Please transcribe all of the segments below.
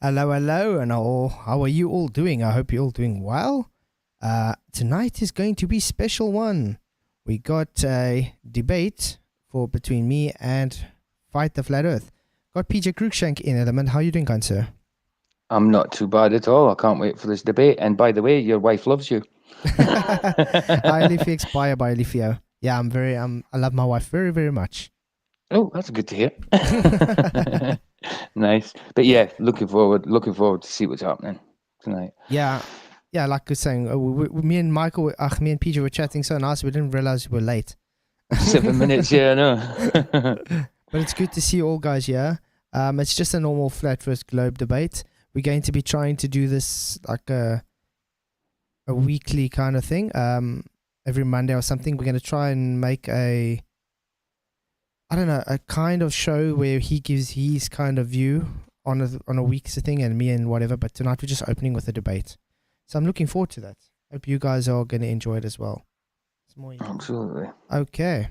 Hello, hello, and all. How are you all doing? I hope you're all doing well. Tonight is going to be special one. We got a debate for between me and Fight the Flat Earth. Got PJ Cruikshank in Ellemnet. How are you doing, kind sir? I'm not too bad at all. I can't wait for this debate. And by the way, your wife loves you. I live expire by Lifio. Yeah, I love my wife very, very much. Oh, that's good to hear. Nice. But yeah, looking forward to see what's happening tonight. Yeah, like I was saying, me and PJ were chatting so nice, we didn't realize we were late. 7 minutes, yeah, I know. But it's good to see you all guys here. It's just a normal Flat Earth Globe debate. We're going to be trying to do this like a weekly kind of thing. Every Monday or something. We're going to try and make a kind of show where he gives his kind of view on a week's thing and me and whatever. But tonight we're just opening with a debate. So I'm looking forward to that. Hope you guys are going to enjoy it as well. Absolutely. Okay.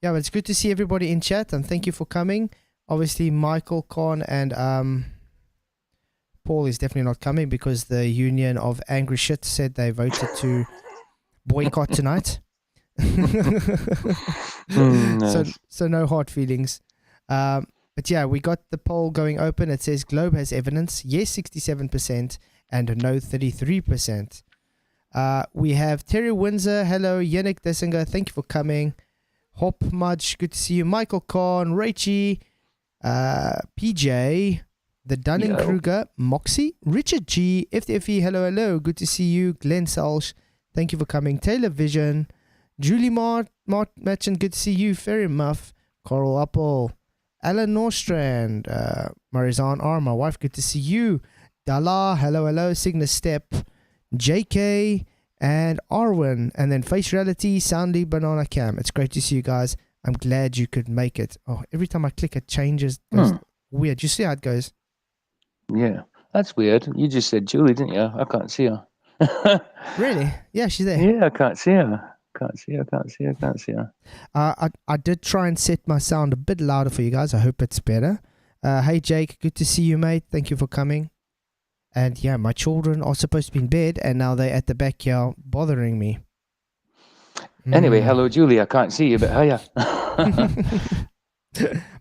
Yeah, but it's good to see everybody in chat and thank you for coming. Obviously, Michael, Con, and Paul is definitely not coming because the Union of Angry Shit said they voted to boycott tonight. Nice. So no hard feelings. But yeah, we got the poll going open. It says Globe has evidence. Yes, 67% and no 33%. We have Terry Windsor. Hello, Yannick Dessinger. Thank you for coming. Hop Mudge, good to see you. Michael Kahn, Rachie, PJ, the Dunning-Kruger, Moxie, Richard G, FTFE, hello, good to see you. Glenn Salsh, thank you for coming. Taylor Vision, Julie Matchin, good to see you. Ferry Muff, Coral Apple, Alan Norstrand, Marizan R, my wife, good to see you. Dala, hello, Cygnus Step, JK, and Arwen, and then Face Reality, Soundly, Banana Cam. It's great to see you guys. I'm glad you could make it. Oh, every time I click, it changes. Weird. You see how it goes? Yeah, that's weird. You just said Julie, didn't you? I can't see her. Really? Yeah, she's there. Yeah, I can't see her. Can't see her. I did try and set my sound a bit louder for you guys. I hope it's better. Hey, Jake. Good to see you, mate. Thank you for coming. And yeah, my children are supposed to be in bed, and now they're at the backyard bothering me. Anyway, hello, Julie. I can't see you, but hiya.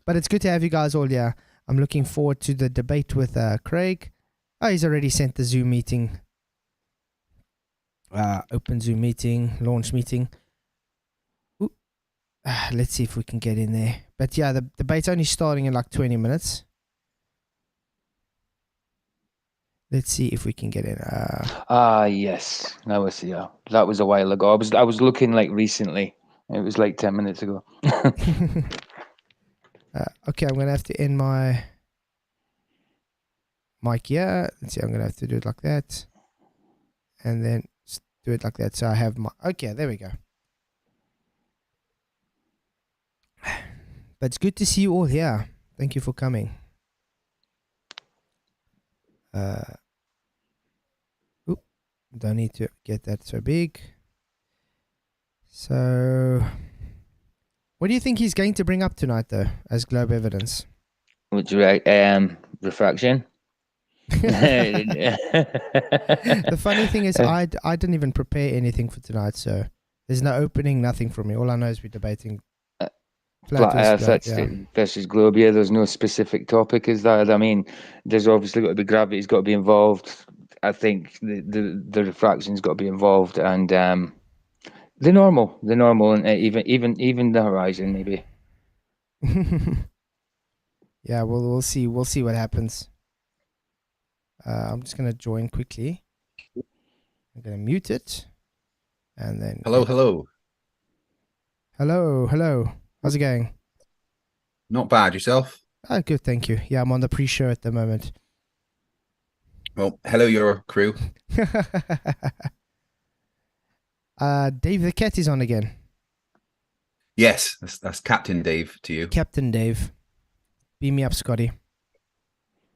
But it's good to have you guys all here. I'm looking forward to the debate with Craig. Oh, he's already sent the Zoom meeting. Open Zoom meeting, launch meeting. Ooh. Let's see if we can get in there. But yeah, the debate's only starting in like 20 minutes. Let's see if we can get in. Yes. Now I see her. That was a while ago. I was looking like recently. It was like 10 minutes ago. Okay, I'm going to have to end my mic here. Let's see, I'm going to have to do it like that. And then do it like that. So I have my... Okay, there we go. But it's good to see you all here. Thank you for coming. Don't need to get that so big. So, what do you think he's going to bring up tonight, though, as Globe evidence? Which refraction? The funny thing is, I didn't even prepare anything for tonight, so there's no opening, nothing from me. All I know is we're debating Flat Earth versus Globe. Yeah, there's no specific topic, is that? I mean, there's obviously got to be gravity's got to be involved. I think the refraction's got to be involved, and the normal, and even the horizon, maybe. Yeah, we'll see. We'll see what happens. I'm just gonna join quickly. I'm gonna mute it, and then hello. How's it going? Not bad. Yourself? Oh, good, thank you. Yeah, I'm on the pre-show at the moment. Well, hello, your crew. Dave the Cat is on again. Yes, that's Captain Dave to you. Captain Dave. Beam me up, Scotty.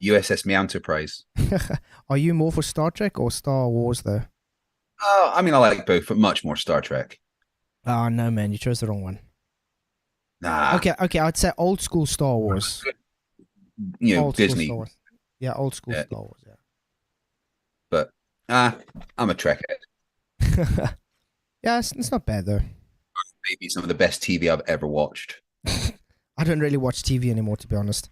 USS Me Enterprise. Are you more for Star Trek or Star Wars, though? I mean, I like both, but much more Star Trek. Oh, no, man. You chose the wrong one. Nah. Okay. I'd say old school Star Wars. You know, Disney. Yeah, old school Yeah. Star Wars. But I'm a Trek head. Yeah, it's not bad though. Maybe some of the best TV I've ever watched. I don't really watch TV anymore, to be honest.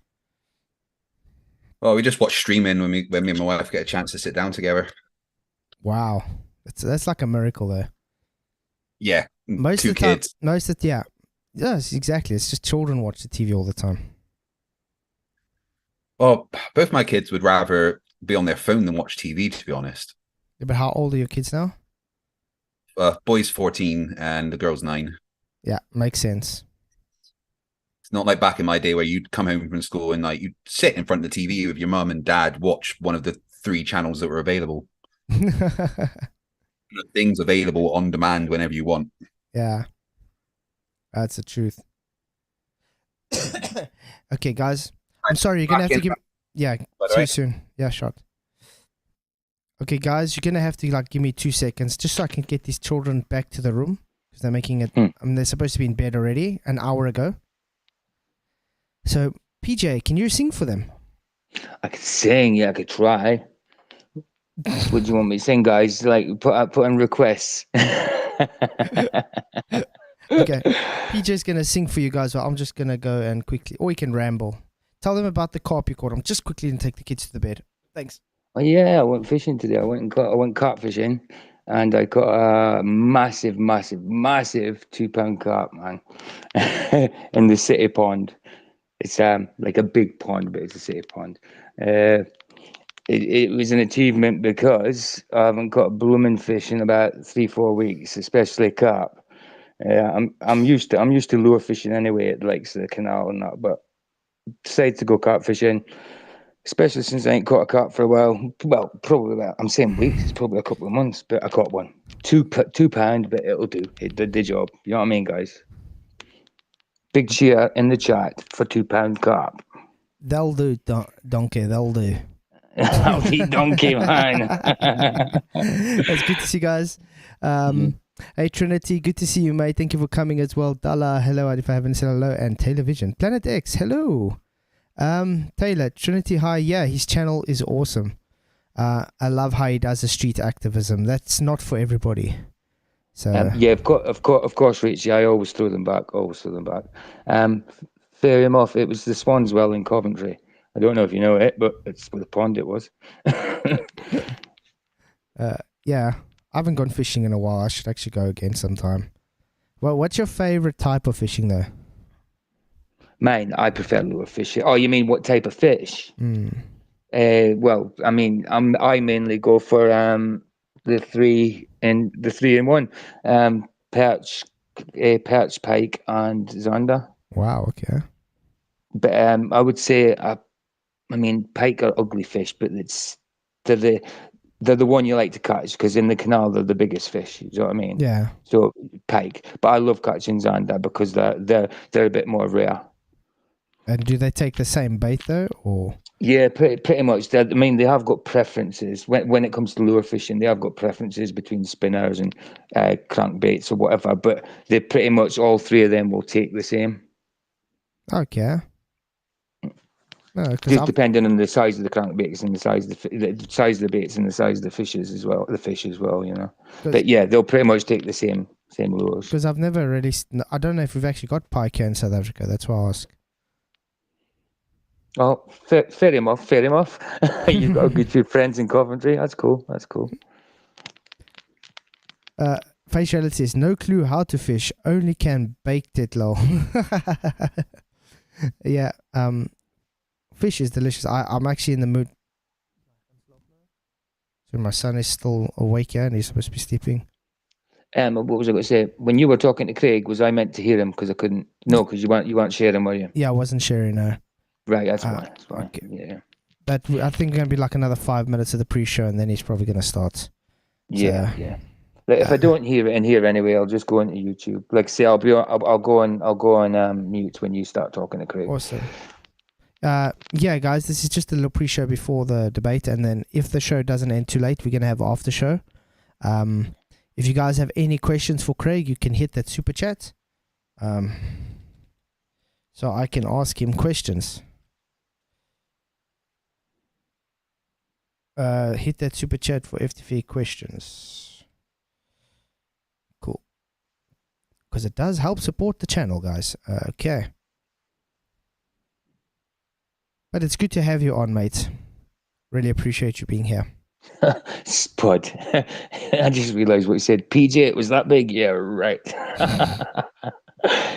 Well, we just watch streaming when me and my wife get a chance to sit down together. Wow, that's like a miracle though. Yeah, Most two of the time, kids. yes, exactly. It's just children watch the TV all the time. Well, both my kids would rather be on their phone than watch TV, to be honest. Yeah, but how old are your kids now? Boy's 14 and the girl's 9. Yeah, makes sense. It's not like back in my day where you'd come home from school and like you'd sit in front of the TV with your mum and dad, watch one of the 3 channels that were available. Things available on demand whenever you want. Yeah, that's the truth. Okay, guys, I'm sorry. You're gonna have to give. Yeah, too soon. Yeah, shot. Okay, guys, you're gonna have to like give me 2 seconds just so I can get these children back to the room because they're making it. I mean, they're supposed to be in bed already an hour ago. So, PJ, can you sing for them? I could sing. Yeah, I could try. What do you want me to sing, guys? Like put in requests. Okay, PJ's gonna sing for you guys. Well, I'm just gonna go and quickly, or we can ramble. Tell them about the carp you caught. I'm just quickly and take the kids to the bed. Thanks. Oh yeah, I went fishing today. I went carp fishing, and I caught a massive 2-pound carp, man, in the city pond. It's like a big pond, but it's a city pond. It was an achievement because I haven't caught a blooming fish in about 3-4 weeks, especially carp. I'm used to lure fishing anyway at lakes, the canal and that, but decided to go carp fishing, especially since I ain't caught a carp for a while. Well, probably about, I'm saying weeks, it's probably a couple of months, but I caught one. 2 pound, but it'll do. It did the job. You know what I mean, guys? Big cheer in the chat for 2-pound carp. They'll do, donkey. They'll do. I'll be donkey, man. It's good to see you guys. Hey Trinity, good to see you, mate. Thank you for coming as well. Dala, hello. If I haven't said hello, and Taylor Vision, Planet X, hello. Taylor, Trinity, hi. Yeah, his channel is awesome. I love how he does the street activism. That's not for everybody. So yeah, of course, Richie. I always throw them back. Fair enough. It was the Swans Well in Coventry. I don't know if you know it, but it's where the pond it was. yeah, I haven't gone fishing in a while. I should actually go again sometime. Well, what's your favorite type of fishing though? Mine, I prefer lure fishing. Oh, you mean what type of fish? Well, I mean, I mainly go for the 3-in-1, perch, pike, and zander. Wow. Okay. But I would say, I mean, pike are ugly fish, but they're the one you like to catch because in the canal they're the biggest fish. You know what I mean? Yeah. So pike, but I love catching zander because they're a bit more rare. And do they take the same bait though, or? Yeah, pretty much. I mean, they have got preferences when it comes to lure fishing. They have got preferences between spinners and crankbaits or whatever. But they pretty much all 3 of them will take the same. Okay. No, just depending on the size of the crankbaits and the size of the baits and the size of the fishes as well. The fish as well, you know. But yeah, they'll pretty much take the same lures. Because I've never really. I don't know if we've actually got pike here in South Africa. That's why I ask. Oh, fair enough. You've got a good few friends in Coventry. That's cool. Faciality says, no clue how to fish, only can bake it, lol. Yeah, fish is delicious. I'm actually in the mood. So my son is still awake here and he's supposed to be sleeping. What was I going to say? When you were talking to Craig, was I meant to hear him because I couldn't? No, because you weren't sharing, were you? Yeah, I wasn't sharing, no. Right, that's fine. Okay. Yeah. But I think it's going to be like another 5 minutes of the pre-show and then he's probably going to start. Yeah. Like, if I don't hear it in here anyway, I'll just go into YouTube. Like say, I'll go on mute when you start talking to Craig. Awesome. Yeah, guys, this is just a little pre-show before the debate, and then if the show doesn't end too late, we're going to have after show. If you guys have any questions for Craig, you can hit that super chat. So I can ask him questions. hit that super chat for FTFE questions. Cool. Because it does help support the channel, guys. Okay. But it's good to have you on, mate. Really appreciate you being here. Spud. I just realised what you said. PJ, it was that big? Yeah, right.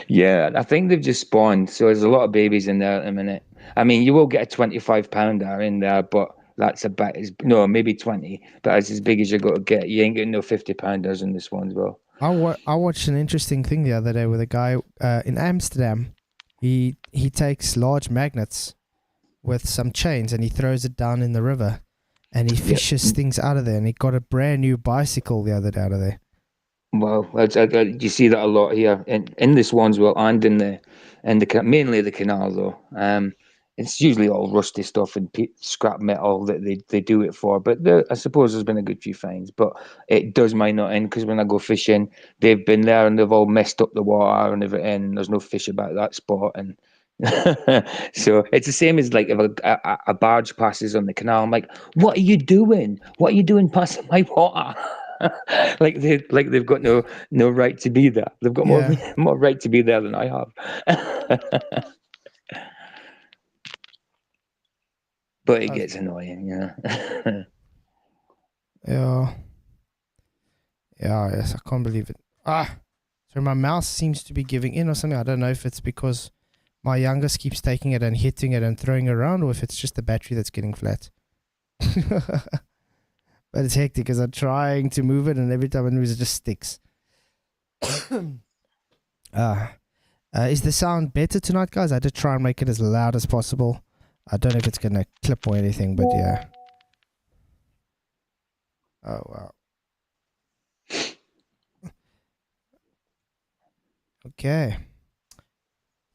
Yeah, I think they've just spawned. So there's a lot of babies in there at the minute. I mean, you will get a 25-pounder in there, but that's about no, maybe 20. But that's as big as you're going to get. You ain't getting no 50-pounders in this one as well. I watched an interesting thing the other day with a guy in Amsterdam. He takes large magnets with some chains and he throws it down in the river and he fishes things out of there, and he got a brand new bicycle the other day out of there. Well, you see that a lot here in the Swanswell and in the mainly the canal though. It's usually all rusty stuff and scrap metal that they do it for. But I suppose there's been a good few finds. But it does mine not end, because when I go fishing, they've been there and they've all messed up the water and everything. And there's no fish about that spot, and so it's the same as like if a barge passes on the canal. I'm like, what are you doing? What are you doing passing my water? they've got no right to be there. They've got more right to be there than I have. But it gets annoying, yeah. Yeah. Yes, I can't believe it. So my mouse seems to be giving in or something. I don't know if it's because my youngest keeps taking it and hitting it and throwing it around, or if it's just the battery that's getting flat. But it's hectic because I'm trying to move it, and every time I move it just sticks. Is the sound better tonight, guys? I did try and make it as loud as possible. I don't know if it's going to clip or anything, but yeah. Oh, wow. Okay.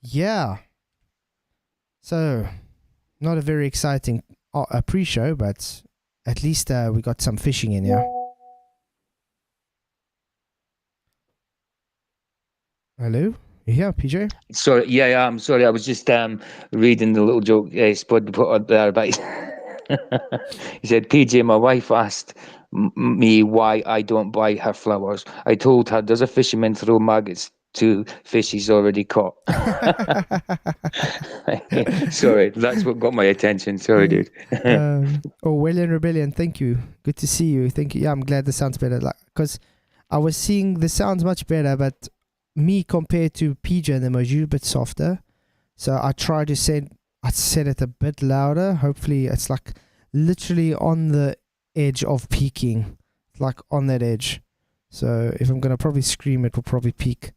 Yeah. So, not a very exciting pre-show, but at least we got some fishing in here. Hello? You here, PJ? Sorry, yeah, I'm sorry. I was just reading the little joke Spud put out there about. He said, PJ, my wife asked me why I don't buy her flowers. I told her, does a fisherman throw maggots to fish he's already caught? Sorry, that's what got my attention. Sorry, dude. Orwellian Rebellion, thank you. Good to see you. Thank you. Yeah, I'm glad the sound's better. Because I was seeing the sound's much better, but me compared to PJ and them was a bit softer. So I tried to set it a bit louder. Hopefully it's like literally on the edge of peaking. Like on that edge. So if I'm going to probably scream, it will probably peak.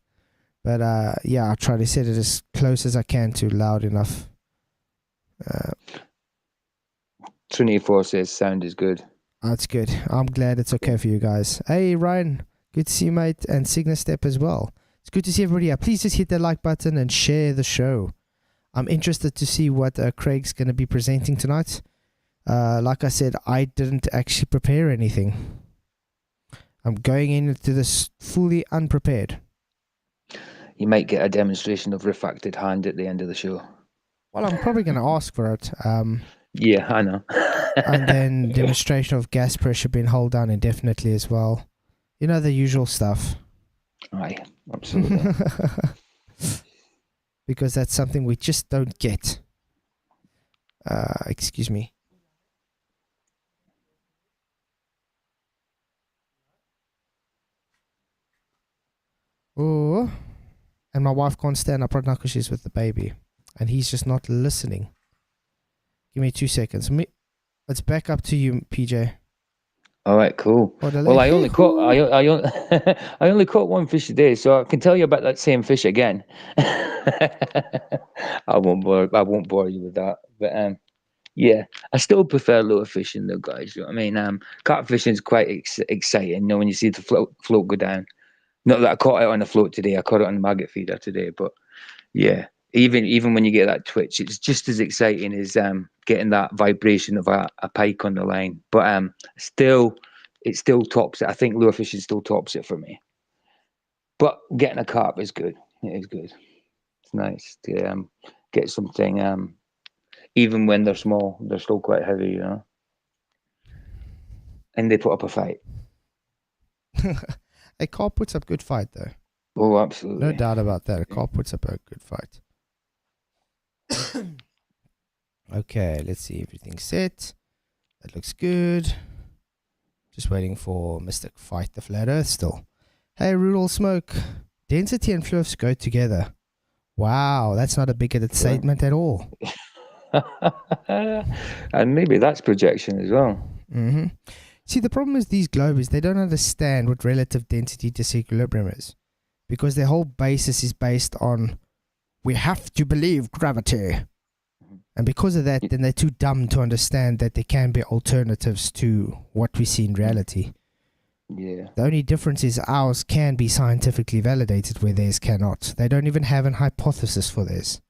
But yeah, I'll try to set it as close as I can to loud enough. 24 says sound is good. That's good. I'm glad it's okay for you guys. Hey, Ryan. Good to see you, mate. And Signastep as well. It's good to see everybody here. Please just hit that like button and share the show. I'm interested to see what Craig's going to be presenting tonight. Like I said, I didn't actually prepare anything. I'm going into this fully unprepared. You might get a demonstration of refactored hand at the end of the show. Well, I'm probably going to ask for it. Yeah, I know. And then demonstration of gas pressure being held down indefinitely as well. You know, the usual stuff. Aye, absolutely. Because that's something we just don't get. Excuse me. Oh, and my wife can't stand up right now because she's with the baby. And he's just not listening. Give me 2 seconds. Let's back up to you, PJ. All right, cool. Well, I only caught I only caught one fish a day, so I can tell you about that same fish again. I won't bore you with that. But yeah, I still prefer lure fishing though, guys. You know what I mean? Carp fishing is quite exciting. You know, when you see the float go down. Not that I caught it on the float today. I caught it on the maggot feeder today, but yeah. Even when you get that twitch, it's just as exciting as getting that vibration of a pike on the line. But it still tops it. I think lure fishing still tops it for me. But getting a carp is good. It is good. It's nice to get something. Even when they're small, they're still quite heavy, you know. and they put up a fight. A car puts up good fight, though. Oh, absolutely. No doubt about that. A car puts up a good fight. Okay, let's see. Everything's set. That looks good. Just waiting for Mr. Fight the Flat Earth still. Hey, Rudolph Smoke. Density and fluffs go together. Wow, that's not a bigoted statement at all. And maybe that's projection as well. Mm-hmm. See, the problem is these globers, they don't understand what relative density disequilibrium is. Because their whole basis is based on, we have to believe gravity. And because of that, then they're too dumb to understand that there can be alternatives to what we see in reality. Yeah. The only difference is ours can be scientifically validated where theirs cannot. They don't even have an hypothesis for theirs.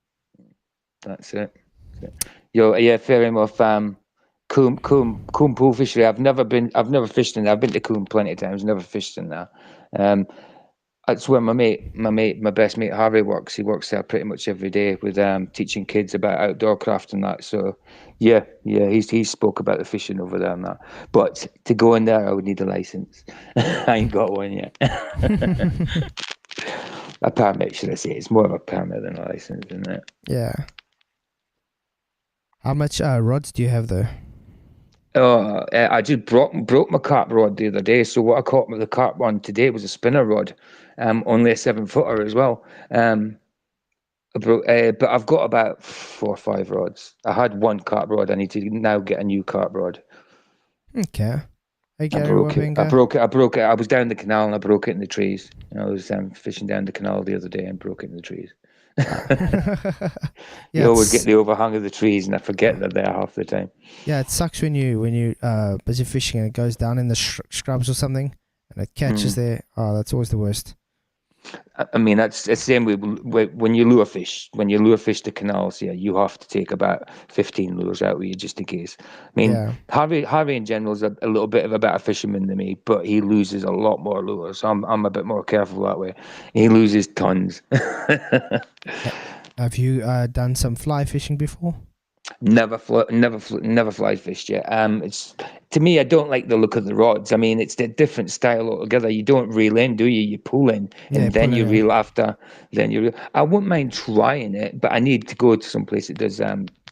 That's it. Yeah, fair enough. Coombe pool fishery. I've never fished in there. I've been to Coombe plenty of times, never fished in there. That's where my best mate Harvey works. He works there pretty much every day with teaching kids about outdoor craft and that. So yeah, he spoke about the fishing over there and that. But to go in there, I would need a license. I ain't got one yet. A permit, should I say? It's more of a permit than a license, isn't it? Yeah. How much rods do you have though? I just broke my carp rod the other day. So what I caught with the carp one today was a spinner rod, only a 7-footer as well. But I've got about 4 or 5 rods. I had one carp rod. I need to now get a new carp rod. Okay. Hey, Gary, I broke it. I was down the canal and I broke it in the trees. I was fishing down the canal the other day and broke it in the trees. You always get the overhang of the trees, and I forget they're there half the time. Yeah, it sucks when you busy fishing and it goes down in the scrubs or something, and it catches there. Oh, that's always the worst. I mean, that's the same with when you lure fish. When you lure fish to canals, yeah, you have to take about 15 lures out with you just in case. I mean, Harvey in general is a little bit of a better fisherman than me, but he loses a lot more lures. I'm a bit more careful that way. He loses tons. Have you done some fly fishing before? Never fly fished yet. It's, to me, I don't like the look of the rods. I mean, it's a different style altogether. You don't reel in, do you? You pull in, and then you reel after. Then you reel. I wouldn't mind trying it, but I need to go to some place that does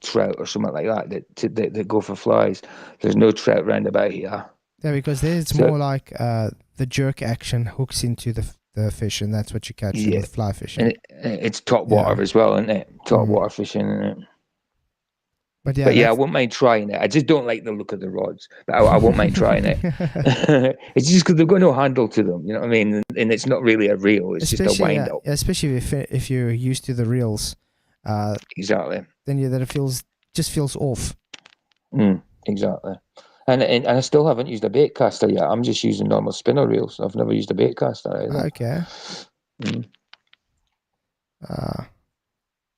trout or something like that go for flies. There's no trout round about here. Yeah, because there's more like the jerk action hooks into the fish, and that's what you catch with fly fishing. And it's top water as well, isn't it? Top water fishing, isn't it? But I wouldn't mind trying it. I just don't like the look of the rods. But I won't mind trying it. It's just because they've got no handle to them. You know what I mean? And it's not really a reel. It's just a wind up. Especially if you're used to the reels. Exactly. Then it feels off. Exactly. And I still haven't used a bait caster yet. I'm just using normal spinner reels. I've never used a bait caster either. Okay.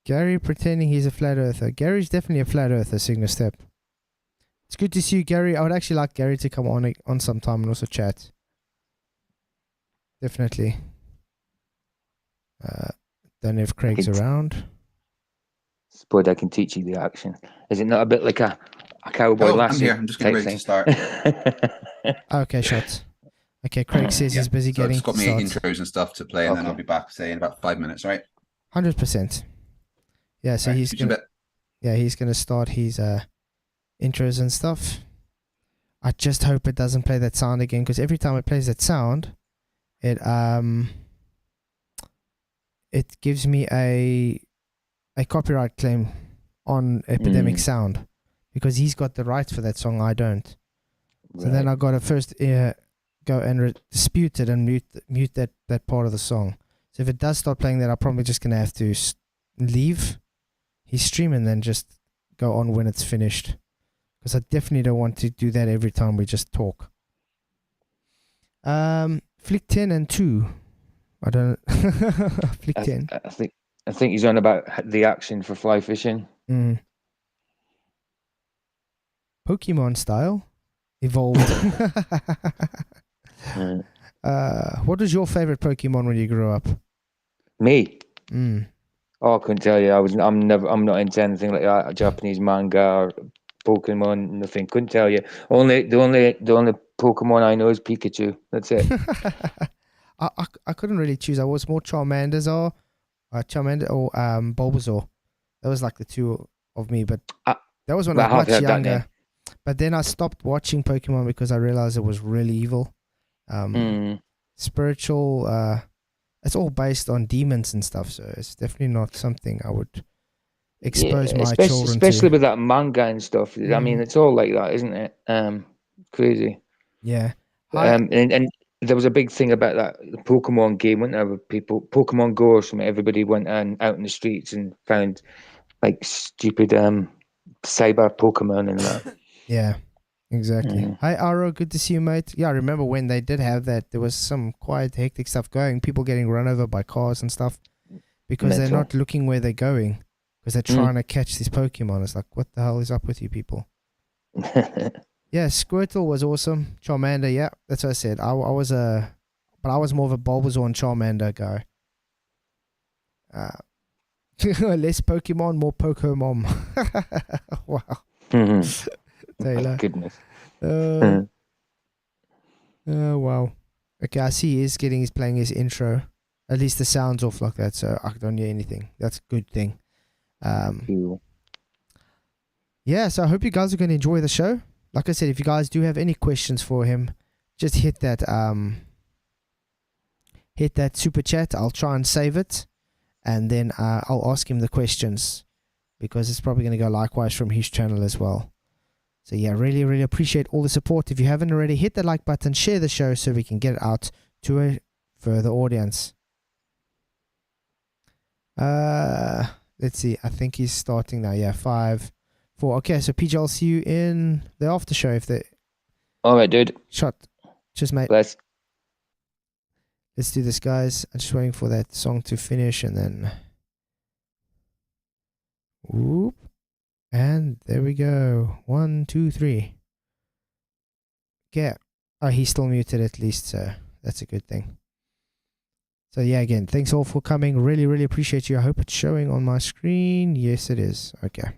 Gary pretending he's a flat earther. Gary's definitely a flat earther, Sigma Step. It's good to see you, Gary. I would actually like Gary to come on sometime and also chat. Definitely. Don't know if Craig's around. Suppose I can teach you the action. Is it not a bit like a cowboy lassie? I'm here. I'm just getting ready to start. Okay, shot. Okay, Craig says he's busy getting. I've got me intros and stuff to play, and then I'll be back, say, in about 5 minutes, right? 100%. Yeah, so he's gonna start his intros and stuff. I just hope it doesn't play that sound again, because every time it plays that sound, it gives me a copyright claim on Epidemic Sound, because he's got the rights for that song, I don't. So then I got to first go and dispute it and mute that part of the song. So if it does start playing that, I'm probably just gonna have to leave his stream and then just go on when it's finished, because I definitely don't want to do that every time we just talk. Flick 10 and 2. I don't Flick 10. I think he's on about the action for fly fishing. Pokemon style evolved. What was your favorite Pokemon when you grew up? Me? Oh, I couldn't tell you. I'm not into anything like that. Japanese manga or Pokemon, nothing. Couldn't tell you. The only Pokemon I know is Pikachu. That's it. I couldn't really choose. I was more Charmander or Bulbasaur. That was like the two of me, but that was when I was much younger. But then I stopped watching Pokemon because I realized it was really evil. Spiritual, it's all based on demons and stuff, so it's definitely not something I would expose my children to. Especially with that manga and stuff. I mean, it's all like that, isn't it? Crazy. Yeah. And there was a big thing about that the Pokemon game, wasn't there? With people, Pokemon Go or something. Everybody went out in the streets and found like stupid cyber Pokemon and that. Yeah, exactly. Hi, Aro. Good to see you, mate. Yeah, I remember when they did have that. There was some quite hectic stuff going. People getting run over by cars and stuff because they're not looking where they're going because they're trying to catch these Pokemon. It's like, what the hell is up with you people? Yeah, Squirtle was awesome. Charmander, yeah, that's what I said. I was more of a Bulbasaur and Charmander guy. Less Pokemon, more Pokemon. Wow. Taylor. My goodness. Oh, wow. Okay, I see he's playing his intro. At least the sound's off like that, so I don't hear anything. That's a good thing. Cool. Yeah, so I hope you guys are going to enjoy the show. Like I said, if you guys do have any questions for him, just hit that super chat. I'll try and save it, and then I'll ask him the questions because it's probably going to go likewise from his channel as well. So yeah, really, really appreciate all the support. If you haven't already, hit the like button, share the show so we can get it out to a further audience. Let's see. I think he's starting now. Yeah, 5, 4. Okay, so PJ, I'll see you in the after show if the. All right, dude. Shot. Cheers, mate. Let's do this, guys. I'm just waiting for that song to finish and then. Whoop. And there we go. 1, 2, 3. Yeah. Oh, he's still muted at least, so that's a good thing. So yeah, again, thanks all for coming. Really, really appreciate you. I hope it's showing on my screen. Yes, it is. Okay.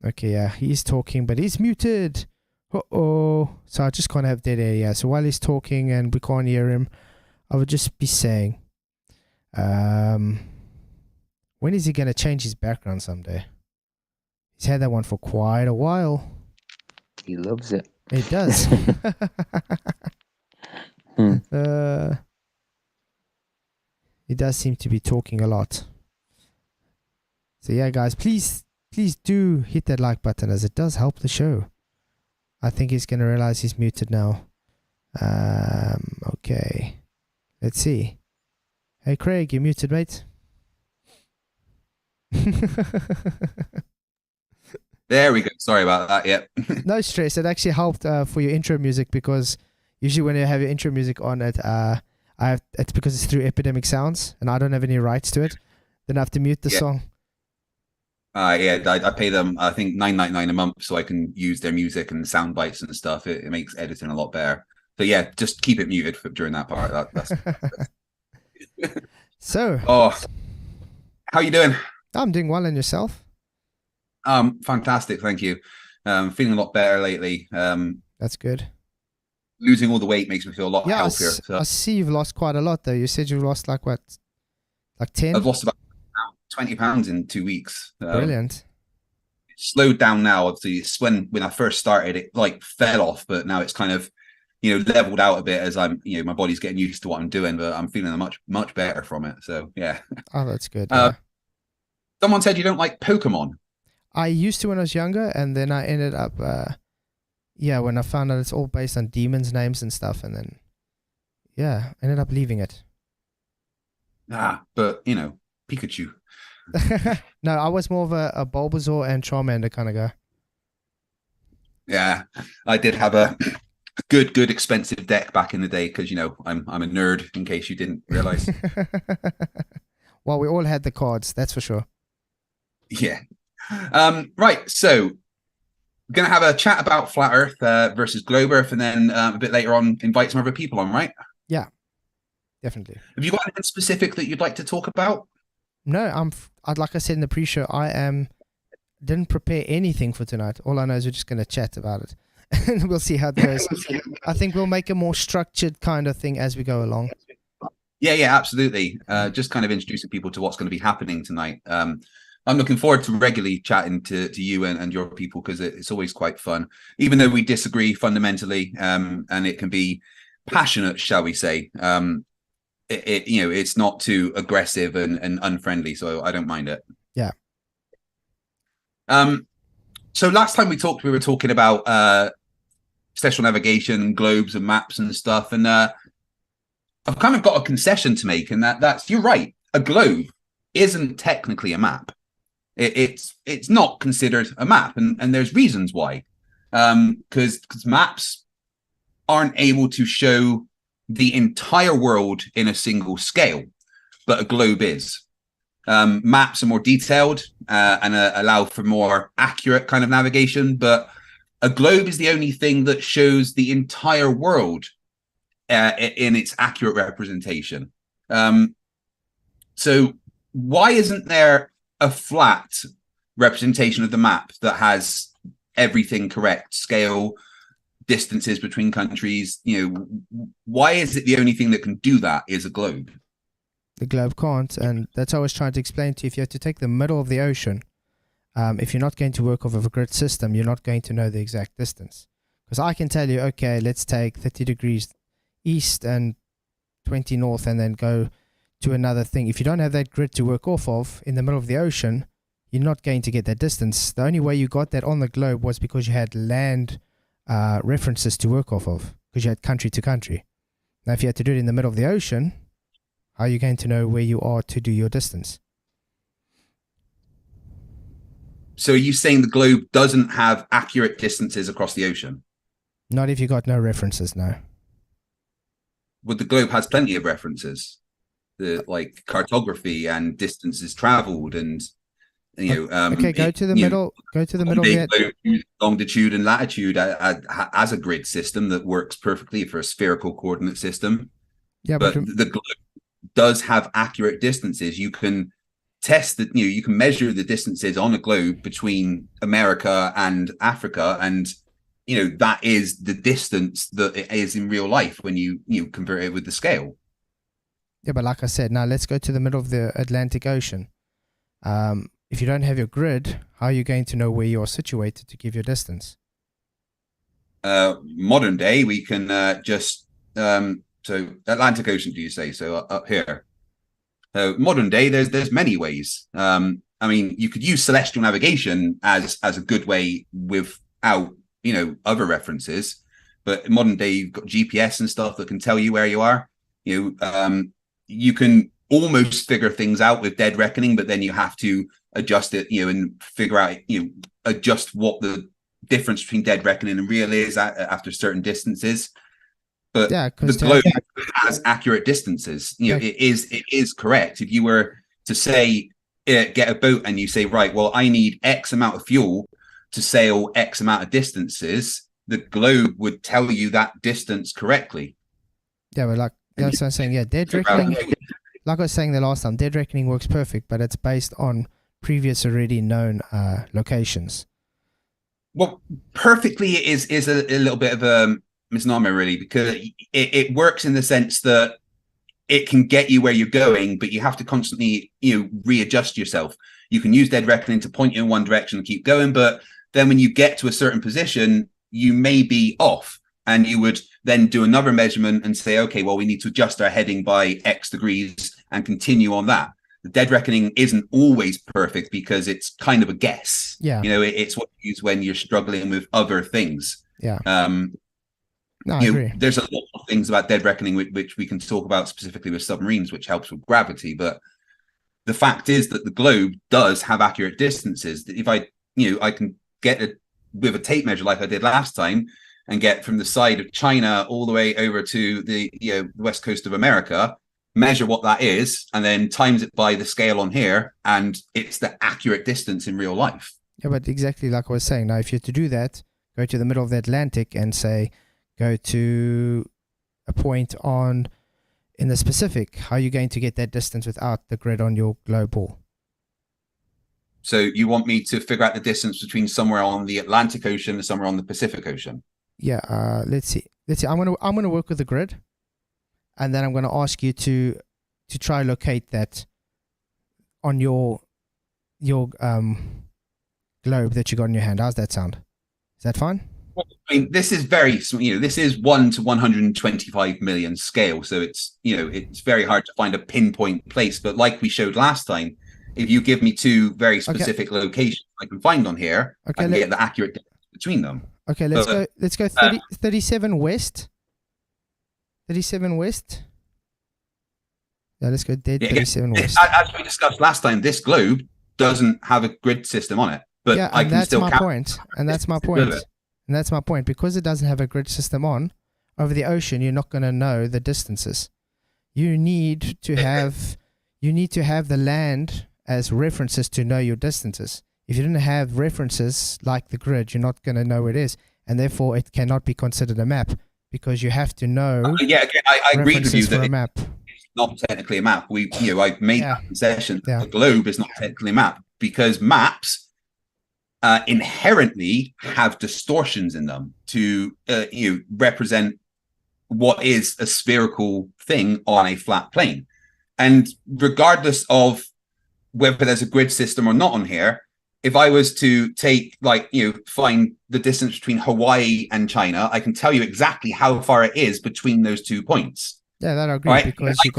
Okay, yeah, he's talking, but he's muted. Uh-oh. So I just can't have dead air, yeah. So while he's talking and we can't hear him, I would just be saying, when is he going to change his background someday? He's had that one for quite a while. He loves it. It does. He does seem to be talking a lot. So yeah, guys, please do hit that like button as it does help the show. I think he's going to realize he's muted now. Okay. Let's see. Hey, Craig, you're muted, mate. There we go. Sorry about that. Yep. No stress. It actually helped for your intro music because usually when you have your intro music on it, it's because it's through Epidemic Sounds and I don't have any rights to it. Then I have to mute the song. Yeah, I pay them, I think $9.99 a month so I can use their music and sound bites and stuff. It makes editing a lot better. So yeah, just keep it muted during that part. That's So. Oh, how you doing? I'm doing well, and yourself? Fantastic, thank you. Feeling a lot better lately. That's good. Losing all the weight makes me feel a lot healthier. I see you've lost quite a lot though. You said you've lost like what? Like 10? I've lost about 20 pounds in 2 weeks. Brilliant. It slowed down now. Obviously, it's when I first started, it like fell off, but now it's kind of, leveled out a bit as I'm, my body's getting used to what I'm doing, but I'm feeling much better from it. So yeah. Oh, that's good. Someone said you don't like Pokemon. I used to when I was younger, and then I ended up, when I found out it's all based on demons' names and stuff, and then, I ended up leaving it. But Pikachu. No, I was more of a Bulbasaur and Charmander kind of guy. Yeah, I did have a good expensive deck back in the day because I'm a nerd. In case you didn't realize. Well, we all had the cards, that's for sure. Yeah. Right. So we're going to have a chat about Flat Earth versus Globe Earth, and then a bit later on invite some other people on, right? Yeah, definitely. Have you got anything specific that you'd like to talk about? No, like I said in the pre-show, didn't prepare anything for tonight. All I know is we're just going to chat about it. And we'll see how it goes. I think we'll make a more structured kind of thing as we go along. Yeah, absolutely. Just kind of introducing people to what's going to be happening tonight. I'm looking forward to regularly chatting to you and your people, because it's always quite fun, even though we disagree fundamentally, and it can be passionate, shall we say. It's not too aggressive and unfriendly, so I don't mind it. Yeah. So last time we talked, we were talking about celestial navigation, globes and maps and stuff, and I've kind of got a concession to make, and that's you're right. A globe isn't technically a map. It's not considered a map, and there's reasons why. Because maps aren't able to show the entire world in a single scale, but a globe is. Maps are more detailed and allow for more accurate kind of navigation, but a globe is the only thing that shows the entire world in its accurate representation. So why isn't there a flat representation of the map that has everything correct, scale, distances between countries? Why is it the only thing that can do that is a globe? The globe can't, and that's what I was trying to explain to you. If you have to take the middle of the ocean, if you're not going to work off of a grid system, you're not going to know the exact distance. Because I can tell you, okay, let's take 30 degrees east and 20 north and then go to another thing. If you don't have that grid to work off of in the middle of the ocean, you're not going to get that distance. The only way you got that on the globe was because you had land references to work off of, because you had country to country. Now, if you had to do it in the middle of the ocean, how are you going to know where you are to do your distance? So are you saying the globe doesn't have accurate distances across the ocean? Not if you got no references, no. Well, the globe has plenty of references, like cartography and distances traveled, and okay, go to the middle. Go to the middle. Longitude and latitude as a grid system that works perfectly for a spherical coordinate system. Yeah, but the globe does have accurate distances. You can test that. You can measure the distances on a globe between America and Africa, and that is the distance that it is in real life when you convert it with the scale. Yeah, but like I said, now let's go to the middle of the Atlantic Ocean. If you don't have your grid, how are you going to know where you are situated to give your distance? Modern day, we can so Atlantic Ocean, do you say? So up here. Modern day, there's many ways. I mean, you could use celestial navigation as a good way without other references, but in modern day you've got GPS and stuff that can tell you where you are. You can almost figure things out with dead reckoning, but then you have to adjust it, and figure out, adjust what the difference between dead reckoning and real is after certain distances. But yeah, the globe has accurate distances. It is correct. If you were to say, get a boat and you say, right, well, I need X amount of fuel to sail X amount of distances, the globe would tell you that distance correctly. Yeah, but that's what I'm saying. Yeah, dead reckoning, like I was saying the last time, dead reckoning works perfect, but it's based on previous already known locations. Well, perfectly is a little bit of a misnomer, really, because it works in the sense that it can get you where you're going, but you have to constantly readjust yourself. You can use dead reckoning to point you in one direction and keep going, but then when you get to a certain position, you may be off, and you would then do another measurement and say, okay, well, we need to adjust our heading by X degrees and continue on that. The dead reckoning isn't always perfect because it's kind of a guess. Yeah. It's what you use when you're struggling with other things. Yeah. No, I agree. There's a lot of things about dead reckoning which we can talk about specifically with submarines, which helps with gravity. But the fact is that the globe does have accurate distances. If I can get with a tape measure like I did last time and get from the side of China all the way over to the west coast of America, measure what that is, and then times it by the scale on here, and it's the accurate distance in real life. Yeah, but exactly like I was saying, now if you're to do that, go to the middle of the Atlantic and say, go to a point in the Pacific, how are you going to get that distance without the grid on your globe ball? So you want me to figure out the distance between somewhere on the Atlantic Ocean and somewhere on the Pacific Ocean? Yeah, let's see. I'm gonna work with the grid, and then I'm gonna ask you to try locate that on your globe that you got in your hand. How's that sound? Is that fine? I mean, this is very, this is 1 to 125 million scale. So it's, it's very hard to find a pinpoint place. But like we showed last time, if you give me two very specific locations I can find on here, I can get the accurate distance between them. Okay, let's go 37 west. 37 west. Yeah, let's go 37 west. As we discussed last time, this globe doesn't have a grid system on it. But yeah, I can still my point. And that's my point. And that's my point. Because it doesn't have a grid system on, over the ocean, you're not going to know the distances. You need to have the land as references to know your distances. If you don't have references like the grid, you're not going to know where it is. And therefore, it cannot be considered a map because you have to know. I agree with you that a map. It's not technically a map. I've made that concession. Yeah. The globe is not technically a map because maps inherently have distortions in them to represent what is a spherical thing on a flat plane. And regardless of whether there's a grid system or not on here, if I was to take find the distance between Hawaii and China, I can tell you exactly how far it is between those 2 points. Yeah, that I agree. Right? Because I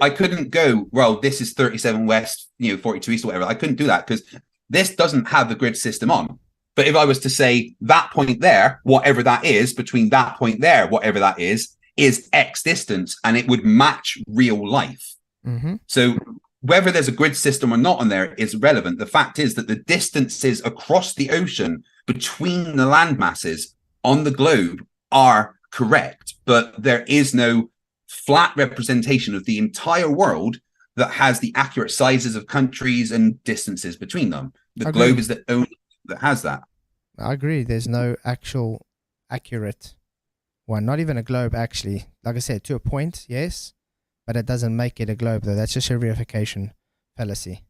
couldn't go, well, this is 37 west, 42 east or whatever. I couldn't do that because this doesn't have the grid system on. But if I was to say that point there, whatever that is, between that point there, whatever that is X distance, and it would match real life. Mm-hmm. So whether there's a grid system or not on there is relevant. The fact is that the distances across the ocean between the land masses on the globe are correct, but there is no flat representation of the entire world that has the accurate sizes of countries and distances between them. The globe is the only that has that. I agree. There's no actual accurate one, not even a globe, actually. Like I said, to a point, yes, but it doesn't make it a globe, though. That's just a verification fallacy.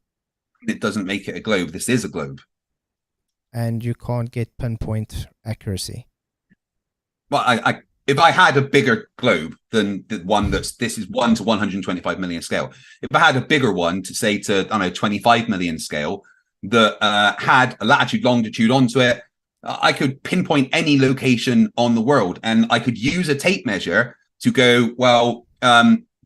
It doesn't make it a globe. This is a globe. And you can't get pinpoint accuracy. Well, if I had a bigger globe than the one this is 1 to 125 million scale, if I had a bigger one to say to, 25 million scale that had a latitude, longitude onto it, I could pinpoint any location on the world and I could use a tape measure to go, well,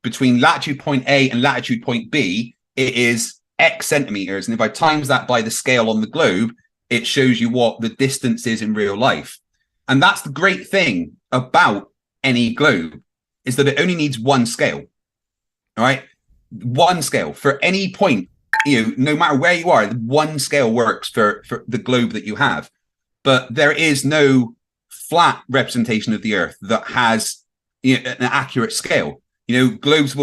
between latitude point A and latitude point B, it is X centimeters. And if I times that by the scale on the globe, it shows you what the distance is in real life. And that's the great thing about any globe is that it only needs one scale. All right. One scale for any point, no matter where you are, one scale works for the globe that you have. But there is no flat representation of the Earth that has an accurate scale. Globes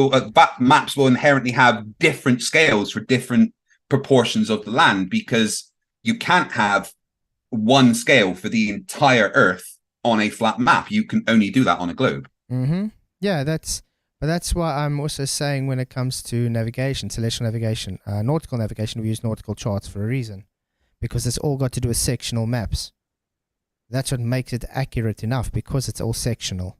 maps will inherently have different scales for different proportions of the land because you can't have one scale for the entire Earth on a flat map. You can only do that on a globe. Mm-hmm. Yeah, that's why I'm also saying when it comes to navigation, celestial navigation, nautical navigation, we use nautical charts for a reason, because it's all got to do with sectional maps. That's what makes it accurate enough, because it's all sectional.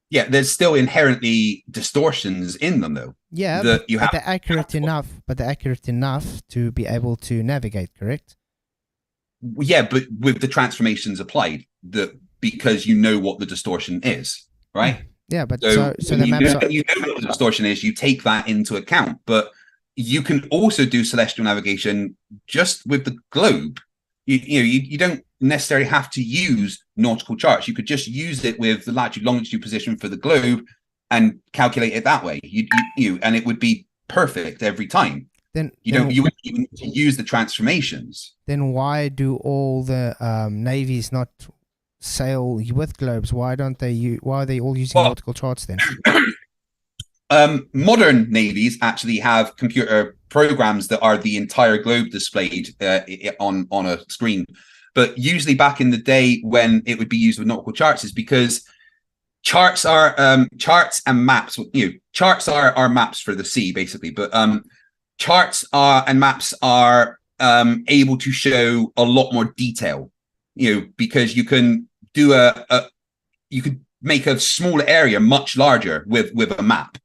Yeah, there's still inherently distortions in them, though. Yeah, but they're accurate enough. But they're accurate enough to be able to navigate. Correct? Yeah, but with the transformations applied, because you know what the distortion is, right? Yeah, but so the maps you know what the distortion is. You take that into account, but you can also do celestial navigation just with the globe. You don't necessarily have to use nautical charts. You could just use it with the latitude, longitude position for the globe and calculate it that way. And it would be perfect every time. Then you wouldn't even need to use the transformations. Then why do all the navies not sail with globes? Why don't they? Why are they all using nautical charts then? Modern navies actually have computer programs that are the entire globe displayed on a screen. But usually back in the day when it would be used with nautical charts is because charts are charts and maps. Charts are maps for the sea basically, but charts and maps are able to show a lot more detail. Because you can do you could make a smaller area much larger with a map.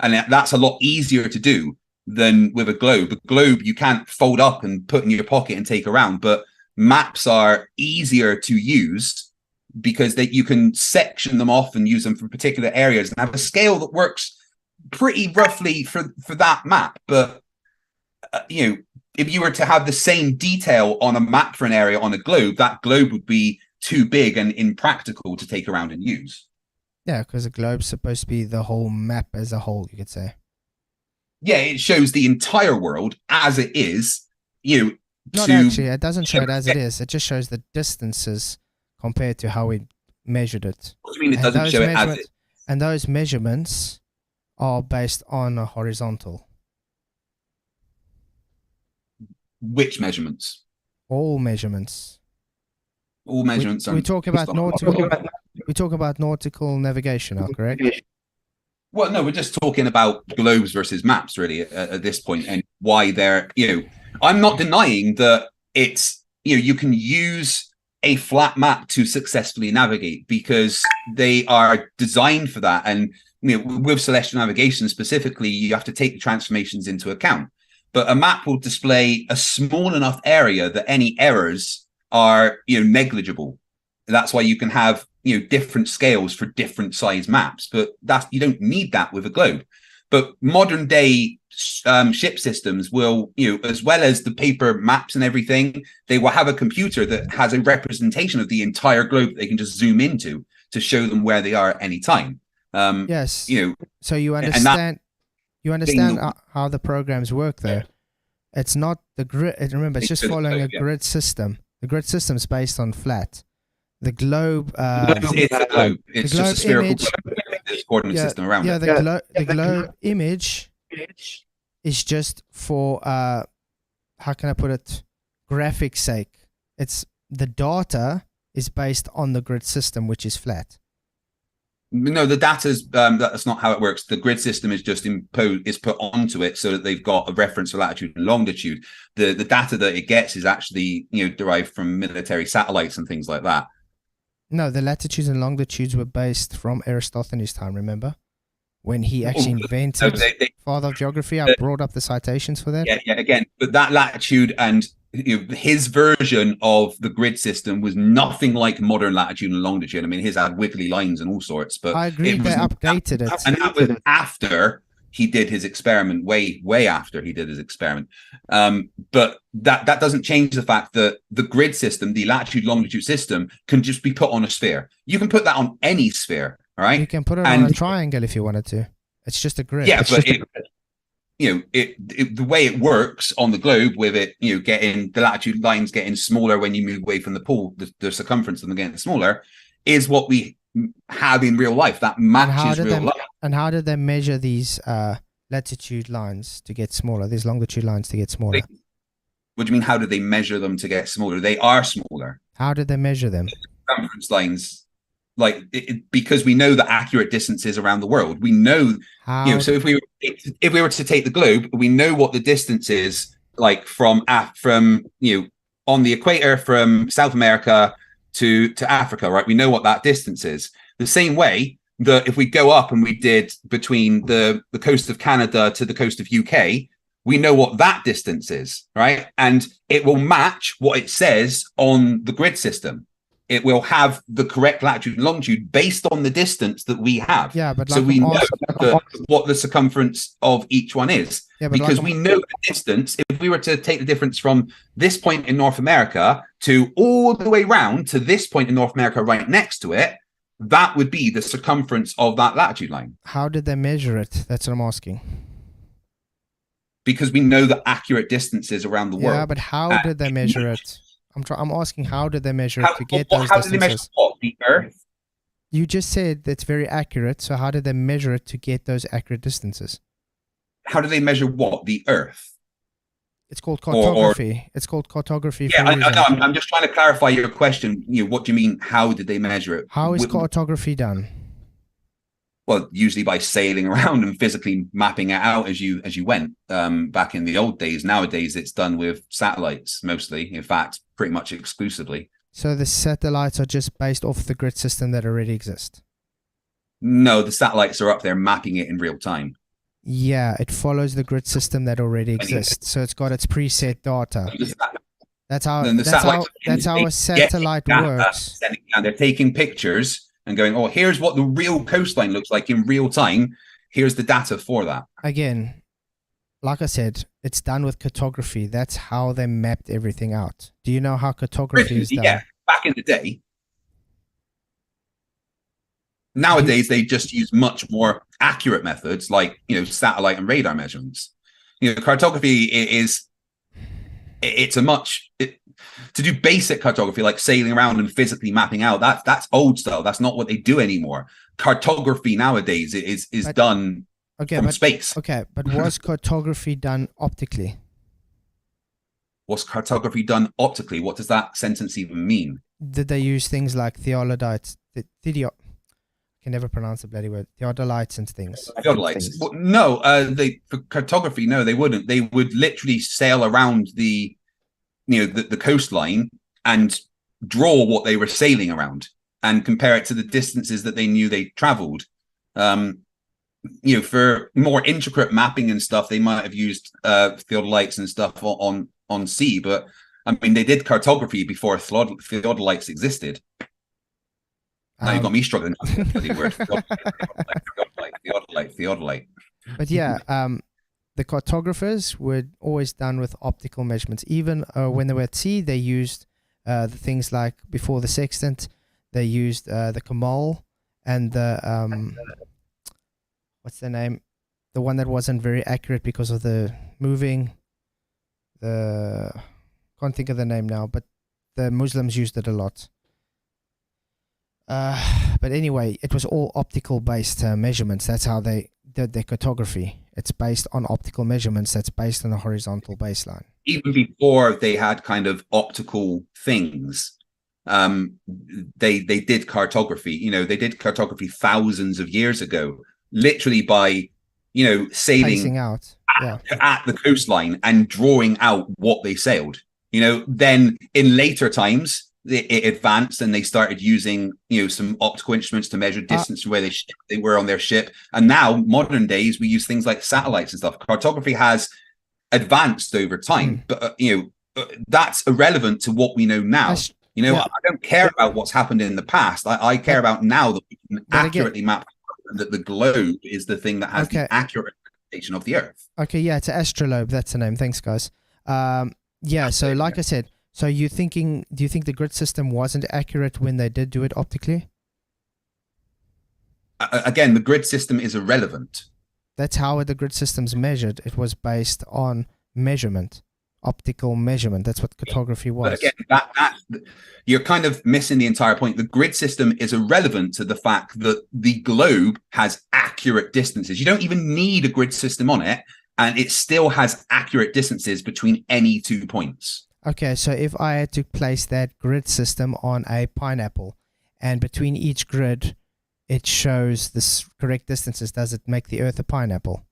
And that's a lot easier to do than with a globe. A globe you can't fold up and put in your pocket and take around, but maps are easier to use because you can section them off and use them for particular areas and have a scale that works pretty roughly for that map. But if you were to have the same detail on a map for an area on a globe, that globe would be too big and impractical to take around and use. Yeah, because a globe's supposed to be the whole map as a whole, you could say. Yeah, it shows the entire world as it is. Not actually, it doesn't show it as it is. It just shows the distances compared to how we measured it. What do you mean it doesn't show it as it is? And those measurements are based on a horizontal. Which measurements? All measurements. All measurements. We talk about nautical. We talk about nautical navigation now, correct? Well, no, we're just talking about globes versus maps, really, at this point, and why they're. I'm not denying that it's. You can use a flat map to successfully navigate because they are designed for that, and with celestial navigation specifically, you have to take the transformations into account. But a map will display a small enough area that any errors are negligible. That's why you can have different scales for different size maps, but you don't need that with a globe. But modern day ship systems will, as well as the paper maps and everything, they will have a computer that has a representation of the entire globe that they can just zoom into to show them where they are at any time. Yes. So you understand. You understand how the programs work, though. It's not the grid. Remember, it's just following a grid system. The grid system is based on flat. The globe. It's a globe. It's just a spherical globe. There's a coordinate system around it. The globe image is just for how can I put it? Graphics sake. It's the data is based on the grid system, which is flat. No, the data's that's not how it works. The grid system is just put onto it so that they've got a reference for latitude and longitude. The data that it gets is actually derived from military satellites and things like that. No, the latitudes and longitudes were based from Aristophanes' time. Remember when he actually invented Father of Geography? I brought up the citations for that. Yeah. Again, but that latitude and his version of the grid system was nothing like modern latitude and longitude. I mean, his had wiggly lines and all sorts, but I agree they updated it. And that was after he did his experiment, way after he did his experiment. But that doesn't change the fact that the grid system, the latitude longitude system, can just be put on a sphere. You can put that on any sphere, all right? You can put it on a triangle if you wanted to. It's just a grid. Yeah, but the way it works on the globe with it, getting the latitude lines getting smaller when you move away from the pole, the circumference of them getting smaller, is what we have in real life. That matches real life. And how did they measure these latitude lines to get smaller? These longitude lines to get smaller? What do you mean? How did they measure them to get smaller? They are smaller. How did they measure them? Circumference lines. Because we know the accurate distances around the world. We know, so if we were to take the globe, we know what the distance is from on the equator from South America to Africa, right? We know what that distance is. The same way that if we go up and we did between the coast of Canada to the coast of UK, we know what that distance is, right? And it will match what it says on the grid system. It will have the correct latitude and longitude based on the distance that we have. Yeah, but so we know what the circumference of each one is. Yeah, because we know the distance. If we were to take the difference from this point in North America to all the way round to this point in North America right next to it, that would be the circumference of that latitude line. How did they measure it? That's what I'm asking. Because we know the accurate distances around the world. Yeah, but how did they measure it? I'm asking, how did they measure it to get those how distances? How did they measure what? The Earth? You just said that's very accurate. So how did they measure it to get those accurate distances? How do they measure what? The Earth? It's called cartography. It's called cartography. Yeah, I know. I'm just trying to clarify your question. What do you mean? How did they measure it? How is cartography done? Well, usually by sailing around and physically mapping it out as you went. Back in the old days, nowadays it's done with satellites mostly. In fact, pretty much exclusively. So the satellites are just based off the grid system that already exists? No, the satellites are up there mapping it in real time. Yeah, it follows the grid system that already exists. So it's got its preset data. That's how a satellite works. And they're taking pictures and going, oh, here's what the real coastline looks like in real time. Here's the data for that. Again, like I said, it's done with cartography. That's how they mapped everything out. Do you know how cartography is done? Yeah, back in the day. Nowadays, they just use much more accurate methods like, satellite and radar measurements. Cartography to do basic cartography like sailing around and physically mapping out, that's old style. That's not what they do anymore. Cartography nowadays is done from space. Okay, but was cartography done optically? Was cartography done optically? What does that sentence even mean? Did they use things like theodolites? I can never pronounce the bloody word. Theodolites and things. Theodolites. Well, no, for cartography, no, they wouldn't. They would literally sail around the coastline and draw what they were sailing around and compare it to the distances that they knew they traveled. For more intricate mapping and stuff, they might have used theodolites and stuff on sea. But I mean, they did cartography before theodolites existed. Now you've got me struggling with the word theodolite. But yeah, the cartographers were always done with optical measurements. Even when they were at sea, they used the things like before the sextant, they used the Kamal and the what's the name? The one that wasn't very accurate because of the moving. Can't think of the name now, but the Muslims used it a lot. But anyway, it was all optical based measurements. That's how they did their cartography. It's based on optical measurements that's based on a horizontal baseline. Even before they had kind of optical things, they did cartography. They did cartography thousands of years ago, literally by sailing out at the coastline and drawing out what they sailed. Then in later times, it advanced and they started using some optical instruments to measure distance from where they were on their ship. And now modern days we use things like satellites and stuff. Cartography has advanced over time, but that's irrelevant to what we know now. I don't care about what's happened in the past. I care about now that we can accurately map that the globe is the thing that has the accurate representation of the Earth. Okay, yeah, it's an astrolabe. That's the name. Thanks, guys. So like I said, so do you think the grid system wasn't accurate when they did do it optically? Again, the grid system is irrelevant. That's how the grid system's measured. It was based on measurement, optical measurement. That's what cartography was. But again, you're kind of missing the entire point. The grid system is irrelevant to the fact that the globe has accurate distances. You don't even need a grid system on it, and it still has accurate distances between any 2 points. Okay, so if I had to place that grid system on a pineapple, and between each grid, it shows the correct distances, does it make the Earth a pineapple?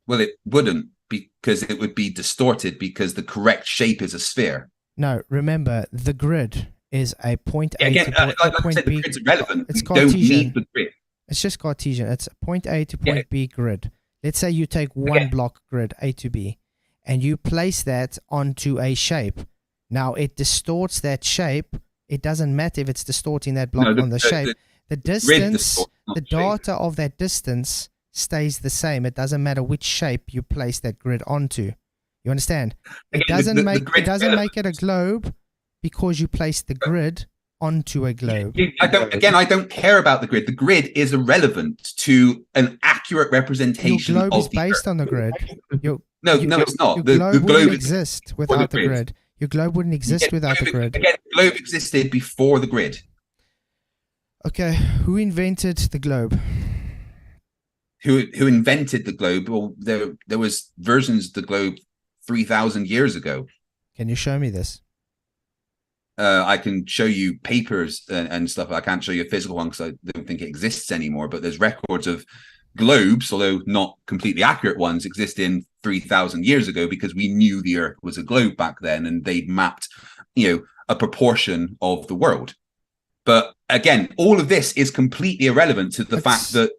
Well, it wouldn't, because it would be distorted because the correct shape is a sphere. No, remember, the grid is a point A to point B. It's irrelevant. It's Cartesian. Don't need the grid. It's just Cartesian. It's a point A to point B grid. Let's say you take one block grid, A to B, and you place that onto a shape. Now, it distorts that shape. It doesn't matter if it's distorting that block on the shape. The distance, the data of that distance stays the same. It doesn't matter which shape you place that grid onto. You understand? It doesn't make it a globe because you place the grid onto a globe. I don't care about the grid. The grid is irrelevant to an accurate representation. Your globe of is based on the grid. No, it's not. The globe wouldn't exist without the grid. Your globe wouldn't exist without the grid. Again, the globe existed before the grid. Okay, who invented the globe? Who invented the globe? Well, there was versions of the globe 3,000 years ago. Can you show me this? I can show you papers and stuff. I can't show you a physical one because I don't think it exists anymore. But there's records of globes, although not completely accurate ones, existing 3,000 years ago because we knew the Earth was a globe back then, and they'd mapped, a proportion of the world. But again, all of this is completely irrelevant to the fact that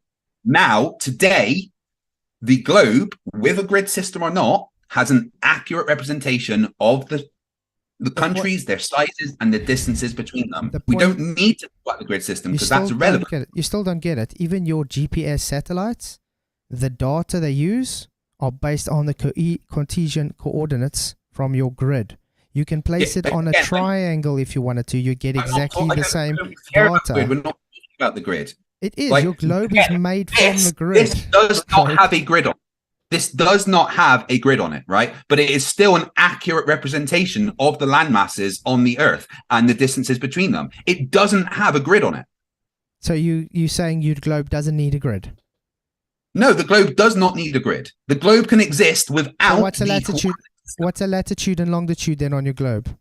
now, today, the globe, with a grid system or not, has an accurate representation of the countries, their sizes, and the distances between them. We don't need to talk about the grid system because that's irrelevant. You still don't get it. Even your GPS satellites, the data they use are based on the Cartesian coordinates from your grid. You can place it on a triangle if you wanted to. You get exactly the same data. We're not talking about the grid. It is. Your globe is made from the grid. This does not have a grid on it. This does not have a grid on it, right? But it is still an accurate representation of the land masses on the Earth and the distances between them. It doesn't have a grid on it. So you saying your globe doesn't need a grid? No, the globe does not need a grid. The globe can exist without. So what's a latitude and longitude then on your globe?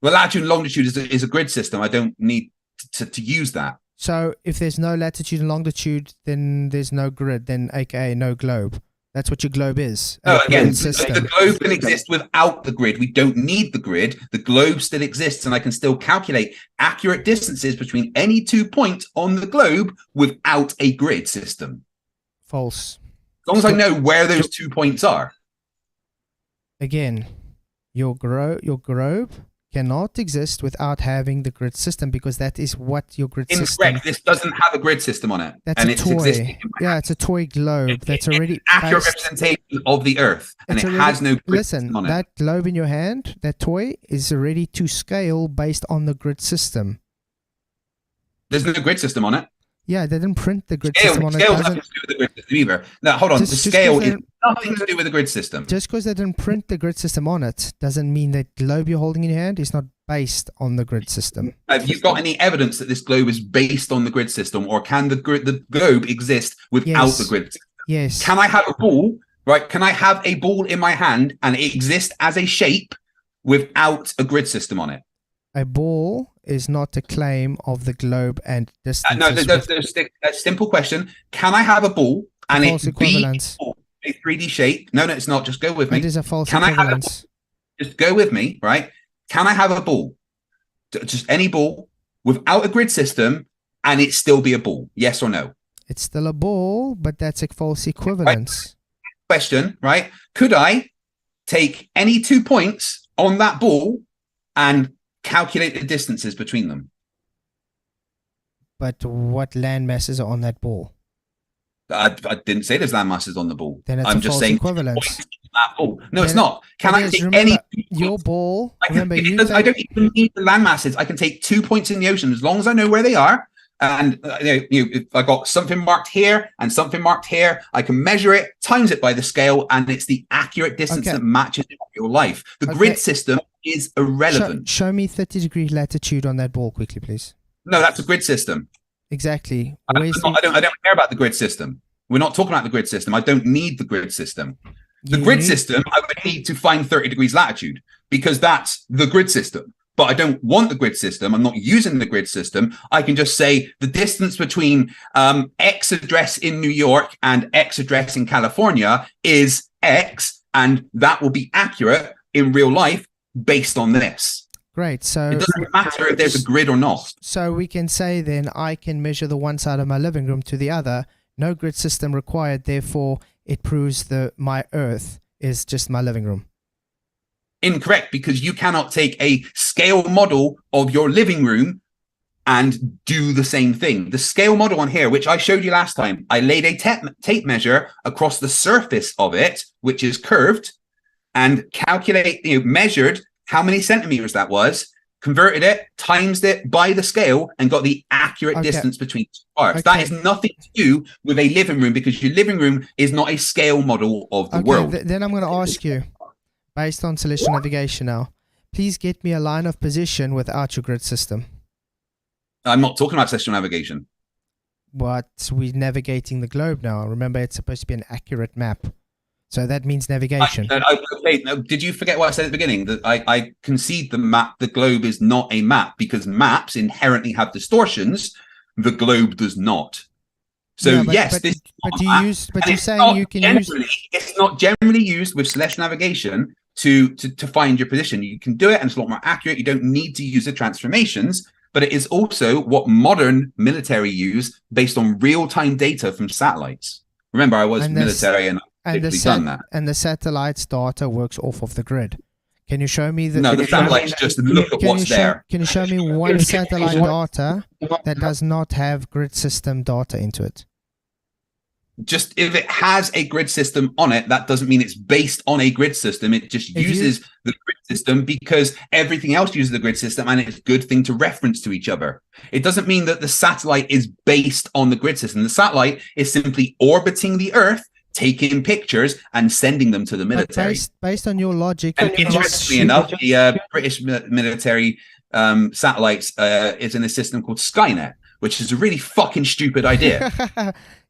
Well, latitude and longitude is a grid system. I don't need to use that. So if there's no latitude and longitude, then there's no grid, then aka no globe. That's what your globe is. No, again, the globe can exist without the grid. We don't need the grid. The globe still exists, and I can still calculate accurate distances between any 2 points on the globe without a grid system. False. As long as I know where those 2 points are. Again, your globe cannot exist without having the grid system because that is what your grid system. Incorrect. This doesn't have a grid system on it. That's a toy. Yeah, it's a toy globe that's already accurate representation of the Earth, and it has no grid system on it. That globe in your hand, that toy, is already to scale based on the grid system. There's no grid system on it. Yeah, they didn't print the grid system on it. Scale has nothing to do with the grid system either. Now, hold on. The scale is nothing to do with the grid system. Just because they didn't print the grid system on it doesn't mean that globe you're holding in your hand is not based on the grid system. Have you got any evidence that this globe is based on the grid system, or can the globe exist without the grid system? Yes. Can I have a ball, right? Can I have a ball in my hand and it exist as a shape without a grid system on it? A ball is not a claim of the globe and distance. No, a simple question. Can I have a ball and it's be a 3D shape? No, it's not. Just go with me. It is a false equivalence. Just go with me, right? Can I have a ball? Just any ball without a grid system and it still be a ball? Yes or no? It's still a ball, but that's a false equivalence. Right. Question, right? Could I take any 2 points on that ball and calculate the distances between them? But what land masses are on that ball? I didn't say there's land masses on the ball. Then it's just saying equivalence. That ball. No, it's not. Can I take any your ball? I don't even need the land masses. I can take 2 points in the ocean as long as I know where they are. And if I got something marked here and something marked here, I can measure it, times it by the scale, and it's the accurate distance that matches in real life. The grid system is irrelevant. Show me 30-degree latitude on that ball quickly, please. No, that's a grid system. Exactly. I don't care about the grid system. We're not talking about the grid system. I don't need the grid system. The grid system, I would need to find 30 degrees latitude because that's the grid system. But I don't want the grid system. I'm not using the grid system. I can just say the distance between X address in New York and X address in California is X, and that will be accurate in real life based on this. Great. So it doesn't matter if there's a grid or not. So we can say then I can measure the one side of my living room to the other. No grid system required. Therefore, it proves that my Earth is just my living room. Incorrect, because you cannot take a scale model of your living room and do the same thing. The scale model on here, which I showed you last time, I laid a tape measure across the surface of it, which is curved, and measured how many centimeters that was, converted it, times it by the scale, and got the accurate distance between two parts. That has nothing to do with a living room, because your living room is not a scale model of the world. Then I'm going to ask you, based on celestial navigation now, please get me a line of position without your grid system. I'm not talking about celestial navigation. But we're navigating the globe now. Remember, it's supposed to be an accurate map. So that means navigation. Okay, no, did you forget what I said at the beginning? That I concede the globe is not a map because maps inherently have distortions. The globe does not. So yeah, but, yes, you're saying you can use. It's not generally used with celestial navigation to find your position. You can do it, and it's a lot more accurate. You don't need to use the transformations. But it is also what modern military use based on real-time data from satellites. Remember, I was military and I've done that. And the satellite's data works off of the grid. Can you show me the satellites just look at what's there. Can you show me one satellite data that does not have grid system data into it? Just if it has a grid system on it, that doesn't mean it's based on a grid system. It just uses the grid system because everything else uses the grid system and it's a good thing to reference to each other. It doesn't mean that the satellite is based on the grid system. The satellite is simply orbiting the Earth, taking pictures and sending them to the military. Based on your logic. And interestingly enough, the British military satellites is in a system called Skynet, which is a really fucking stupid idea.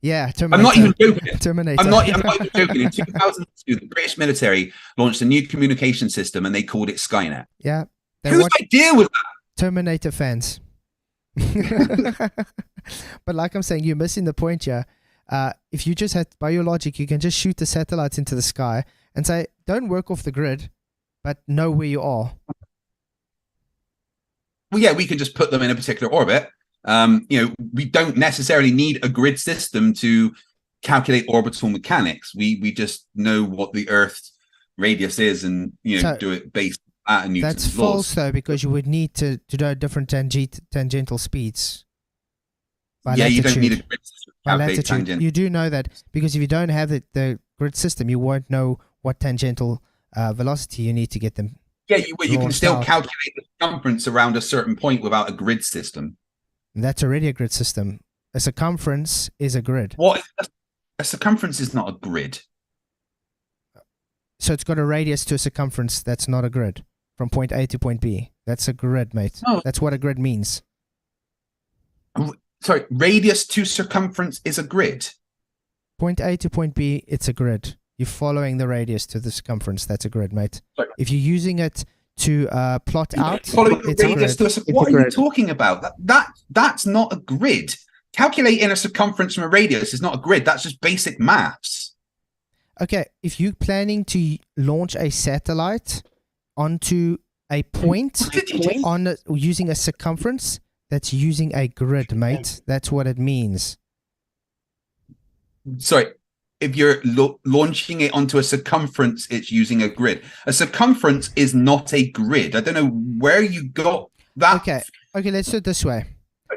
Yeah, Terminator. I'm not even joking. Terminator. I'm not even joking. In 2002, the British military launched a new communication system and they called it Skynet. Yeah. Whose idea was that? Terminator fans. But like I'm saying, you're missing the point here. If you just had, by your logic, you can just shoot the satellites into the sky and say, don't work off the grid, but know where you are. Well, yeah, we can just put them in a particular orbit. We don't necessarily need a grid system to calculate orbital mechanics. We just know what the Earth's radius is and do it based on Newton's laws. That's false though, because you would need to know different tangential speeds. You don't need a grid system to calculate tangent. You do know that, because if you don't have the grid system, you won't know what tangential velocity you need to get them. Yeah, you can still calculate the circumference around a certain point without a grid system. That's already a grid system. A circumference is a grid. What? A circumference is not a grid. So it's got a radius to a circumference. That's not a grid. From point A to point B. That's a grid, mate. Oh. That's what a grid means. Sorry, radius to circumference is a grid. Point A to point B, it's a grid. You're following the radius to the circumference. That's a grid, mate. Sorry. If you're using it to plot out, it's a grid. What are you talking about? That's not a grid. Calculating a circumference from a radius is not a grid. That's just basic maths. Okay, if you're planning to launch a satellite onto a point using a circumference, that's using a grid, mate. That's what it means. Sorry. If you're launching it onto a circumference, it's using a grid. A circumference is not a grid. I don't know where you got that. Okay, let's do it this way.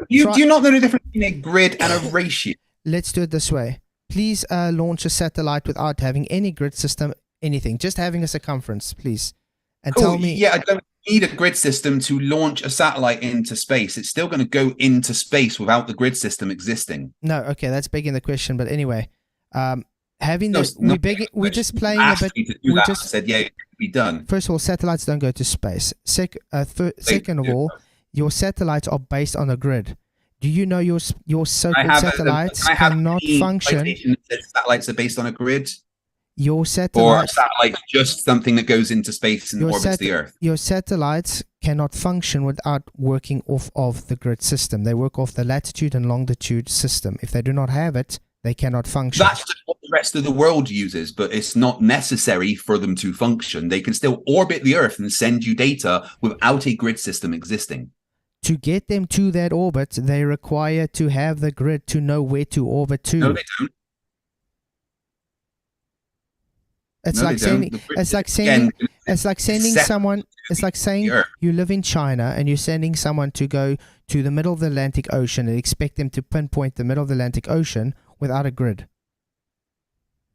Do you not know the difference between a grid and a ratio? Let's do it this way. Please launch a satellite without having any grid system, anything. Just having a circumference, please. And tell me... Yeah, I don't need a grid system to launch a satellite into space. It's still going to go into space without the grid system existing. No, okay, that's begging the question. But anyway... we're just playing a bit. We just said, yeah, it can be done. First of all, satellites don't go to space. Second of all, your satellites are based on a grid. Do you know your so-called satellites cannot function? Satellites are based on a grid. Your satellites, or satellites just something that goes into space and orbits the Earth. Your satellites cannot function without working off of the grid system. They work off the latitude and longitude system. If they do not have it, they cannot function. That's just what the rest of the world uses, but it's not necessary for them to function. They can still orbit the Earth and send you data without a grid system existing. To get them to that orbit, they require to have the grid to know where to orbit to. No, they don't. It's like saying you live in China and you're sending someone to go to the middle of the Atlantic Ocean and expect them to pinpoint the middle of the Atlantic Ocean without a grid.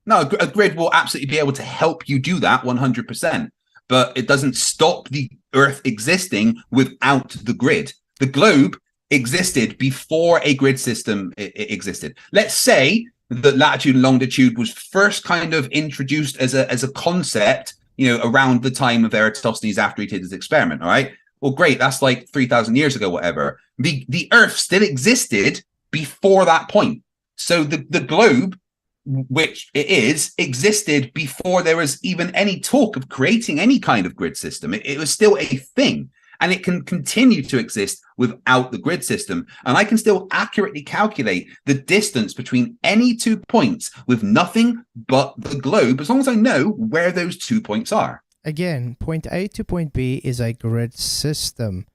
No, a grid will absolutely be able to help you do that 100%, but it doesn't stop the Earth existing without the grid. The globe existed before a grid system existed. Let's say that latitude and longitude was first kind of introduced as a concept around the time of Eratosthenes after he did his experiment. All right. Well, great. That's like 3,000 years ago, whatever. The Earth still existed before that point. So the globe, which it is, existed before there was even any talk of creating any kind of grid system. It was still a thing, and it can continue to exist without the grid system. And I can still accurately calculate the distance between any 2 points with nothing but the globe, as long as I know where those 2 points are. Again, point A to point B is a grid system.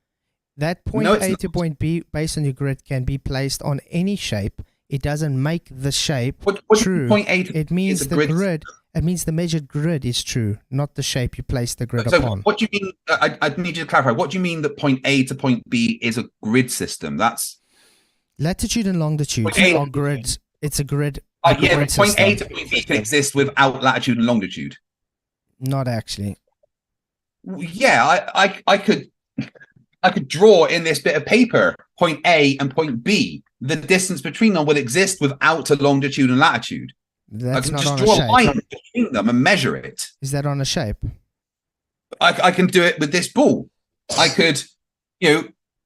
That point A to point B, based on your grid, can be placed on any shape. It doesn't make the shape true. Point A to it means the grid. It means the measured grid is true, not the shape you place the grid upon. What do you mean? I need you to clarify. What do you mean that point A to point B is a grid system? That's latitude and longitude are grids. It's a grid. Point A to point B can exist without latitude and longitude. Not actually. Yeah, I could draw in this bit of paper point A and point B. The distance between them will exist without a longitude and latitude. That's I can not just on draw a shape. a line between them and measure it. Is that on a shape? I can do it with this ball. I could,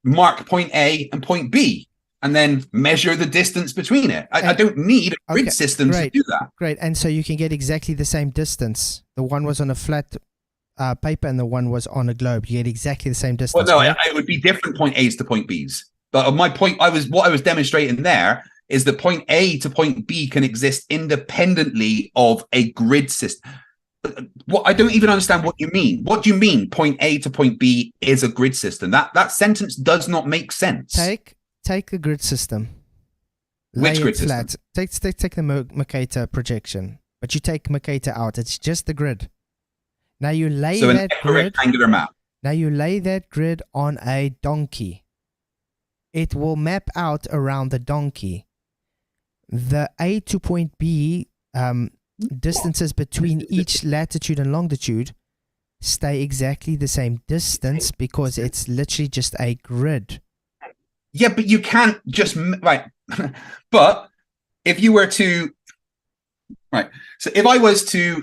mark point A and point B and then measure the distance between it. I don't need a grid system to do that. Great. And so you can get exactly the same distance. The one was on a flat paper and the one was on a globe. You get exactly the same distance. Well, no, it would be different point A's to point B's. But my point, what I was demonstrating there is that point A to point B can exist independently of a grid system. I don't even understand what you mean. What do you mean point A to point B is a grid system? That sentence does not make sense. Take the grid system. Which grid system? Take the Mercator projection. But you take Mercator out. It's just the grid. Now you lay that grid. Rectangular map. Now you lay that grid on a donkey. It will map out around the donkey. The A to point B distances between each latitude and longitude stay exactly the same distance because it's literally just a grid. Yeah, but you can't just right. But if you were to so if I was to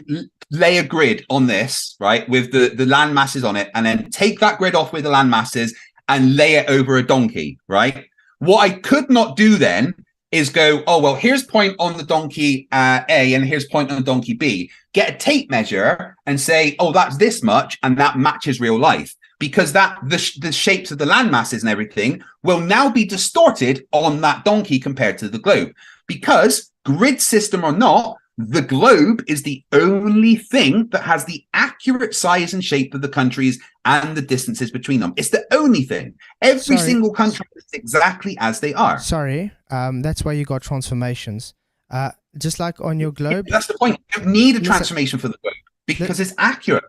lay a grid on this, right, with the land masses on it, and then take that grid off with the land masses and lay it over a donkey, right? What I could not do then is go, oh, well, here's point on the donkey A and here's point on the donkey B. Get a tape measure and say, oh, that's this much, and that matches real life. Because the shapes of the land masses and everything will now be distorted on that donkey compared to the globe. Because grid system or not, the globe is the only thing that has the accurate size and shape of the countries and the distances between them. It's the only thing. Every single country is exactly as they are. Sorry, that's why you got transformations. Just like on your globe. That's the point. You don't need a transformation for the globe because it's accurate.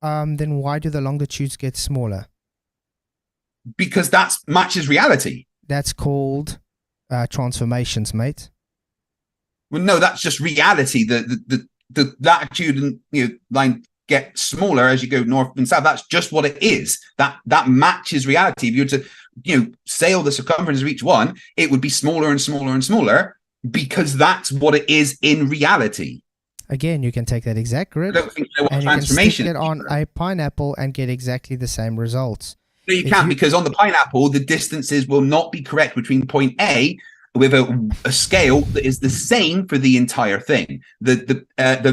Then why do the longitudes get smaller? Because that matches reality. That's called transformations, mate. Well, no, that's just reality. The latitude and line get smaller as you go north and south. That's just what it is. That matches reality. If you were to sail the circumference of each one, it would be smaller and smaller and smaller because that's what it is in reality. Again, you can take that exact grid and you can stick it on a pineapple and get exactly the same results. No, you can't, because on the pineapple, the distances will not be correct between point A with a scale that is the same for the entire thing. The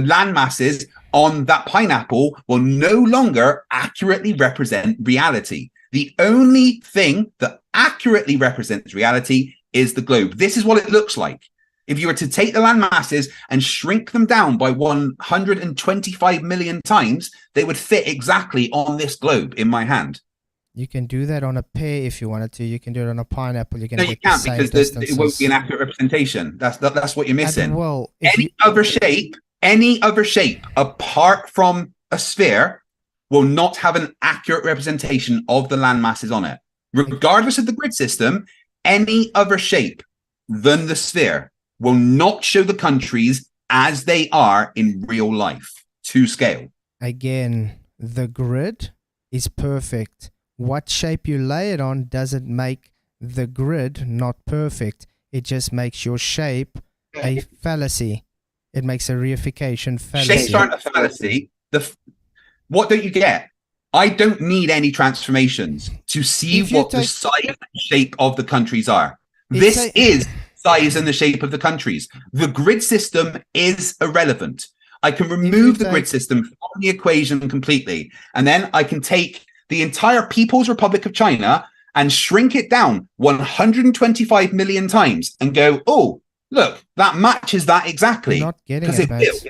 land masses on that pineapple will no longer accurately represent reality. The only thing that accurately represents reality is the globe. This is what it looks like. If you were to take the land masses and shrink them down by 125 million times, they would fit exactly on this globe in my hand. You can do that on a pear if you wanted to. You can do it on a pineapple. You can. No, you can't, because it won't be an accurate representation. That's what you're missing. Any other shape apart from a sphere will not have an accurate representation of the land masses on it, regardless of the grid system. Any other shape than the sphere will not show the countries as they are in real life to scale. Again, the grid is perfect. What shape you lay it on doesn't make the grid not perfect. It just makes your shape a fallacy. It makes a reification fallacy. Shapes aren't a fallacy. What don't you get? I don't need any transformations to see what the size and shape of the countries are. This is size and the shape of the countries. The grid system is irrelevant. I can remove the grid system from the equation completely, and then I can take the entire People's Republic of China and shrink it down 125 million times and go, oh, look, that matches that exactly. You're not getting it, mate.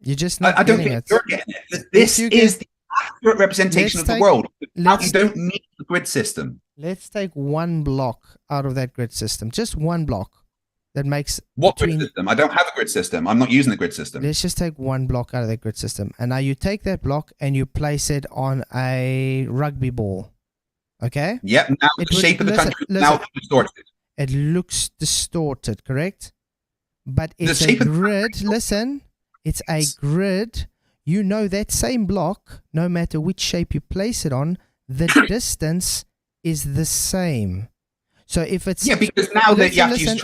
You're just not getting it. You're getting it. This is the accurate representation of the world. You don't need the grid system. Let's take one block out of that grid system. Just one block that makes... What grid system? I don't have a grid system. I'm not using the grid system. Let's just take one block out of that grid system. And now you take that block and you place it on a rugby ball. Okay? Yep. Now the shape of the country is now distorted. It looks distorted, correct? But it's a grid. Listen, it's a grid. You know that same block, no matter which shape you place it on, the distance is the same. So if it's because now that you have to use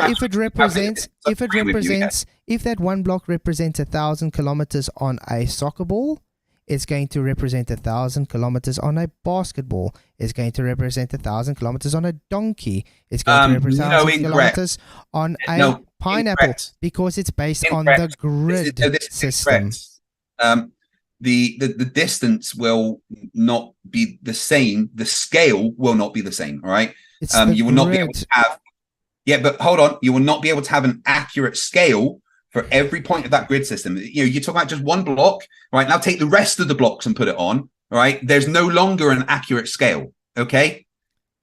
if that one block represents 1,000 kilometers on a soccer ball, it's going to represent 1,000 kilometers on a basketball. It's going to represent 1,000 kilometers on a donkey. It's going to represent 1,000 kilometers on a pineapple because it's based on the grid system. The distance will not be the same. The scale will not be the same. All right. You will not be able to have. Yeah, but hold on. You will not be able to have an accurate scale for every point of that grid system. You're talking about just one block, right? Now take the rest of the blocks and put it on, right? There's no longer an accurate scale, okay?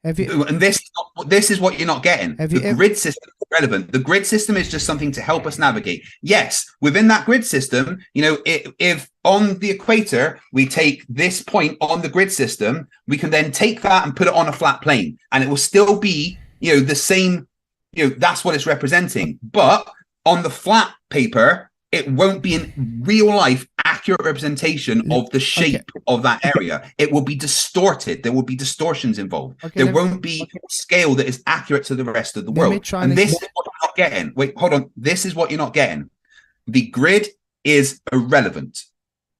And this is what you're not getting. The grid system is relevant. The grid system is just something to help us navigate. Yes, within that grid system, if on the equator we take this point on the grid system, we can then take that and put it on a flat plane, and it will still be, the same. That's what it's representing, but on the flat paper, it won't be in real life accurate representation of the shape of that area. It will be distorted. There will be distortions involved. There won't be a scale that is accurate to the rest of the world. And this is what you're not getting. Wait, hold on. This is what you're not getting. The grid is irrelevant.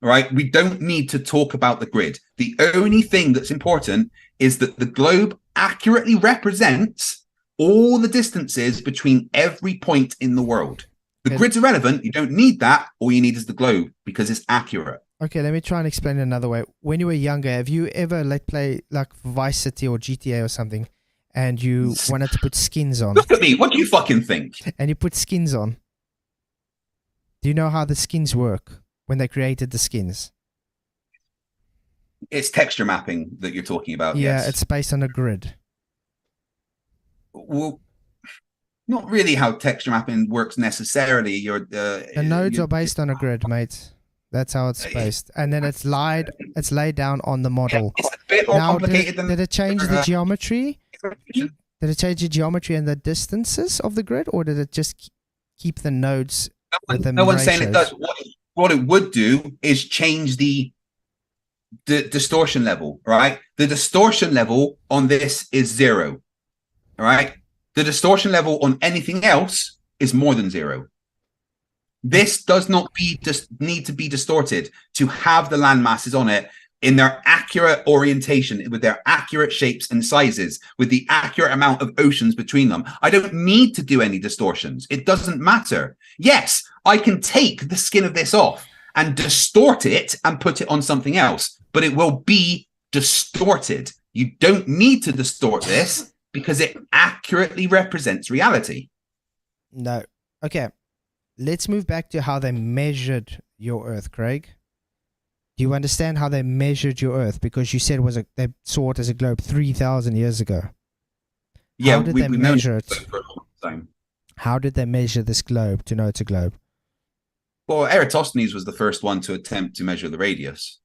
Right? We don't need to talk about the grid. The only thing that's important is that the globe accurately represents all the distances between every point in the world. The grid's irrelevant. You don't need that. All you need is the globe because it's accurate. Okay, let me try and explain it another way. When you were younger, have you ever play like Vice City or GTA or something, and you wanted to put skins on? Look at me. What do you fucking think? And you put skins on. Do you know how the skins work when they created the skins? It's texture mapping that you're talking about. Yeah, yes. It's based on a grid. Well, not really how texture mapping works necessarily. The nodes are based on a grid, mate. That's how it's based, and then it's laid down on the model. It's a bit more complicated did it change the geometry? Did it change the geometry and the distances of the grid, or did it just keep the nodes? No one's saying it does. What it would do is change the distortion level, right? The distortion level on this is 0. All right. The distortion level on anything else is more than 0. This does not need to be distorted to have the land masses on it in their accurate orientation, with their accurate shapes and sizes, with the accurate amount of oceans between them. I don't need to do any distortions. It doesn't matter. Yes, I can take the skin of this off and distort it and put it on something else, but it will be distorted. You don't need to distort this because it accurately represents reality. No. Okay. Let's move back to how they measured your Earth, Craig. Do you understand how they measured your Earth? Because you said they saw it as a globe 3,000 years ago. Yeah, how did they measure it? For a long time. How did they measure this globe to know it's a globe? Well, Eratosthenes was the first one to attempt to measure the radius.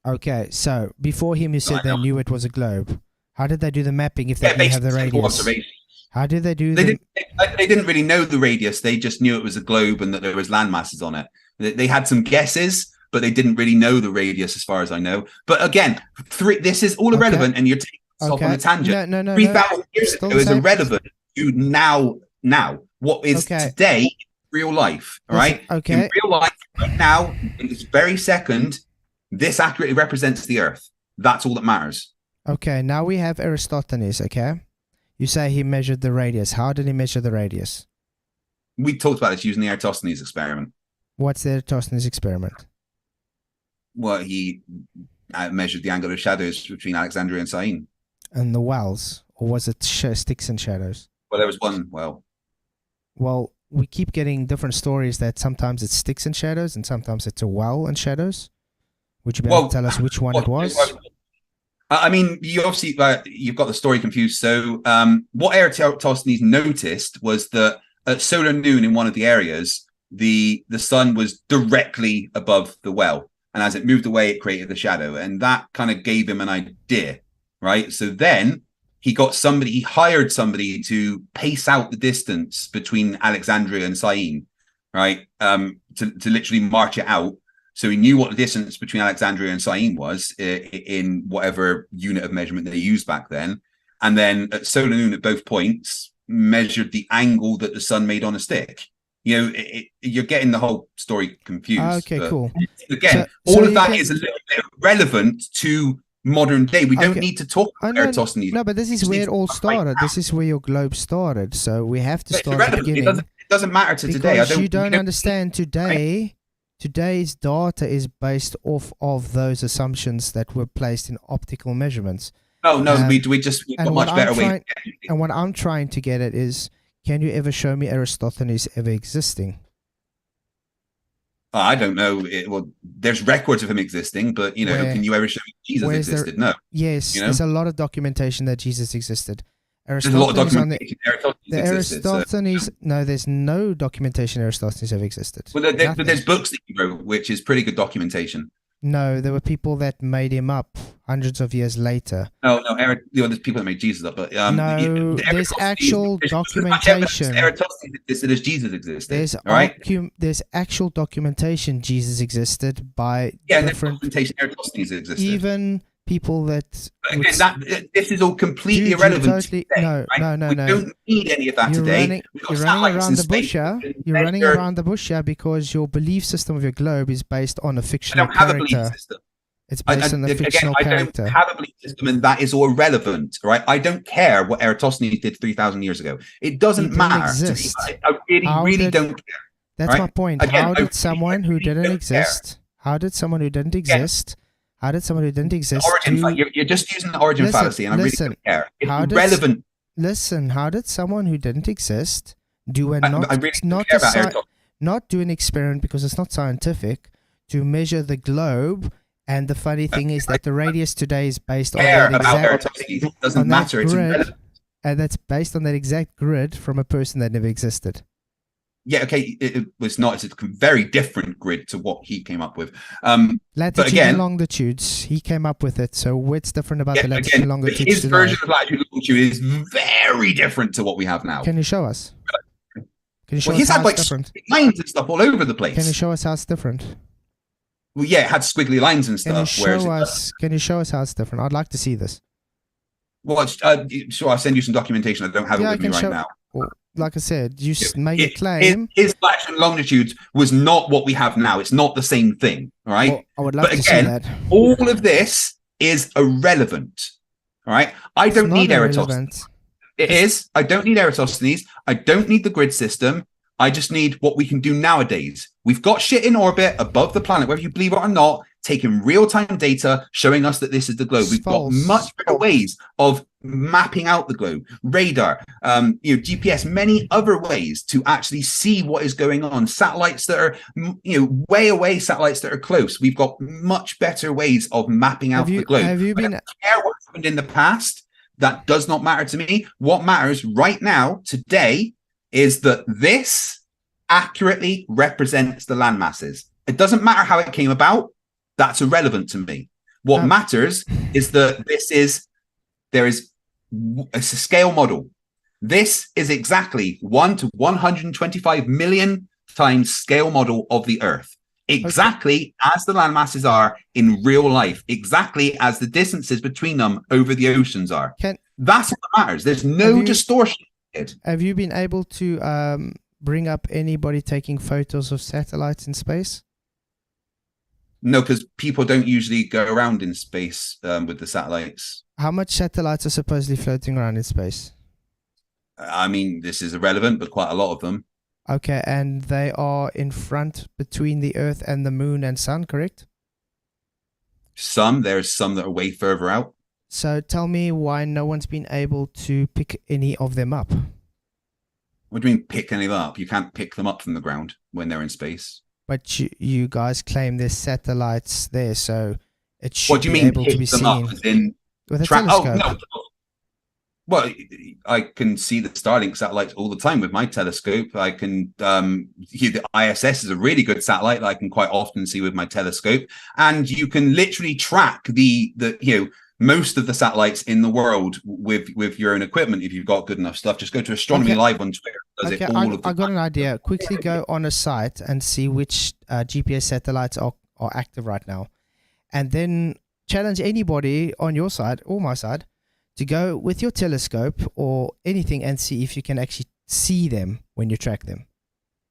Okay, so before him, you said they knew it was a globe. How did they do the mapping if they didn't have the radius? How did they do they didn't really know the radius. They just knew it was a globe and that there was land masses on it. They had some guesses, but they didn't really know the radius as far as I know. But again, this is all irrelevant, and you're taking yourself on a tangent. No. 3,000 years ago is irrelevant to now. What is today real life, all right? Okay. In real life, right now, in this very second, This accurately represents the Earth. That's all that matters. Okay, now we have Eratosthenes, okay? You say he measured the radius. How did he measure the radius? We talked about this using the Eratosthenes experiment. What's the Eratosthenes experiment? Well, he measured the angular shadows between Alexandria and Syene. And the wells? Or was it sticks and shadows? Well, there was one well. Well, we keep getting different stories that sometimes it's sticks and shadows and sometimes it's a well and shadows. Would you be able to tell us which one it was? I mean, you obviously you've got the story confused. So what Eratosthenes noticed was that at solar noon in one of the areas, the sun was directly above the well. And as it moved away, it created the shadow. And that kind of gave him an idea, right? So then he hired somebody to pace out the distance between Alexandria and Syene, right? To literally march it out. So he knew what the distance between Alexandria and Syene was in whatever unit of measurement they used back then. And then at solar noon at both points, measured the angle that the sun made on a stick. You know, you're getting the whole story confused. Okay, cool. Again, all of that is a little bit relevant to modern day. We don't need to talk about Eratosthenes. No, but this is where it all started. This is where your globe started. So we have to start at the beginning. It doesn't matter to today. You don't understand today. Today's data is based off of those assumptions that were placed in optical measurements. No, we've got much better way. And what I'm trying to get at is, can you ever show me Eratosthenes ever existing? I don't know. Well, there's records of him existing, but can you ever show me Jesus existed? No. Yes, there's a lot of documentation that Jesus existed. There's a lot of documentation. Eratosthenes, no, there's no documentation Eratosthenes ever existed. Well, but there's books that he wrote, which is pretty good documentation. No, there were people that made him up hundreds of years later. No, there's people that made Jesus up, but no, there's actual documentation. Eratosthenes existed as Jesus existed. There's actual documentation Jesus existed by different documentation Eratosthenes existed. Even people that. This is all completely irrelevant. Today, no. We don't need any of that today. You're running around the bush here. You're running around the bush here because your belief system of your globe is based on a fictional character. I don't have a belief system. It's based on a fictional character. I don't have a belief system, and that is all irrelevant, right? I don't care what Eratosthenes did 3,000 years ago. It doesn't matter. I really don't care. That's my point. How did someone who didn't exist? How did someone who didn't exist? How did someone who didn't exist? You're just using the origin fallacy, and I really don't care. It's irrelevant. How did someone who didn't exist do not do an experiment because it's not scientific to measure the globe? And the funny thing is that the radius today is based on that exact doesn't matter. It's irrelevant. And that's based on that exact grid from a person that never existed. Yeah, okay, it was not. It's a very different grid to what he came up with. Latitude and longitudes, he came up with it. So what's different about the latitude and longitude? His version of latitude and longitude is very different to what we have now. Can you show us? He's had like lines and stuff all over the place. Can you show us how it's different? Well, yeah, it had squiggly lines and stuff. Can you show us how it's different? I'd like to see this. Well, sure, I'll send you some documentation. I don't have it with me right now. Well, like I said, you make a claim. His latitude and longitudes was not what we have now. It's not the same thing, all right? Well, I would love to see that. All of this is irrelevant, all right? I don't need Eratosthenes. It is. I don't need Eratosthenes. I don't need the grid system. I just need what we can do nowadays. We've got shit in orbit above the planet, whether you believe it or not, taking real-time data showing us that this is the globe. We've got much better ways of mapping out the globe. Radar, GPS, many other ways to actually see what is going on. Satellites that are, way away, satellites that are close. We've got much better ways of mapping out the globe. I don't care what happened in the past. That does not matter to me. What matters right now, today, is that this accurately represents the land masses. It doesn't matter how it came about. That's irrelevant to me. What matters is that it's a scale model. This is exactly 1 to 125 million times scale model of the Earth. Exactly as the land masses are in real life. Exactly as the distances between them over the oceans are. That's what matters. There's no distortion. Have you been able to bring up anybody taking photos of satellites in space? No, because people don't usually go around in space with the satellites. How much satellites are supposedly floating around in space? I mean, this is irrelevant, but quite a lot of them. Okay, and they are in front between the Earth and the Moon and Sun, correct? There's some that are way further out. So tell me why no one's been able to pick any of them up. What do you mean pick any of them up? You can't pick them up from the ground when they're in space. But you guys claim there's satellites there, so it should what do you be mean able to be seen with a telescope. Oh, no. Well, I can see the Starlink satellites all the time with my telescope. I can the ISS is a really good satellite that I can quite often see with my telescope, and you can literally track the most of the satellites in the world with your own equipment if you've got good enough stuff. Just go to Astronomy Live on Twitter. I got an idea. Quickly go on a site and see which GPS satellites are active right now, and then challenge anybody on your side or my side to go with your telescope or anything and see if you can actually see them when you track them.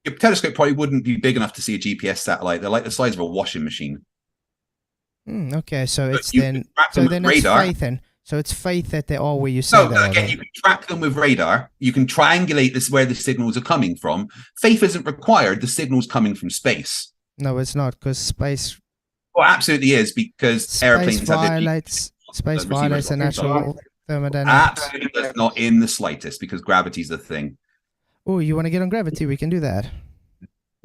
Your telescope probably wouldn't be big enough to see a GPS satellite. They're like the size of a washing machine. Okay, so it's then it's faith then. So it's faith that they are where you say they are. Again, you can track them with radar. You can triangulate this where the signals are coming from. Faith isn't required. The signal's coming from space. No, it's not, because space. Well, absolutely is, because airplanes violates the natural thermodynamics. Absolutely, that's not in the slightest, because gravity's the thing. Oh, you want to get on gravity? We can do that.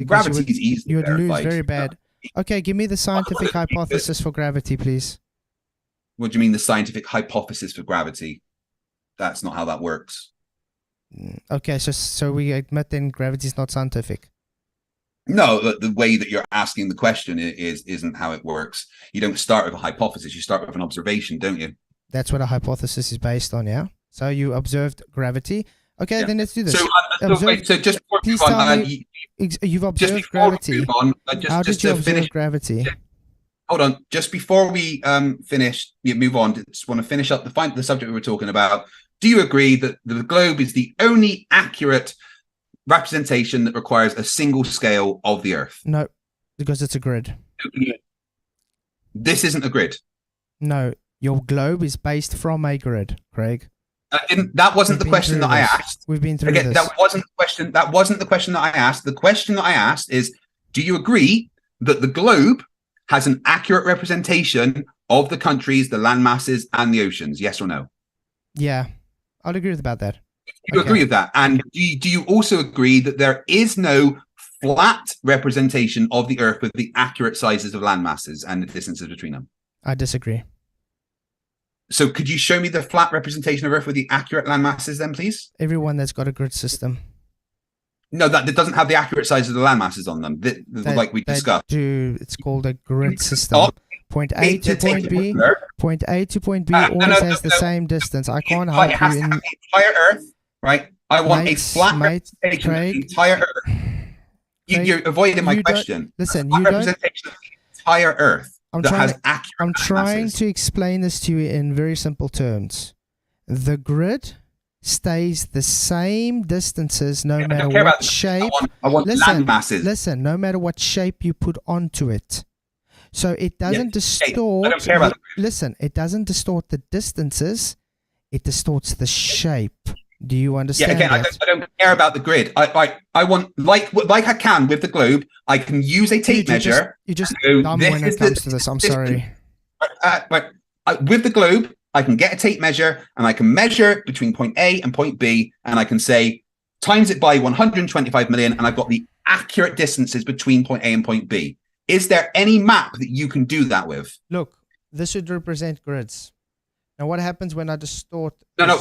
Gravity is easy. You would lose very bad. Okay, give me the scientific hypothesis for gravity, please. What do you mean, the scientific hypothesis for gravity? That's not how that works. Okay, so we admit then gravity is not scientific. No, the way that you're asking the question isn't how it works. You don't start with a hypothesis. You start with an observation, don't you? That's what a hypothesis is based on, yeah? So you observed gravity. Okay, then let's do this. So just please tell me, you've observed gravity. How did you observe gravity? Hold on. Just before we move on, just want to finish up the subject we were talking about. Do you agree that the globe is the only accurate representation that requires a single scale of the Earth? No, because it's a grid. This isn't a grid. No, your globe is based from a grid, Craig. That wasn't the question that I asked. We've been through this. That wasn't the question. That wasn't the question that I asked. The question that I asked is, do you agree that the globe has an accurate representation of the countries, the land masses, and the oceans? Yes or no? Yeah, I'll agree about that. You agree with that? And do you also agree that there is no flat representation of the Earth with the accurate sizes of land masses and the distances between them? I disagree. So could you show me the flat representation of Earth with the accurate land masses then, please? Everyone that's got a grid system. No, that doesn't have the accurate size of the land masses on them, like we discussed. It's called a grid system. Point A to point B. Point A to point B always has the same distance. I can't help you in the entire Earth, right? I want a flat representation of the entire Earth. You're avoiding my question. Listen, you representation of the entire Earth. I'm trying to explain this to you in very simple terms. The grid stays the same distances no matter what shape. I want land masses. Listen, no matter what shape you put onto it. So it doesn't distort. I don't care about listen, it doesn't distort the distances. It distorts the shape. Do you understand? Yeah, again, I don't care about the grid. I want, like I can with the globe, I can use a tape measure. You just dumb when it comes to this. I'm sorry. With the globe, I can get a tape measure and I can measure between point A and point B, and I can say times it by 125 million, and I've got the accurate distances between point A and point B. Is there any map that you can do that with? Look, this should represent grids. Now, what happens when I distort? No.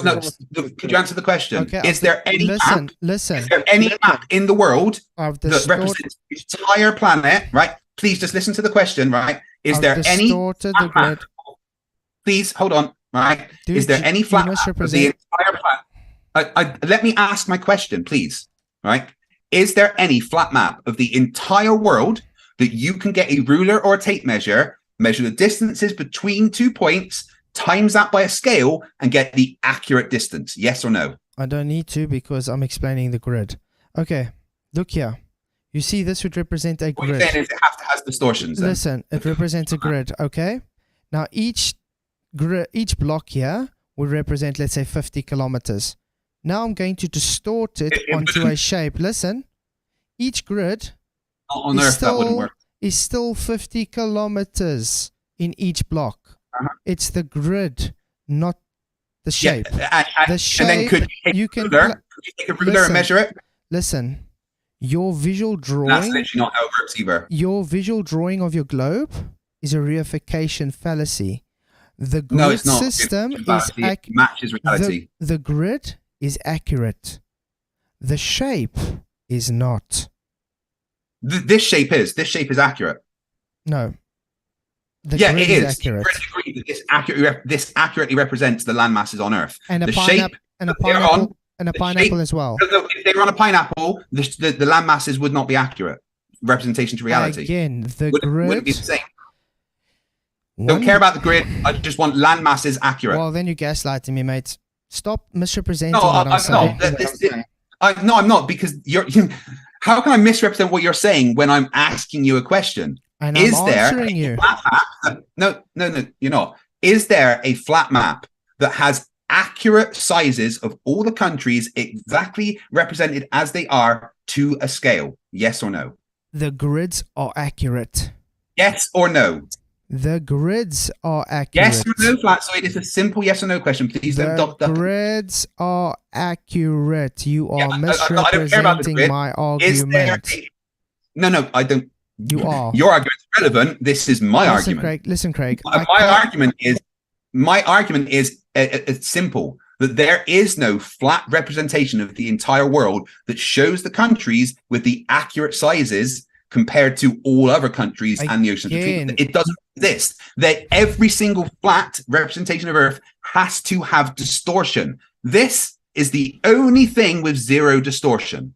Could you answer the question? Okay, is there any map? Listen. Is there any map in the world that represents the entire planet? Right. Please just listen to the question. Right. Is there any map? Please hold on. Right. Dude, is there any flat map of the entire planet? Let me ask my question, please. Right. Is there any flat map of the entire world that you can get a ruler or a tape measure the distances between 2 points, times that by a scale, and get the accurate distance? Yes or no? I don't need to, because I'm explaining the grid. Okay, look here. You see, this would represent a grid. What you're saying is it has to have has distortions. Then. Listen, it represents a grid, okay? Now, each block here would represent, let's say, 50 kilometers. Now I'm going to distort it onto a shape. Listen, each grid on Earth that wouldn't work. Is still 50 kilometers in each block. It's the grid, not the shape. The shape, and then could you take a ruler and measure it? Listen, your visual drawing. That's literally not how it works either. Your visual drawing of your globe is a reification fallacy. The grid system matches reality. The grid is accurate. The shape is not. This shape is accurate. No. It is accurate. This accurately represents the land masses on Earth. And a pineapple as well. If they were on a pineapple, the land masses would not be accurate. Representation to reality. Again, the grid wouldn't be the same. Don't care about the grid. I just want land masses accurate. Well, then you're gaslighting me, mate. Stop misrepresenting what I'm saying. No, I'm not, because how can I misrepresent what you're saying when I'm asking you a question? And I'm answering you. No, you're not. Is there a flat map that has accurate sizes of all the countries exactly represented as they are to a scale? Yes or no? The grids are accurate. Yes or no? The grids are accurate. Yes or no, Flatzoid? It's a simple yes or no question. Please don't dock that. The grids are accurate. You are misrepresenting my argument. No, I don't. You are. Your argument is relevant. This is my argument. Listen, Craig. My argument is it's simple. That there is no flat representation of the entire world that shows the countries with the accurate sizes compared to all other countries and the oceans between them. It doesn't exist. That every single flat representation of Earth has to have distortion. This is the only thing with zero distortion.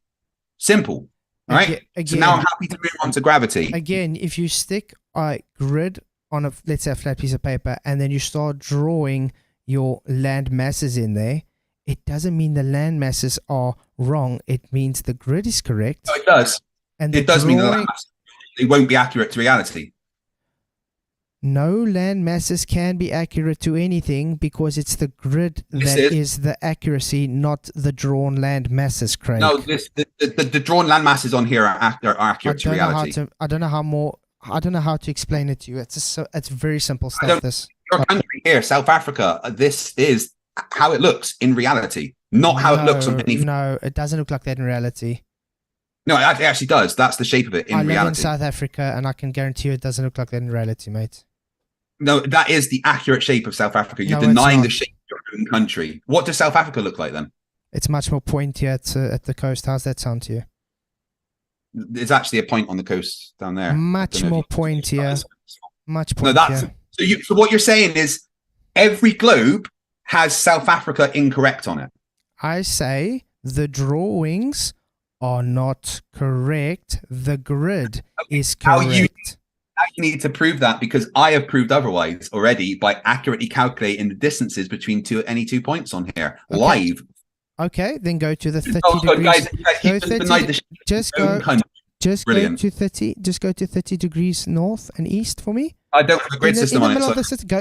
Simple. Right? So now I'm happy to move on to gravity. Again, if you stick a grid on let's say a flat piece of paper, and then you start drawing your land masses in there, it doesn't mean the land masses are wrong. It means the grid is correct. No, it does. And it does mean that it won't be accurate to reality. No land masses can be accurate to anything because it's the grid that is the accuracy, not the drawn land masses, Craig. No, the drawn land masses on here are accurate to reality. I don't know how to explain it to you. It's very simple stuff. Your country here, South Africa, this is how it looks in reality, not how it looks on anything. No, it doesn't look like that in reality. No, it actually does. That's the shape of it in reality. I live in South Africa, and I can guarantee you it doesn't look like that in reality, mate. No, that is the accurate shape of South Africa. You're denying the shape of your own country. What does South Africa look like then? It's much more pointier at the coast. How's that sound to you? There's actually a point on the coast down there. Much more pointier. Much pointier. So what you're saying is every globe has South Africa incorrect on it. I say the drawings are not correct. The grid is correct. You need to prove that, because I have proved otherwise already by accurately calculating the distances between any two points on here live. Okay, then go to the 30 degrees. Just go to 30 degrees north and east for me. I don't have a grid system on it.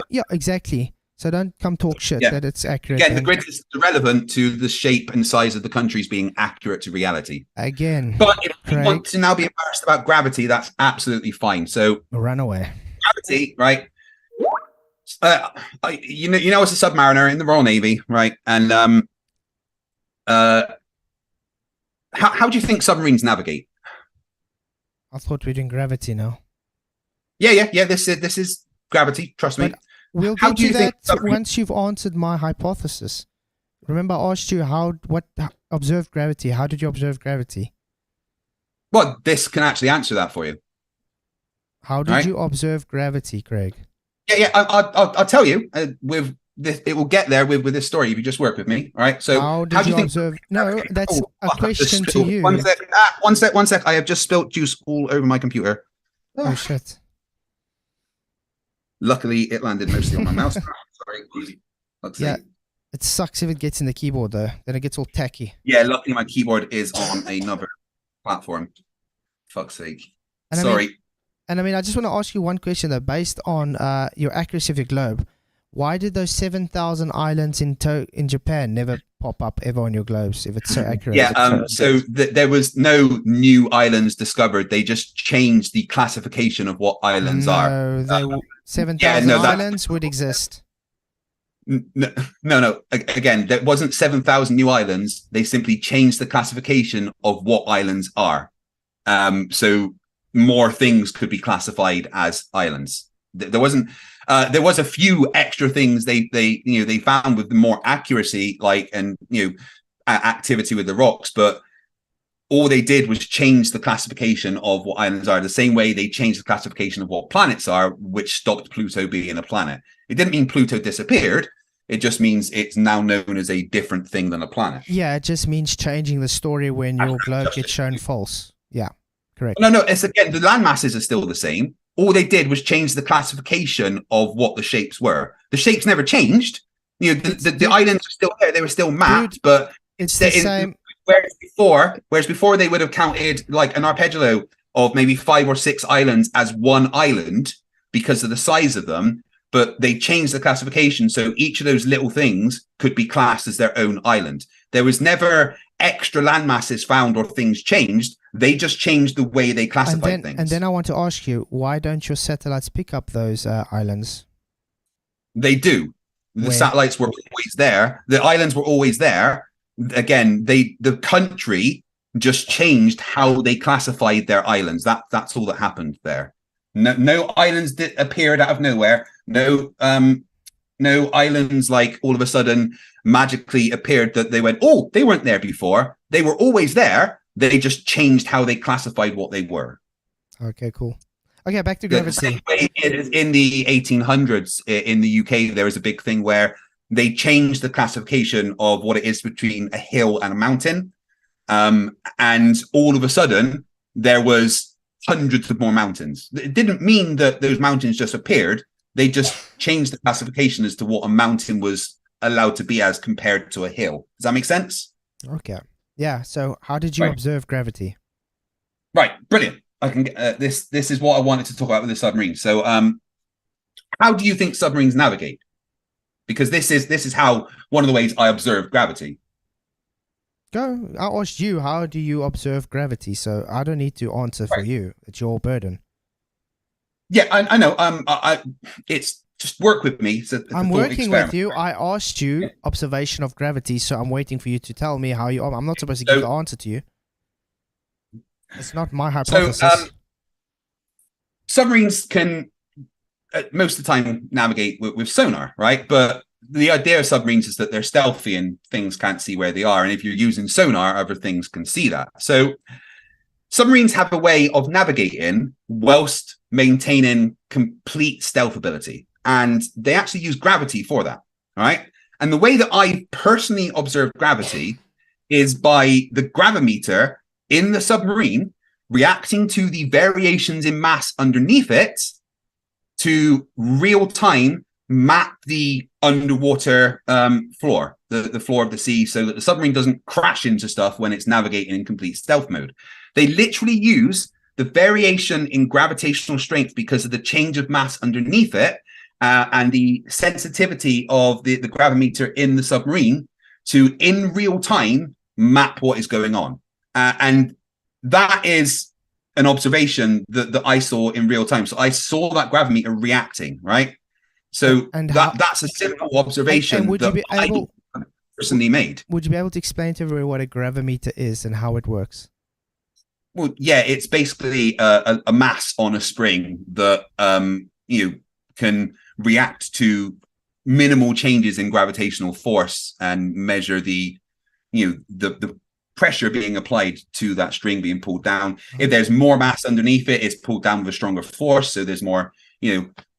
Yeah, exactly. So don't come talk shit that it's accurate. Again, the grid is relevant to the shape and size of the countries being accurate to reality. Again. But if you want to now be embarrassed about gravity, that's absolutely fine. So run away. Gravity, right? You know, as a submariner in the Royal Navy, right? And how do you think submarines navigate? I thought we were doing gravity now. Yeah. This is gravity. Trust me. We'll get to that once you've answered my hypothesis. Remember, I asked you observed gravity. How did you observe gravity? Well, this can actually answer that for you. How did you observe gravity, Craig? Yeah. I'll tell you. With this, it will get there with this story if you just work with me. All right. So how did you observe? No, that's a question to you. One sec. I have just spilt juice all over my computer. Oh shit. Luckily, it landed mostly on my mouse. Sorry. Yeah, it sucks if it gets in the keyboard, though. Then it gets all tacky. Yeah, luckily my keyboard is on another platform. Fuck's sake. Sorry. And I mean, I just want to ask you one question though, based on your accuracy of your globe. Why did those 7,000 islands in Japan never pop up ever on your globes if it's so accurate? Yeah, there was no new islands discovered. They just changed the classification of what islands are. 7,000 islands would exist. No. Again, there wasn't 7,000 new islands. They simply changed the classification of what islands are. So more things could be classified as islands. There wasn't. There was a few extra things they found with more accuracy, activity with the rocks, but all they did was change the classification of what islands are, the same way they changed the classification of what planets are, which stopped Pluto being a planet. It didn't mean Pluto disappeared. It just means it's now known as a different thing than a planet. Yeah, it just means changing the story when your globe gets shown false. Yeah, correct. No, it's again, the land masses are still the same. All they did was change the classification of what the shapes were. The shapes never changed. The islands are still there. They were still mapped, but it's the same. Whereas before they would have counted like an arpeggio of maybe 5 or 6 islands as one island because of the size of them, but they changed the classification so each of those little things could be classed as their own island. There was never extra land masses found or things changed. They just changed the way they classified things. And then I want to ask you, why don't your satellites pick up those islands? They do. The satellites were always there. The islands were always there. Again, the country just changed how they classified their islands. That's all that happened there. No islands appeared out of nowhere. No islands like all of a sudden magically appeared that they went, oh, they weren't there before. They were always there. They just changed how they classified what they were. Okay, cool. Okay, back to gravity. The same way in the 1800s in the UK, there was a big thing where they changed the classification of what it is between a hill and a mountain. And all of a sudden, there was hundreds of more mountains. It didn't mean that those mountains just appeared. They just changed the classification as to what a mountain was allowed to be as compared to a hill. Does that make sense? Okay. Yeah. So how did you observe gravity? Right. Brilliant. I can get this is what I wanted to talk about with the submarine. So how do you think submarines navigate? Because this is how one of the ways I observe gravity. Go. I asked you, how do you observe gravity? So I don't need to answer for you. It's your burden. Yeah, I know. It's just work with me. I'm working with you. I asked you observation of gravity, so I'm waiting for you to tell me how you. I'm not supposed to give the answer to you. It's not my hypothesis. So, submarines can most of the time navigate with sonar, right? But the idea of submarines is that they're stealthy and things can't see where they are. And if you're using sonar, other things can see that. So submarines have a way of navigating whilst maintaining complete stealth ability. And they actually use gravity for that, all right? And the way that I personally observe gravity is by the gravimeter in the submarine reacting to the variations in mass underneath it to real time map the underwater floor, the floor of the sea, so that the submarine doesn't crash into stuff when it's navigating in complete stealth mode. They literally use the variation in gravitational strength because of the change of mass underneath it and the sensitivity of the gravimeter in the submarine to, in real time, map what is going on. And that is an observation that I saw in real time. So I saw that gravimeter reacting, right? So that's a simple observation that I personally made. Would you be able to explain to everyone what a gravimeter is and how it works? Well, yeah, it's basically a mass on a spring that can react to minimal changes in gravitational force and measure the pressure being applied to that string being pulled down. If there's more mass underneath it, it's pulled down with a stronger force, so there's more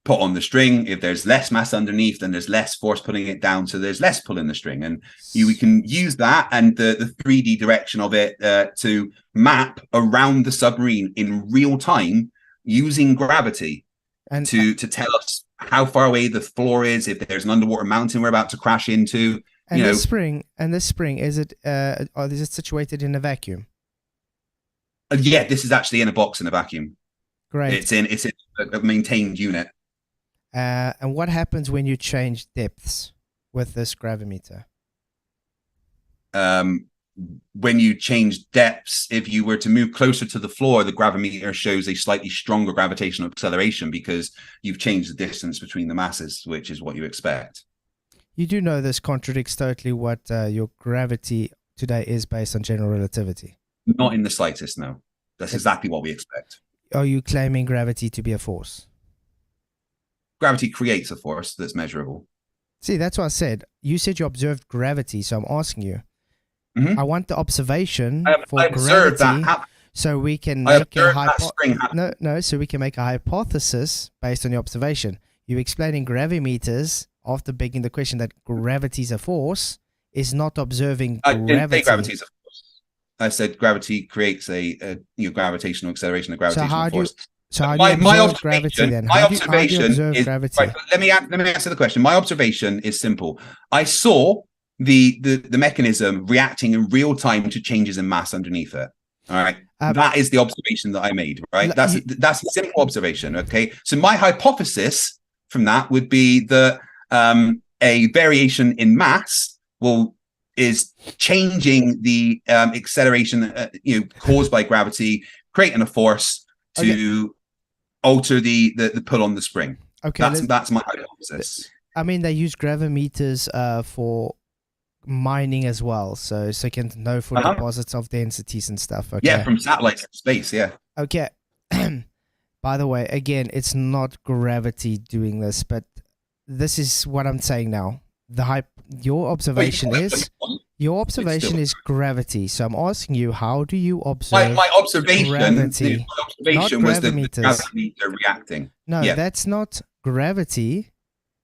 put on the string. If there's less mass underneath, then there's less force putting it down, so there's less pulling the string. And we can use that and the 3D direction of it to map around the submarine in real time using gravity and to tell us how far away the floor is, if there's an underwater mountain we're about to crash into. And this spring, is it situated in a vacuum? Yeah, this is actually in a box in a vacuum. Great. It's in a maintained unit. And what happens when you change depths with this gravimeter? When you change depths, if you were to move closer to the floor, the gravimeter shows a slightly stronger gravitational acceleration because you've changed the distance between the masses, which is what you expect. You do know this contradicts totally what your gravity today is based on general relativity. Not in the slightest, no. That's exactly what we expect. Are you claiming gravity to be a force? Gravity creates a force that's measurable. See, that's what I said. You said you observed gravity, so I'm asking you. Mm-hmm. I want the observation for gravity, so we can make so we can make a hypothesis based on the observation. You're explaining gravimeters after begging the question that gravity is a force is not observing gravity. I didn't say gravity is a force. I said gravity creates a gravitational acceleration, a gravitational force. So how do you observe gravity then? My observation is gravity? Right, let me answer the question. My observation is simple. I saw the mechanism reacting in real time to changes in mass underneath it. All right. That is the observation that I made, right? That's a simple observation. Okay. So my hypothesis from that would be that a variation in mass is changing the acceleration caused by gravity, creating a force to alter the pull on the spring. Okay. That's my hypothesis. I mean, they use gravimeters for mining as well, so you can know for deposits of densities and stuff. Okay. Yeah, from satellites in space. Yeah. Okay. By the way, again, it's not gravity doing this, but this is what I'm saying now. Your observation is gravity. So I'm asking you, how do you observe my observation? Gravity, my observation was the gravimeter reacting. No, that's not gravity.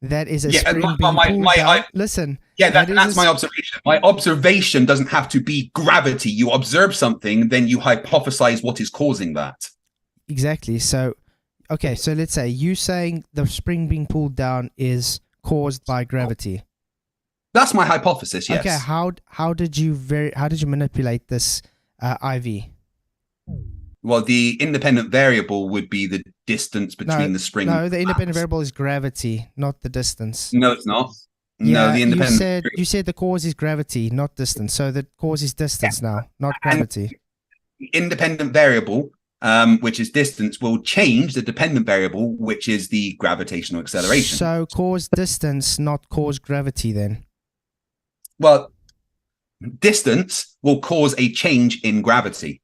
That is a spring being pulled down. Listen. Yeah, that's my observation. My observation doesn't have to be gravity. You observe something, then you hypothesize what is causing that. Exactly. So, okay. So let's say you saying the spring being pulled down is caused by gravity. That's my hypothesis. Yes. Okay. How did you manipulate this IV? Well, the independent variable would be the distance between the spring. No, the independent variable is gravity, not the distance. No, it's not. Yeah, no, the independent. You said the cause is gravity, not distance. So the cause is distance now, not gravity. The independent variable, which is distance, will change the dependent variable, which is the gravitational acceleration. So cause distance, not cause gravity then? Well, distance will cause a change in gravity.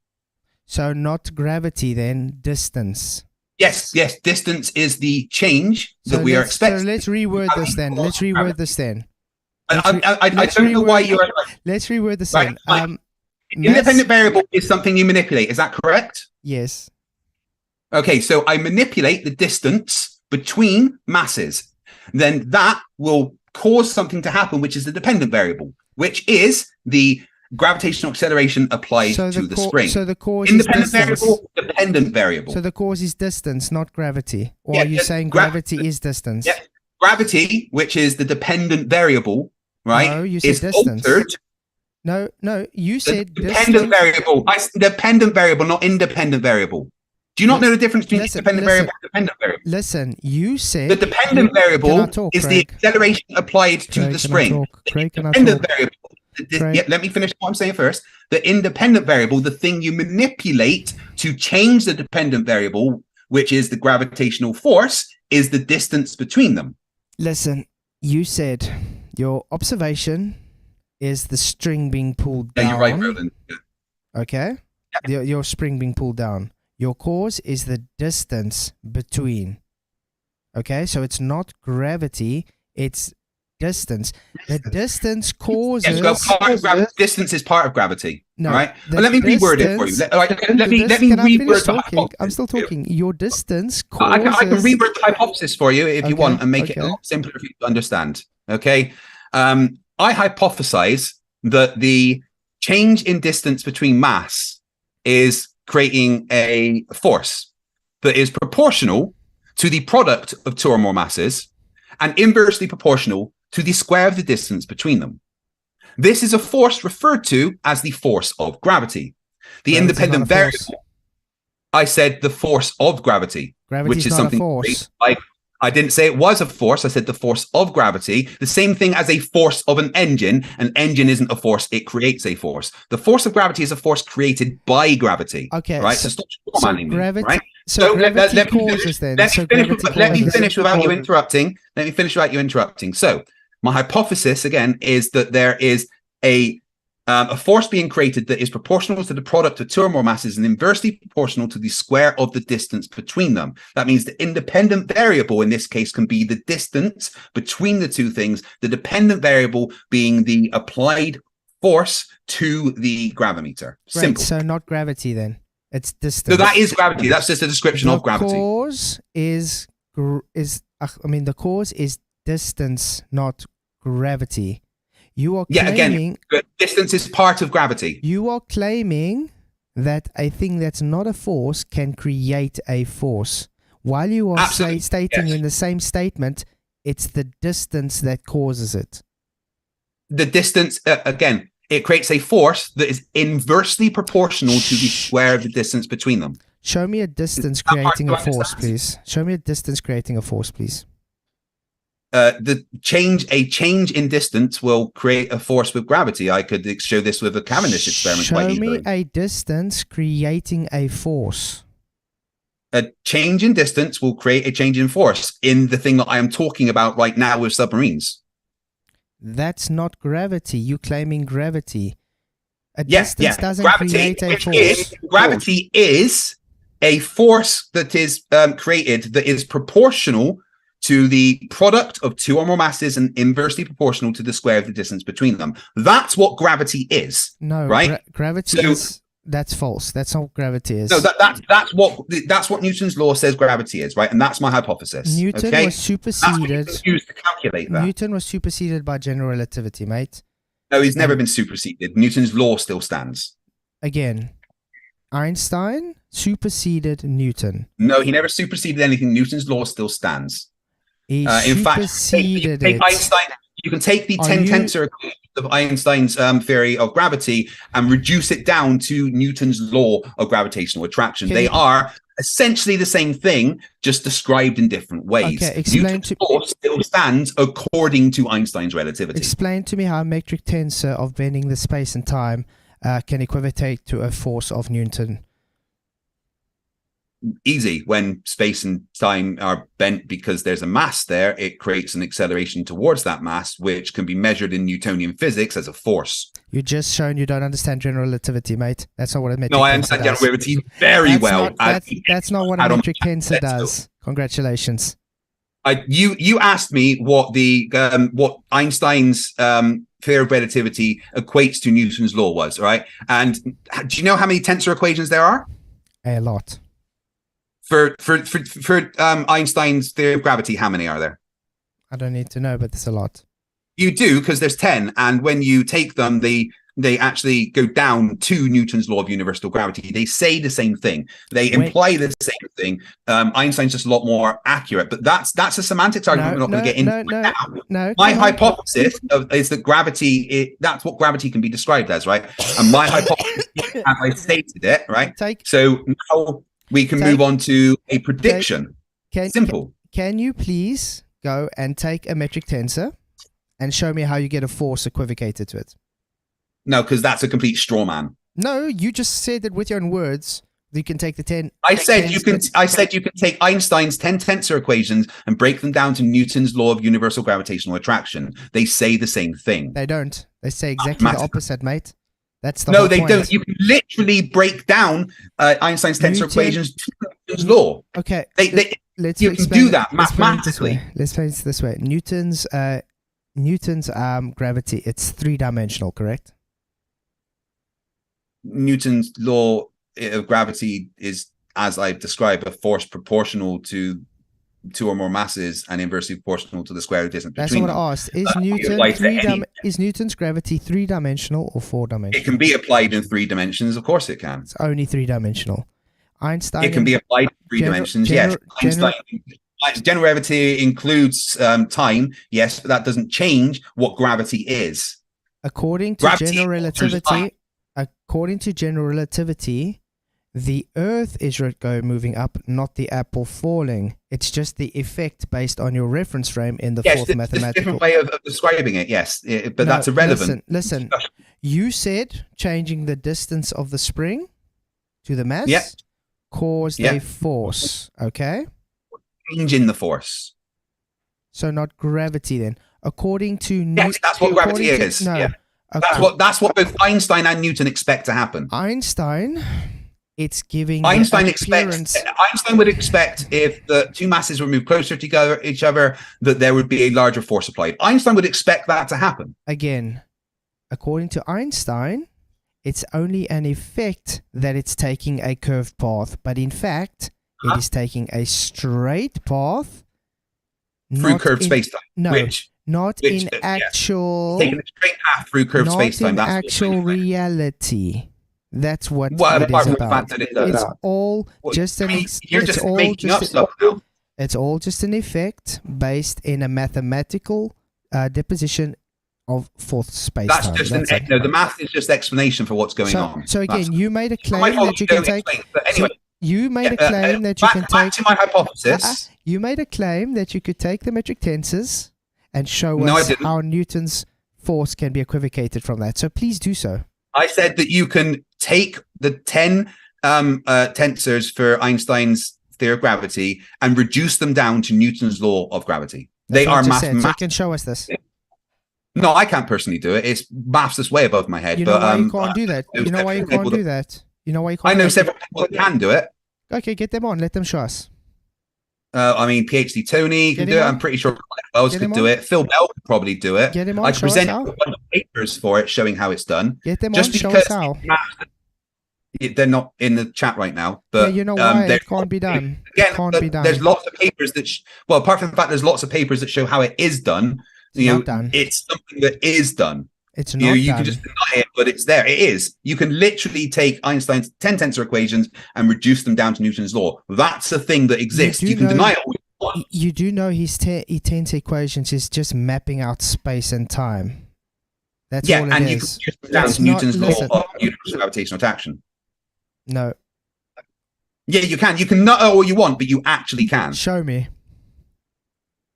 So not gravity then, distance. Yes, distance is the change that we are expecting. So let's reword this then. I don't know why you are... Let's reword this then. Independent variable is something you manipulate, is that correct? Yes. Okay, so I manipulate the distance between masses. Then that will cause something to happen, which is the dependent variable, which is the gravitational acceleration applied to the spring. So the cause independent is distance. Variable, dependent variable. So the cause is distance, not gravity. Or are you saying gravity is distance? Yeah. Gravity, which is the dependent variable, right? No, you said is distance. Altered. No, you said dependent variable. Dependent variable, not independent variable. Do you not know the difference between independent variable and dependent variable? Listen, you said the dependent variable is the acceleration applied to the spring. The dependent variable. Let me finish what I'm saying first. The independent variable, the thing you manipulate to change the dependent variable, which is the gravitational force, is the distance between them. Listen, you said your observation is the string being pulled down. Yeah, you're right, Roland. Okay? Yeah. Your spring being pulled down. Your cause is the distance between. Okay? So it's not gravity, it's distance. The distance causes... distance is part of gravity. No, all right? Let me reword it for you. Let me reword talking? I'm still talking. Your distance causes... I can reword the hypothesis for you if you want and make it a lot simpler for you to understand. Okay? I hypothesize that the change in distance between mass is creating a force that is proportional to the product of two or more masses and inversely proportional to the square of the distance between them. This is a force referred to as the force of gravity. The independent variable. I said the force of gravity, Gravity's which is not something a force. I didn't say it was a force. I said the force of gravity, the same thing as a force of an engine. An engine isn't a force. It creates a force. The force of gravity is a force created by gravity. Okay. Right. So stop manning me. Right. So gravity causes then. Let me finish without you interrupting. So my hypothesis, again, is that there is a force being created that is proportional to the product of two or more masses and inversely proportional to the square of the distance between them. That means the independent variable in this case can be the distance between the two things, the dependent variable being the applied force to the gravimeter. Simple. Right, so not gravity then. It's distance. So that is gravity. That's just a description of gravity. The cause is distance, not gravity. You are claiming... Again, distance is part of gravity. You are claiming that a thing that's not a force can create a force. While you are stating in the same statement, it's the distance that causes it. The distance, again, it creates a force that is inversely proportional to the square of the distance between them. Show me a distance creating a force, please. Show me a distance creating a force, please. A change in distance will create a force with gravity. I could show this with a Cavendish experiment. Show me a distance creating a force. A change in distance will create a change in force in the thing that I am talking about right now with submarines. That's not gravity. You're claiming gravity. A distance doesn't create a force. Gravity is a force that is created that is proportional to the product of two or more masses and inversely proportional to the square of the distance between them. That's what gravity is. No, right? Gravity is... That's false. That's not what gravity is. No, that's what Newton's law says gravity is, right? And that's my hypothesis. Newton was superseded. That's what used to calculate that. Newton was superseded by general relativity, mate. No, he's never been superseded. Newton's law still stands. Again, Einstein superseded Newton. No, he never superseded anything. Newton's law still stands. He in fact, take Einstein. You can take the 10 tensor equations of Einstein's theory of gravity and reduce it down to Newton's law of gravitational attraction. They are essentially the same thing, just described in different ways. Okay, Newton's law still stands according to Einstein's relativity. Explain to me how a metric tensor of bending the space and time can equivalent to a force of Newton. Easy. When space and time are bent because there's a mass there, it creates an acceleration towards that mass, which can be measured in Newtonian physics as a force. You just shown you don't understand general relativity, mate. That's not what a metric tensor does. No, I understand general relativity very well. That's not what a metric tensor does. Congratulations. You asked me what what Einstein's theory of relativity equates to Newton's law was, right? And do you know how many tensor equations there are? A lot. For Einstein's theory of gravity, how many are there? I don't need to know, but there's a lot. You do, because there's 10, and when you take them, they actually go down to Newton's law of universal gravity. They say the same thing. They imply the same thing. Einstein's just a lot more accurate, but that's a semantics argument we're not going to get into now. My hypothesis is that gravity, that's what gravity can be described as, right? And my hypothesis, as I stated it, right? So now we can move on to a prediction. Simple. Can you please go and take a metric tensor and show me how you get a force equivocated to it? No, because that's a complete straw man. No, you just said it with your own words. You can take the 10. I said you can take Einstein's 10 tensor equations and break them down to Newton's law of universal gravitational attraction. They say the same thing. They don't. They say exactly the opposite, mate. That's the no, they don't. You can literally break down Einstein's tensor equations to Newton's law. Okay. You can do that mathematically. Let's explain it this way. Newton's gravity, it's three-dimensional, correct? Newton's law of gravity is, as I've described, a force proportional to two or more masses and inversely proportional to the square of the distance between them. That's what I asked. Is Newton's gravity three-dimensional or four-dimensional? It can be applied in 3 dimensions. Of course it can. It's only three-dimensional. Einstein. It can be applied in 3 dimensions, yes. General relativity includes time, yes, but that doesn't change what gravity is. According to general relativity, The Earth is moving up, not the apple falling. It's just the effect based on your reference frame in the fourth mathematical. Yes, different way of describing it. Yes, but no, that's irrelevant. Listen. You said changing the distance of the spring to the mass caused a force. Okay. Changing the force. So not gravity then. According to yes, that's what gravity is. That's what both Einstein and Newton expect to happen. Einstein. It's giving Einstein would expect if the two masses were moved closer to each other that there would be a larger force applied. Einstein would expect that to happen. Again, according to Einstein, it's only an effect that it's taking a curved path, but in fact, it is taking a straight path through curved spacetime. No, not in actual. Taking a straight path through curved spacetime. That's actual reality. That's what it is about. It's all just an It's all just an effect based in a mathematical deposition of fourth space. That's just the math is just explanation for what's going on. So again, you made a claim that you can take. You made a claim that you can take. Back to my hypothesis. You made a claim that you could take the metric tensors and show us how Newton's force can be equivocated from that. So please do so. I said that you can take the 10 tensors for Einstein's theory of gravity and reduce them down to Newton's law of gravity. They are mathematical. So you can show us this. No, I can't personally do it. It's maths that's way above my head. You know why you can't do that? You know why you can't do that? You know why you can't? I know several people that can do it. Okay, get them on. Let them show us. I mean, PhD Tony can do it. I'm pretty sure Wells could do it. Phil Bell could probably do it. Get him on. I presented a bunch of papers for it showing how it's done. Get them on. Show us how. They're not in the chat right now, but you know why it can't be done. Again, there's lots of papers that. Well, apart from the fact there's lots of papers that show how it is done. It's something that is done. It's not done. You can just deny it, but it's there. It is. You can literally take Einstein's 10 tensor equations and reduce them down to Newton's law. That's a thing that exists. You can deny it all you want. You do know his tensor equations is just mapping out space and time. That's all it is. You can reduce them down to Newton's law of universal gravitational attraction. No. Yeah, you can. You can nutter all you want, but you actually can. Show me.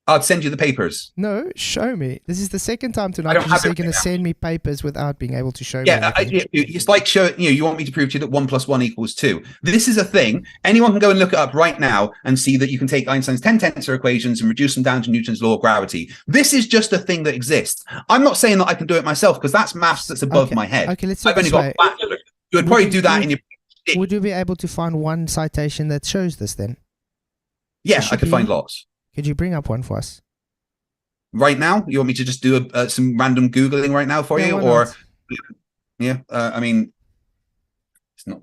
I'd send you the papers. No, show me. This is the second time tonight you're going to send me papers without being able to show me. It's like you want me to prove to you that 1 + 1 = 2. This is a thing. Anyone can go and look it up right now and see that you can take Einstein's 10 tensor equations and reduce them down to Newton's law of gravity. This is just a thing that exists. I'm not saying that I can do it myself because that's maths that's above my head. Okay, let's say I've only got bachelor. You would probably do that in your. Would you be able to find one citation that shows this then? Yeah, I could find lots. Could you bring up one for us? Right now? You want me to just do some random Googling right now for you? Or I mean, it's not.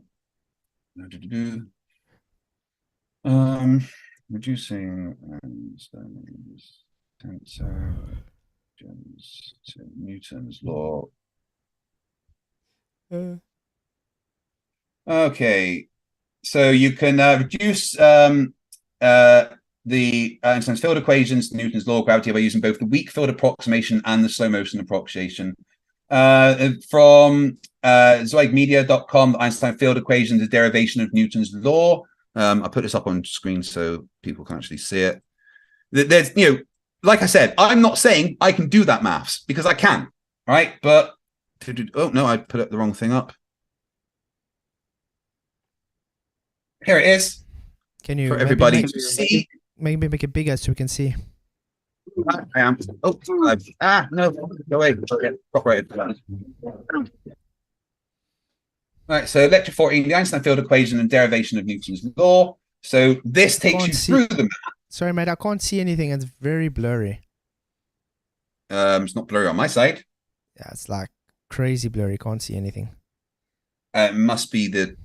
Reducing Einstein's tensor to Newton's law. Okay, so you can reduce the Einstein's field equations to Newton's law of gravity by using both the weak field approximation and the slow motion approximation. From zoidmedia.com, the Einstein field equation, the derivation of Newton's law. I'll put this up on screen so people can actually see it. There's, like I said, I'm not saying I can do that maths because I can, right? But oh no, I put up the wrong thing up. Here it is. Can you for everybody to see? Maybe make it bigger so we can see. I am. Oh, no, go away. Right, so lecture 14, the Einstein field equation and derivation of Newton's law. So this takes you through the math. Sorry, mate, I can't see anything. It's very blurry. It's not blurry on my side. Yeah, it's like crazy blurry. Can't see anything. It must be the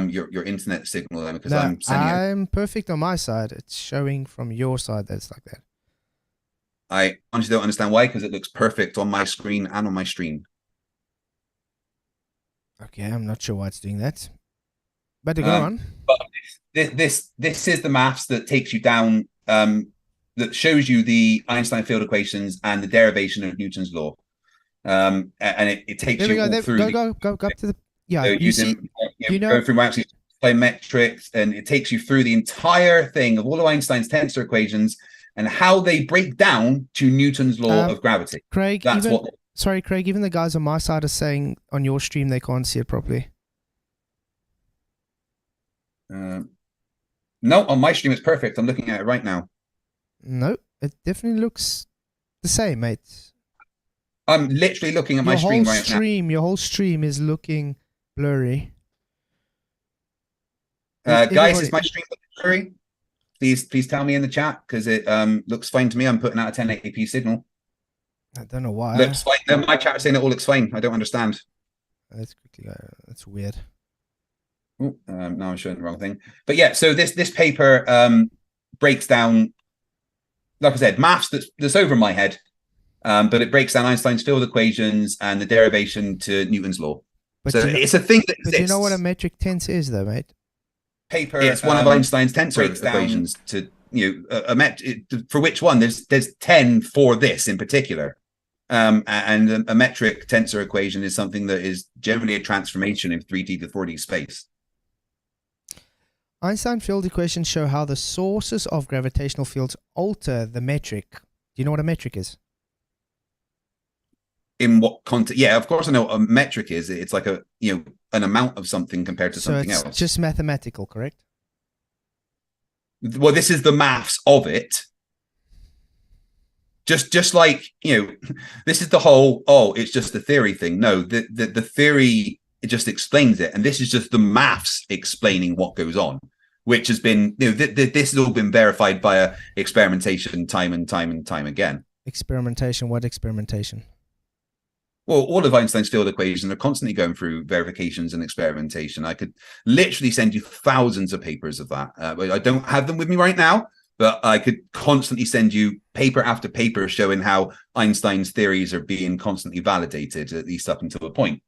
your internet signal then, because I'm perfect on my side. It's showing from your side that it's like that. I honestly don't understand why, because it looks perfect on my screen and on my stream. Okay, I'm not sure why it's doing that. But go on. But this is the maths that takes you down, that shows you the Einstein field equations and the derivation of Newton's law. And it takes you all through. Go up to the. Yeah, so you see, go through actually by metrics, and it takes you through the entire thing of all of Einstein's tensor equations and how they break down to Newton's law of gravity. Craig, Craig, even the guys on my side are saying on your stream they can't see it properly. No, on my stream it's perfect. I'm looking at it right now. No, it definitely looks the same, mate. I'm literally looking at my screen right now. Your whole stream is looking blurry. Guys, is my stream looking blurry? Please tell me in the chat, because it looks fine to me. I'm putting out a 1080p signal. I don't know why. Looks fine. No, my chat is saying it all looks fine. I don't understand. Let's quickly go. That's weird. Ooh, now I'm showing the wrong thing. But yeah, so this paper breaks down, like I said, maths that's over my head. But it breaks down Einstein's field equations and the derivation to Newton's law. But so it's a thing that exists. But do you know what a metric tensor is, though, mate? Paper. It's one of Einstein's tensor equations to for which one there's 10 for this in particular. And a metric tensor equation is something that is generally a transformation in 3D to 4D space. Einstein field equations show how the sources of gravitational fields alter the metric. Do you know what a metric is? In what context? Yeah, of course I know what a metric is. It's like an amount of something compared to something else. It's just mathematical, correct? Well, this is the maths of it. Just like, this is the whole, it's just a theory thing. No, the theory, it just explains it. And this is just the maths explaining what goes on, which has been, this has all been verified via experimentation time and time again. Experimentation? What experimentation? Well, all of Einstein's field equations are constantly going through verifications and experimentation. I could literally send you thousands of papers of that. I don't have them with me right now, but I could constantly send you paper after paper showing how Einstein's theories are being constantly validated, at least up until a point.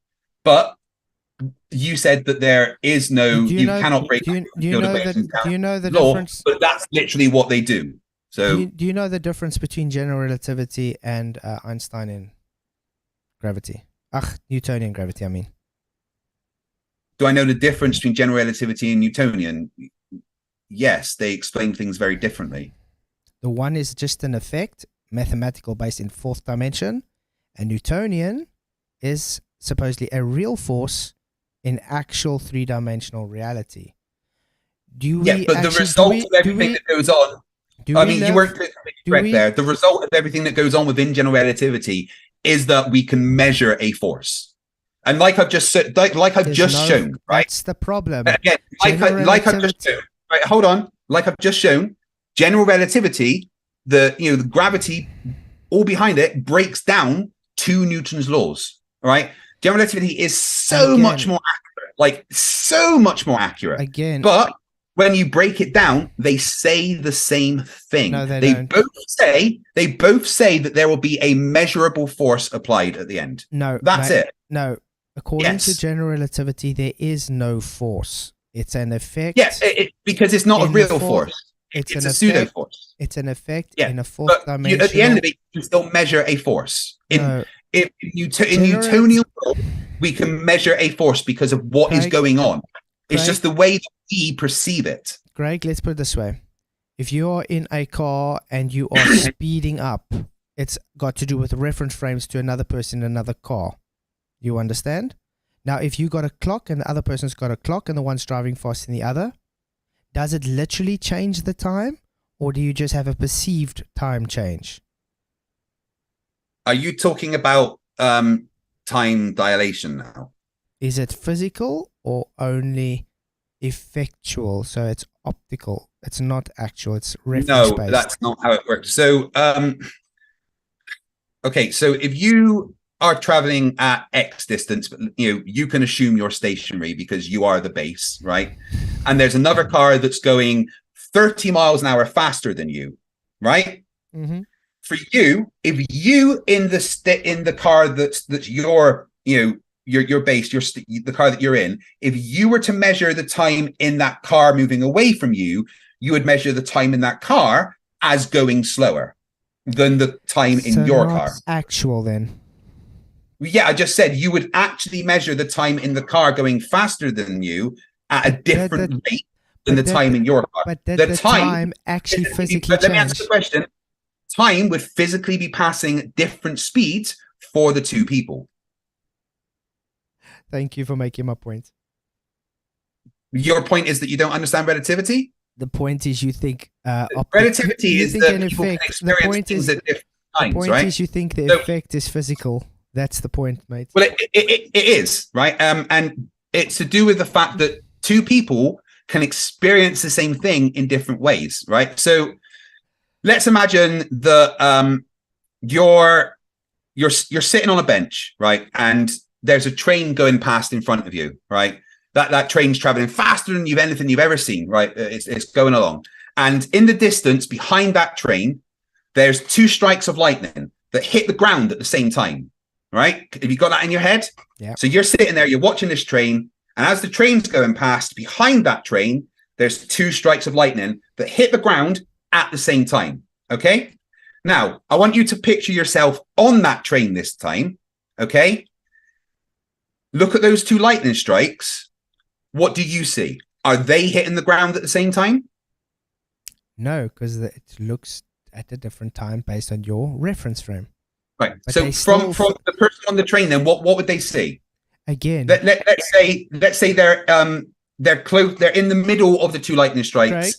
But you said that there is no, cannot break do you know the law, difference? but that's literally what they do. So do you know the difference between general relativity and Einsteinian gravity? Newtonian gravity, I mean. Do I know the difference between general relativity and Newtonian? Yes, they explain things very differently. The one is just an effect, mathematical, based in fourth dimension, and Newtonian is supposedly a real force in actual three-dimensional reality. But the result of everything that goes on, you weren't correct there. The result of everything that goes on within general relativity is that we can measure a force. And like I've just shown, right? That's the problem. Again, like I've just shown, right, hold on. Like I've just shown, general relativity, the gravity, all behind it breaks down to Newton's laws. All right. General relativity is so much more accurate. Again. But when you break it down, they say the same thing. No, they both say that there will be a measurable force applied at the end. No. That's it. No. According to general relativity, there is no force. It's an effect. Yes, because it's not a real force. It's a pseudo force. It's an effect in a fourth dimension. At the end of it, you still measure a force. In Newtonian law, we can measure a force because of what is going on. It's just the way that we perceive it. Greg, let's put it this way. If you are in a car and you are speeding up, it's got to do with reference frames to another person in another car. You understand? Now, if you got a clock and the other person's got a clock and the one's driving faster than the other, does it literally change the time, or do you just have a perceived time change? Are you talking about time dilation now? Is it physical or only effectual? So it's optical. It's not actual. It's reference based. No, that's not how it works. So, okay. So if you are traveling at X distance, but you can assume you're stationary because you are the base, right? And there's another car that's going 30 miles an hour faster than you, right? Mm-hmm. For you, if you in the car that's your base, the car that you're in, if you were to measure the time in that car moving away from you, you would measure the time in that car as going slower than the time in your car. Actual then. Yeah, I just said you would actually measure the time in the car going faster than you at a different rate than the time in your car. But the time actually physically changed. Let me answer the question. Time would physically be passing at different speeds for the two people. Thank you for making my point. Your point is that you don't understand relativity? The point is you think... relativity is that people can experience things at different times, right? The point is you think the effect is physical. That's the point, mate. Well, it is, right? And it's to do with the fact that two people can experience the same thing in different ways, right? So let's imagine that you're sitting on a bench, right? And there's a train going past in front of you, right? That train's traveling faster than anything you've ever seen, right? It's going along. And in the distance behind that train, there's two strikes of lightning that hit the ground at the same time, right? Have you got that in your head? Yeah. So you're sitting there, you're watching this train, and as the train's going past, behind that train, there's two strikes of lightning that hit the ground at the same time, okay? Now, I want you to picture yourself on that train this time, okay? Look at those two lightning strikes. What do you see? Are they hitting the ground at the same time? No, because it looks at a different time based on your reference frame. Right. But so from the person on the train, then what would they see? Again, let's say they're close. They're in the middle of the two lightning strikes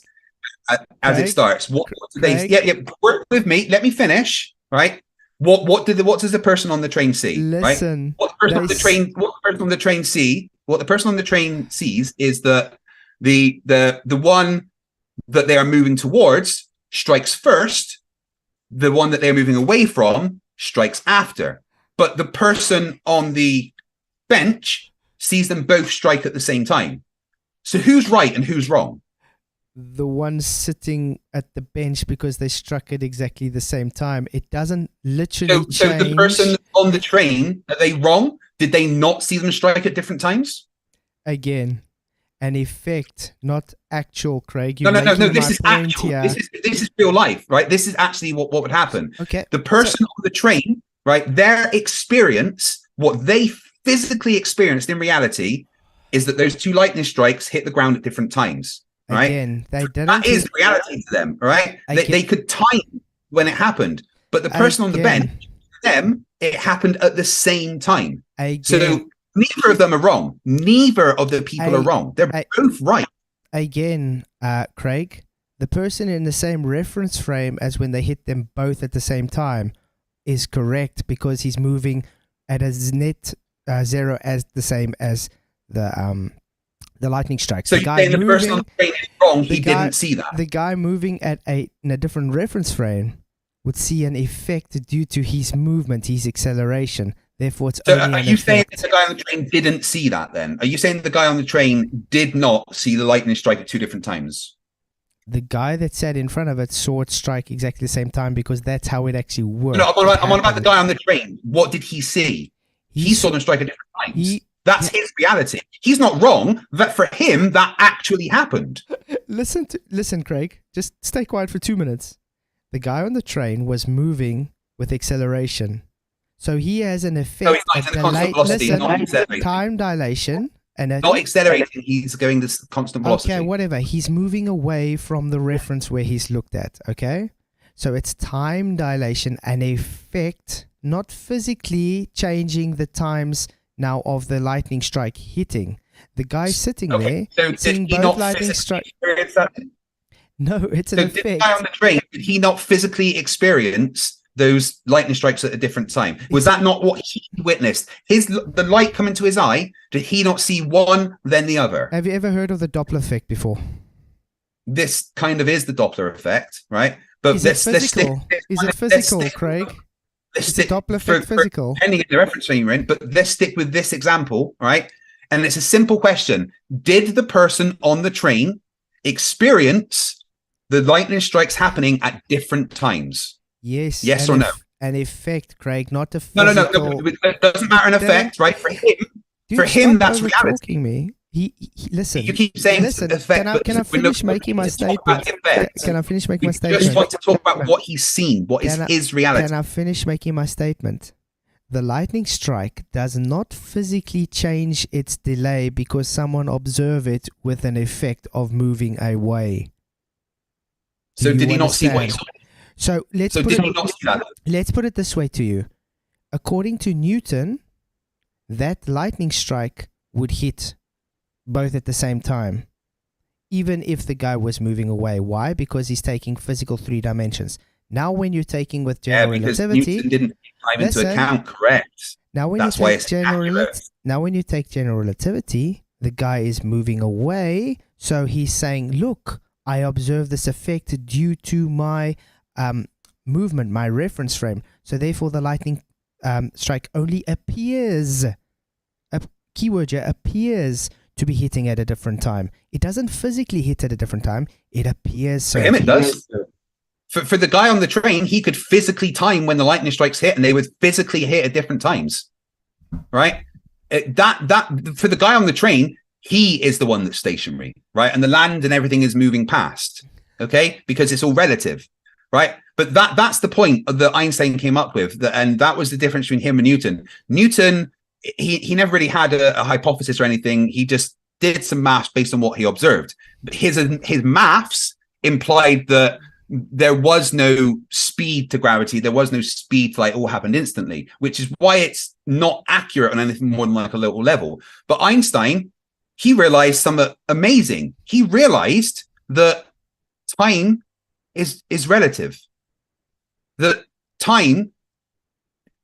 as it starts. What do they? Yeah. Work with me. Let me finish. Right. What does the person on the train see? Listen. Right. What the person on the train see? What the person on the train sees is that the one that they are moving towards strikes first. The one that they're moving away from strikes after. But the person on the bench sees them both strike at the same time. So who's right and who's wrong? The one sitting at the bench, because they struck at exactly the same time. It doesn't literally change. So the person on the train, are they wrong? Did they not see them strike at different times? Again, an effect, not actual, Craig. No. This is actual. This is real life, right? This is actually what would happen. Okay. The person on the train, right? Their experience, what they physically experienced in reality, is that those two lightning strikes hit the ground at different times. Right? Again, they didn't. That is reality to them, right? They could time when it happened, but the person on the bench, for them, it happened at the same time. So neither of them are wrong. Neither of the people are wrong. They're both right. Again, Craig, the person in the same reference frame as when they hit them both at the same time is correct, because he's moving at a net zero as the same as the lightning strike. So the person on the train is wrong. He didn't see that. The guy moving in a different reference frame would see an effect due to his movement, his acceleration. Therefore, it's only are you saying that the guy on the train didn't see that then? Are you saying the guy on the train did not see the lightning strike at two different times? The guy that sat in front of it saw it strike exactly the same time, because that's how it actually worked. No, I'm on about the guy on the train. What did he see? He saw them strike at different times. That's his reality. He's not wrong. That for him, that actually happened. Listen, Craig. Just stay quiet for 2 minutes. The guy on the train was moving with acceleration, so he has an effect. No, he's not in constant velocity. Not accelerating. Time dilation, and not accelerating. He's going this constant velocity. Okay, whatever. He's moving away from the reference where he's looked at. Okay, so it's time dilation, an effect, not physically changing the times. Now of the lightning strike hitting the guy sitting there, so seeing both lightning strikes. No, it's an effect. The guy on the train, did he not physically experience those lightning strikes at a different time? Was that not what he witnessed? The light coming to his eye, did he not see one, then the other? Have you ever heard of the Doppler effect before? This kind of is the Doppler effect, right? But is it physical, Craig? Is the Doppler effect physical? Depending on the reference frame you're in, but let's stick with this example, right? And it's a simple question. Did the person on the train experience the lightning strikes happening at different times? Yes. Yes or no? An effect, Craig, not a physical... No. It doesn't matter an effect, right? For him, that's reality. Me. He listen. You keep saying effect. Can I finish making my statement? Can I finish making my statement? You just want to talk about what he's seen, what is his reality. Can I finish making my statement? the lightning strike does not physically change its delay because someone observed it with an effect of moving away. So did he not see what he saw? So let's put it this way to you. According to Newton, that lightning strike would hit both at the same time, even if the guy was moving away. Why? Because he's taking physical 3 dimensions. Now, when you're taking with general relativity, Newton didn't take time into account. Correct. Now, when you take general relativity, the guy is moving away. So he's saying, "Look, I observe this effect due to my movement, my reference frame. So therefore, the lightning strike only appears." A keyword here, appears to be hitting at a different time. It doesn't physically hit at a different time. It appears so. For him, it does. For the guy on the train, he could physically time when the lightning strikes hit, and they would physically hit at different times, right? For the guy on the train, he is the one that's stationary, right? And the land and everything is moving past, okay? Because it's all relative, right? But that's the point that Einstein came up with, and that was the difference between him and Newton. Newton, he never really had a hypothesis or anything. He just did some maths based on what he observed. But his maths implied that there was no speed to gravity. There was no speed to, like, all happened instantly, which is why it's not accurate on anything more than like a local level. But Einstein, he realized something amazing. He realized that time is relative. That time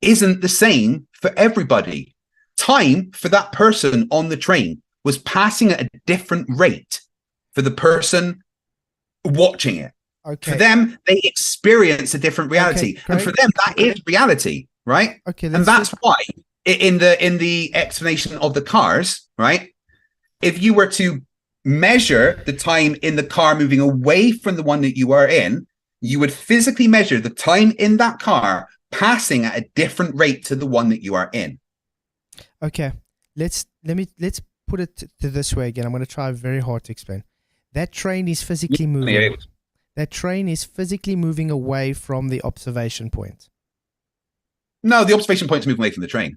isn't the same for everybody. Time for that person on the train was passing at a different rate for the person watching it. Okay. For them, they experience a different reality, and for them, that is reality, right? Okay, and that's why in the explanation of the cars, right? If you were to measure the time in the car moving away from the one that you are in, you would physically measure the time in that car passing at a different rate to the one that you are in. Okay, let's put it to this way again. I'm going to try very hard to explain. That train is physically moving. That train is physically moving away from the observation point. No, the observation point is moving away from the train.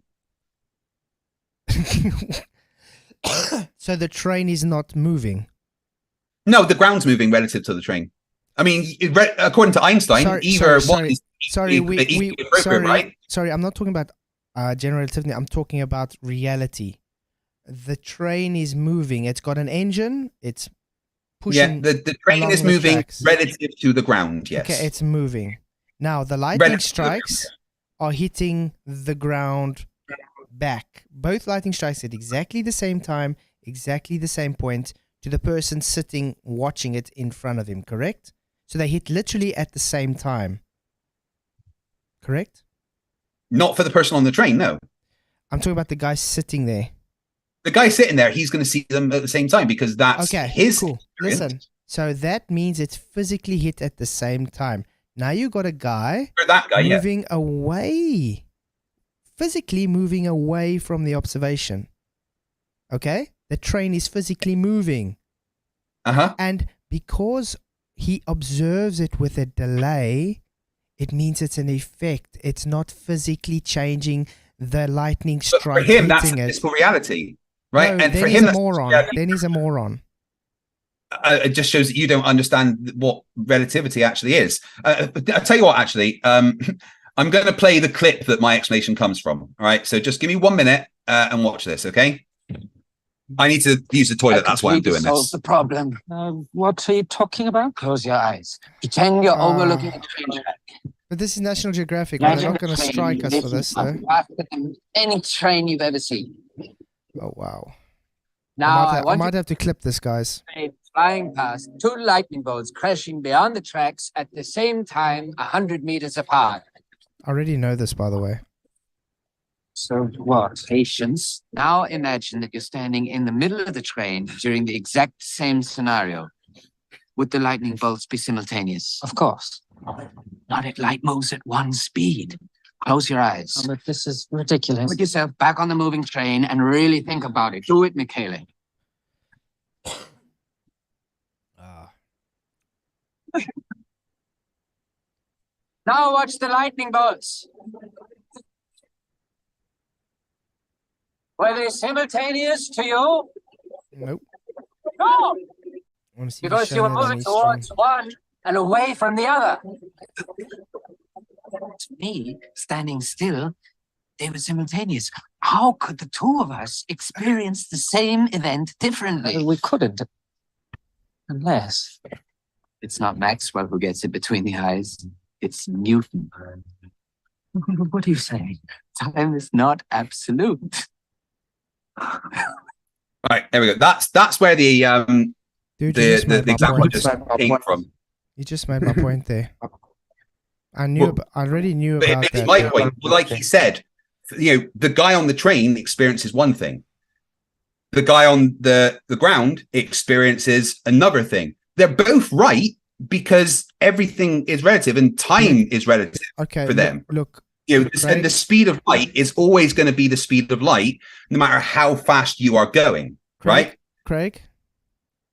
So the train is not moving. No, the ground's moving relative to the train. I mean, according to Einstein, Sorry, I'm not talking about general relativity. I'm talking about reality. The train is moving. It's got an engine. It's pushing. Yeah, the train is moving relative to the ground. Yes. Okay, it's moving. Now the lightning strikes are hitting the ground back. Both lightning strikes at exactly the same time, exactly the same point to the person sitting watching it in front of him. Correct? So they hit literally at the same time. Correct? Not for the person on the train, no. I'm talking about the guy sitting there. The guy sitting there, he's going to see them at the same time because that's his. Cool. Listen, so that means it's physically hit at the same time. Now you got a guy, moving away, physically moving away from the observation. Okay? The train is physically moving. And because he observes it with a delay, it means it's an effect. It's not physically changing the lightning strike. But for him, that's physical reality, right? No, and then for he's him, a moron. Then he's a moron. It just shows that you don't understand what relativity actually is. I'll tell you what, actually, I'm going to play the clip that my explanation comes from. All right, so just give me 1 minute and watch this, okay? I need to use the toilet. That's why I'm doing this. Solve the problem. What are you talking about? Close your eyes. Pretend you're overlooking a train track. But this is National Geographic. They're not going to strike us for this, though. Faster than any train you've ever seen. Oh, wow. Now, I might have to clip this, guys. Flying past 2 lightning bolts crashing beyond the tracks at the same time, 100 meters apart. I already know this, by the way. So what? Patience. Now imagine that you're standing in the middle of the train during the exact same scenario. Would the lightning bolts be simultaneous? Of course. Not if light moves at one speed. Close your eyes. Oh, but this is ridiculous. Put yourself back on the moving train and really think about it. Do it, Michele. Now watch the lightning bolts. Were they simultaneous to you? Nope. No, Wanna see because you were moving towards one and away from the other. To me, standing still, they were simultaneous. How could the two of us experience the same event differently? We couldn't. Unless it's not Maxwell who gets it between the eyes. It's Newton. What are you saying? Time is not absolute. Right, there we go. That's where the Dude, the example just came from. You just made my point there. I already knew about it's that. my point. Well, like he said, the guy on the train experiences one thing. The guy on the ground experiences another thing. They're both right because everything is relative and time is relative for them. Look, and the speed of light is always going to be the speed of light, no matter how fast you are going. Right, Craig?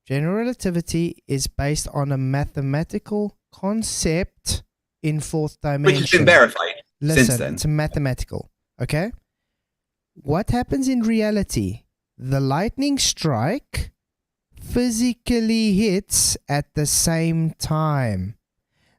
General relativity is based on a mathematical concept in fourth dimension. Which has been verified since then. It's mathematical. Okay? What happens in reality? The lightning strike physically hits at the same time.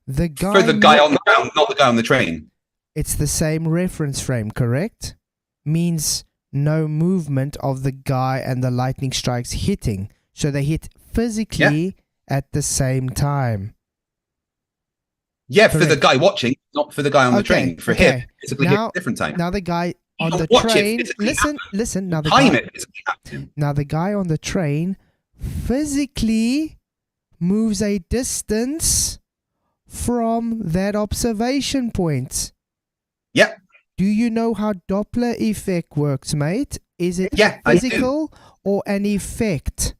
The guy for the guy on the ground, not the guy on the train. It's the same reference frame, correct? Means no movement of the guy and the lightning strikes hitting. So they hit physically at the same time. Yeah, correct. For the guy watching, not for the guy on the train. For him, physically hit at a different time. Now the guy on the train, listen. Now the guy on the train physically moves a distance from that observation point. Yep. Do you know how Doppler effect works, mate? Is it physical or an effect?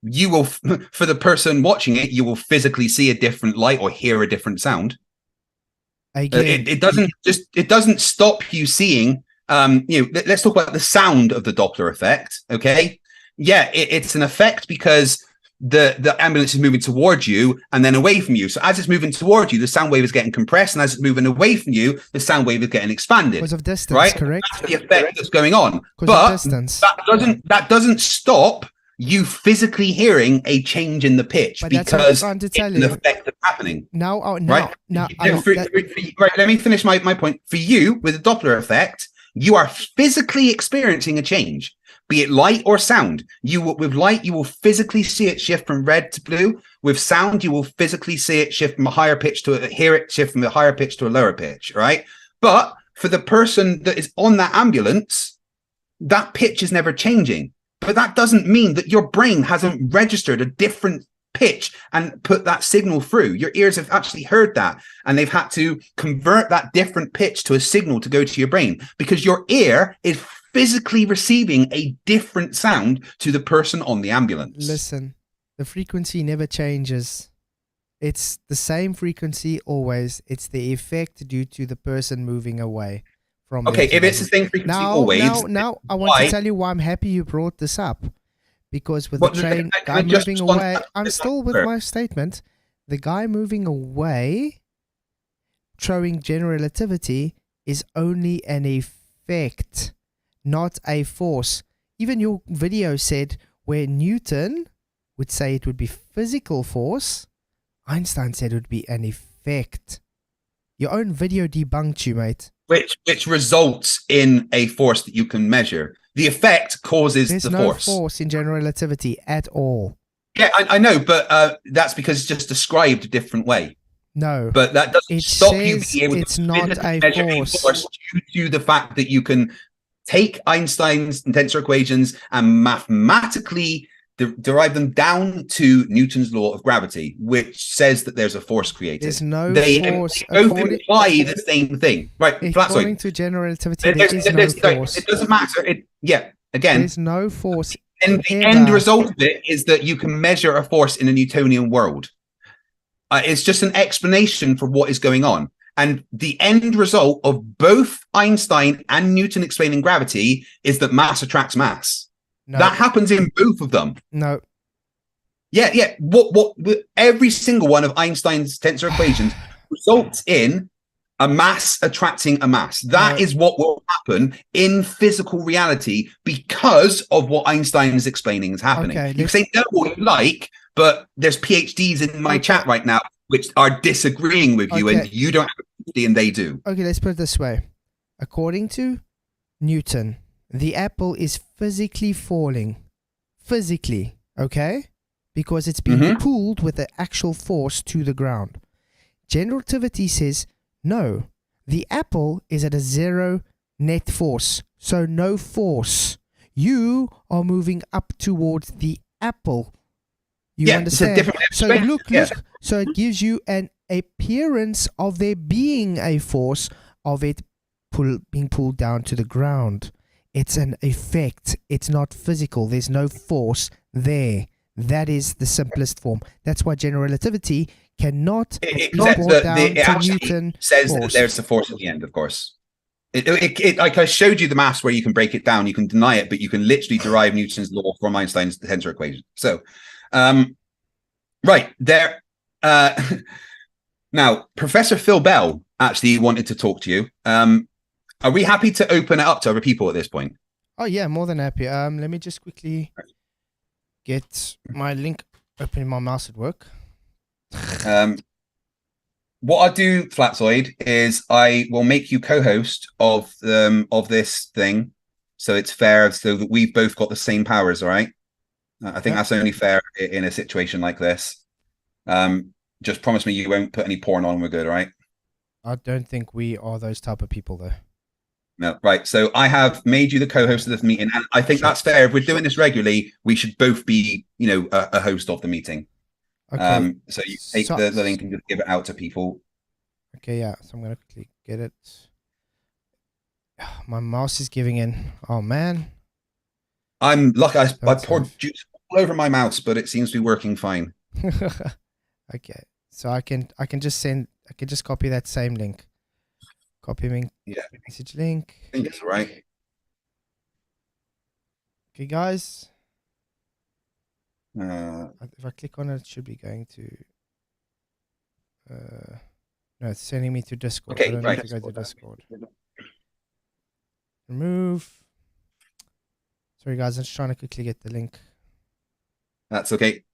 You will, for the person watching it, you will physically see a different light or hear a different sound. Again, it doesn't stop you seeing. Let's talk about the sound of the Doppler effect. Okay, yeah, it's an effect because the ambulance is moving towards you and then away from you. So as it's moving towards you, the sound wave is getting compressed, and as it's moving away from you, the sound wave is getting expanded. Because of distance, right? Correct. That's the effect that's going on. But that doesn't stop you physically hearing a change in the pitch, but because it's an effect that's happening. Right, let me finish my point. For you, with the Doppler effect, you are physically experiencing a change, be it light or sound. With light, you will physically see it shift from red to blue. With sound, you will physically see it shift from a higher pitch hear it shift from a higher pitch to a lower pitch, right? But for the person that is on that ambulance, that pitch is never changing. But that doesn't mean that your brain hasn't registered a different pitch and put that signal through. Your ears have actually heard that, and they've had to convert that different pitch to a signal to go to your brain, because your ear is physically receiving a different sound to the person on the ambulance. Listen, the frequency never changes. It's the same frequency always. It's the effect due to the person moving away. If it's the same frequency always. Now, I want to tell you why I'm happy you brought this up. Because with the train guy moving away, I'm still with my statement. The guy moving away, showing general relativity, is only an effect, not a force. Even your video said where Newton would say it would be physical force, Einstein said it would be an effect. Your own video debunked you, mate. Which results in a force that you can measure. The effect causes the force. There's no force in general relativity at all. Yeah, I know, but that's because it's just described a different way. No. But that doesn't stop you being able to not a force due to the fact that you can take Einstein's tensor equations and mathematically derive them down to Newton's law of gravity, which says that there's a force created. There's no force. They both imply the same thing. Right, according to general relativity, there is no force. It doesn't matter. Again, there's no force. And the end result of it is that you can measure a force in a Newtonian world. It's just an explanation for what is going on. And the end result of both Einstein and Newton explaining gravity is that mass attracts mass. No. That happens in both of them. No. Yeah. What every single one of Einstein's tensor equations results in A mass attracting a mass. That is what will happen in physical reality because of what Einstein is explaining is happening. You can say no all you like, but there's PhDs in my chat right now which are disagreeing with you, and you don't have a PhD and they do. Okay, let's put it this way. According to Newton, the apple is physically falling. Physically, okay? Because it's being pulled with the actual force to the ground. General relativity says, no, the apple is at a zero net force. So no force. You are moving up towards the apple. You understand? It's a different so look. So it gives you an appearance of there being a force of it being pulled down to the ground. It's an effect. It's not physical. There's no force there. That is the simplest form. That's why general relativity cannot be brought down to Newton says force. That there's a force at the end, of course. Like I showed you the maths where you can break it down. You can deny it, but you can literally derive Newton's law from Einstein's tensor equation. So, right there. Now, Professor Phil Bell actually wanted to talk to you. Are we happy to open it up to other people at this point? Oh yeah, more than happy. Let me just quickly get my link open in my mouse at work. What I'll do, Flatzoid, is I will make you co-host of this thing, so it's fair, so that we've both got the same powers. All right. I think that's only fair in a situation like this. Just promise me you won't put any porn on. We're good, all right? I don't think we are those type of people, though. No, right. So I have made you the co-host of this meeting, and I think that's fair. If we're doing this regularly, we should both be, a host of the meeting. Okay. So you take the link and just give it out to people. Okay, yeah. So I'm gonna quickly get it. My mouse is giving in. Oh man. I'm lucky. I poured juice all over my mouse, but it seems to be working fine. Okay, so I can just copy that same link. Copy link. Yeah. Message link. I think it's right. Okay, guys. If I click on it, it should be going to. No, it's sending me to Discord. Okay, I don't right. need to go to Discord. Remove. Sorry, guys. I'm just trying to quickly get the link. That's okay.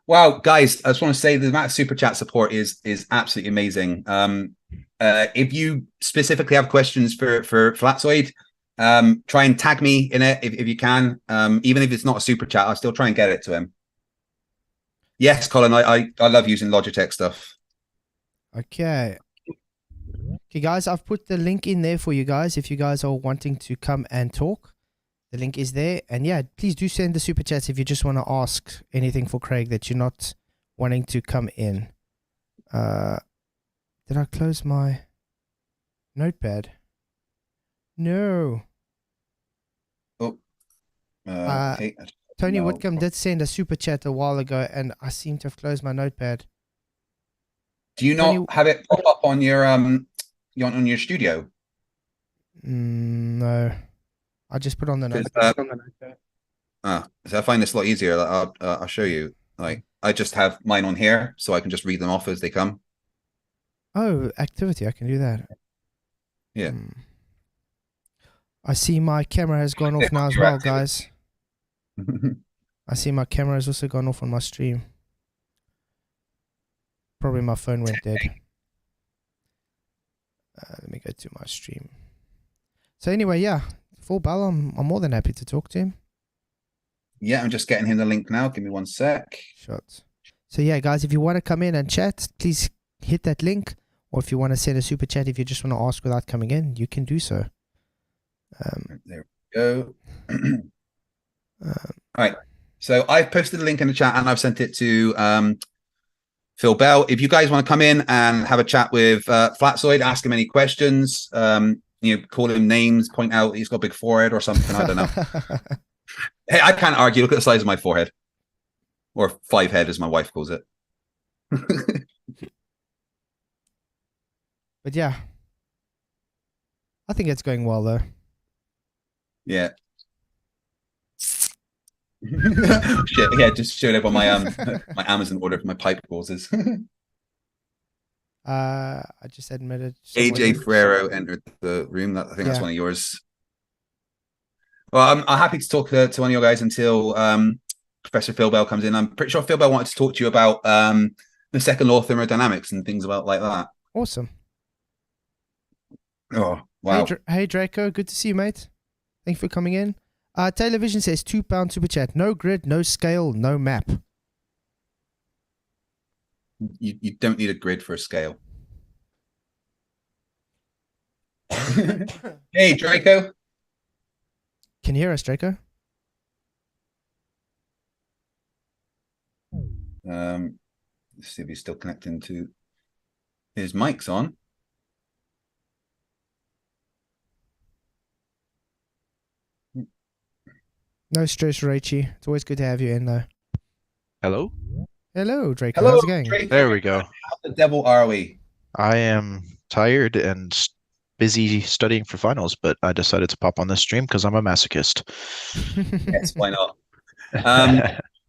Wow, guys, I just want to say the amount of super chat support is absolutely amazing. If you specifically have questions for Flatzoid, try and tag me in it if you can. Even if it's not a super chat, I'll still try and get it to him. Yes, Colin, I love using Logitech stuff. Okay. Okay, guys, I've put the link in there for you guys. If you guys are wanting to come and talk, the link is there. And yeah, please do send the super chats if you just want to ask anything for Craig that you're not wanting to come in. Did I close my notepad? No. Oh. Okay. Tony Whitcomb did send a super chat a while ago, and I seem to have closed my notepad. Do you not have it pop up on your on your studio? No. I just put on the notepad. So I find this a lot easier. I'll show you. Like, I just have mine on here, so I can just read them off as they come. Oh, activity. I can do that. Yeah. I see my camera has gone off now as well, guys. I see my camera has also gone off on my stream. Probably my phone went dead. Let me go to my stream. So anyway, yeah. Full Bell, I'm more than happy to talk to him. Yeah, I'm just getting him the link now. Give me 1 sec. Shots. So yeah, guys, if you want to come in and chat, please hit that link. Or if you want to send a super chat, if you just want to ask without coming in, you can do so. There we go. All right. So I've posted the link in the chat and I've sent it to Phil Bell. If you guys want to come in and have a chat with Flatzoid, ask him any questions, call him names, point out he's got a big forehead or something. I don't know. Hey, I can't argue. Look at the size of my forehead. Or 5 head, as my wife calls it. But yeah. I think it's going well, though. Yeah. Shit, yeah, just showed up on my my Amazon order for my pipe courses. I just admitted. AJ Ferrero entered the room. I think that's one of yours. Well, I'm happy to talk to one of your guys until Professor Phil Bell comes in. I'm pretty sure Phil Bell wanted to talk to you about the second law of thermodynamics and things like that. Awesome. Oh, wow. Hey, Draco. Good to see you, mate. Thank you for coming in. Television says £2 super chat. No grid, no scale, no map. You don't need a grid for a scale. Hey, Draco. Can you hear us, Draco? Let's see if he's still connecting to his mic's on. No stress, Rachie. It's always good to have you in, though. Hello? Hello, Draco. Hello, how's it going? Draco. There we go. How the devil are we? I am tired and busy studying for finals, but I decided to pop on this stream because I'm a masochist. Yes, why not?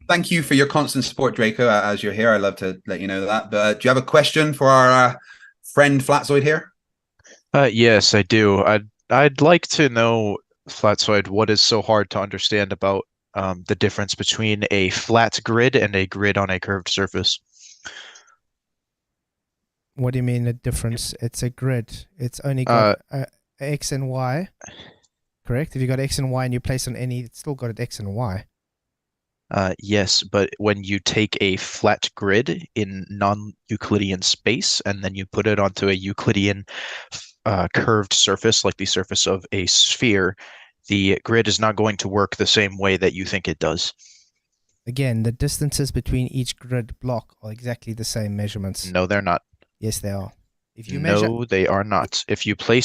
Thank you for your constant support, Draco, as you're here. I'd love to let you know that. But do you have a question for our friend Flatzoid here? Yes, I do. I'd like to know, Flatzoid, what is so hard to understand about the difference between a flat grid and a grid on a curved surface? What do you mean a difference? It's a grid. It's only got X and Y. Correct? If you got X and Y and you place on any, it's still got an X and Y. Yes, but when you take a flat grid in non-Euclidean space and then you put it onto a Euclidean curved surface, like the surface of a sphere, the grid is not going to work the same way that you think it does. Again, the distances between each grid block are exactly the same measurements. No, they're not. Yes, they are. If you measure, no, they are not. If I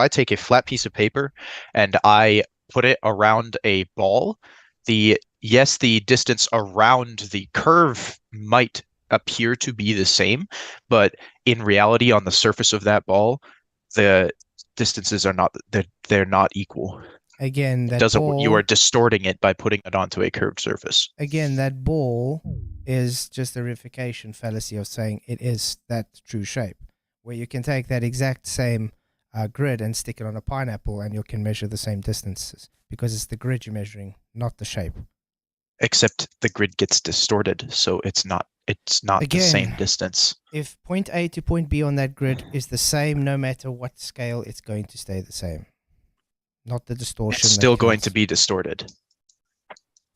take a flat piece of paper and I put it around a ball, the distance around the curve might appear to be the same, but in reality, on the surface of that ball, the distances are not. They're not equal. Again, you are distorting it by putting it onto a curved surface. Again, that ball is just a reification fallacy of saying it is that true shape, where you can take that exact same grid and stick it on a pineapple and you can measure the same distances because it's the grid you're measuring, not the shape. Except the grid gets distorted, so it's not again, the same distance. If point A to point B on that grid is the same, no matter what scale, it's going to stay the same. Not the distortion. It's still going to be distorted.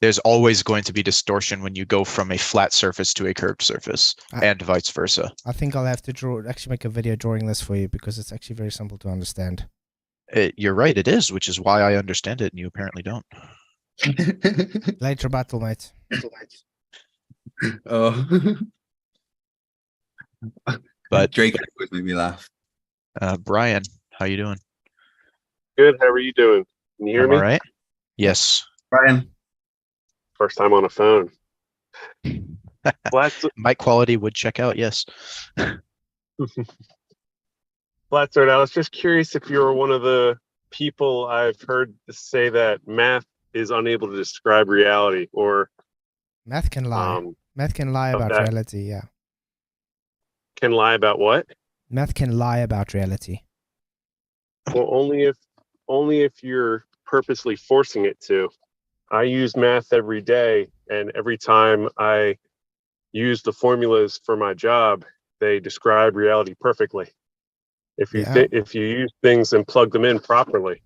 There's always going to be distortion when you go from a flat surface to a curved surface, and vice versa. I think I'll have to actually make a video drawing this for you because it's actually very simple to understand. You're right, it is, which is why I understand it, and you apparently don't. Later battle, mate. Oh. But Drake always made me laugh. Brian, how you doing? Good. How are you doing? Can you hear me? All right. Yes. Brian. First time on a phone. Mic quality would check out. Yes. Flatzoid, I was just curious if you were one of the people I've heard say that math is unable to describe reality, or math can lie. Math can lie about reality. Yeah. Can lie about what? Math can lie about reality. Well, only if you're purposely forcing it to. I use math every day, and every time I use the formulas for my job, they describe reality perfectly. If you use things and plug them in properly.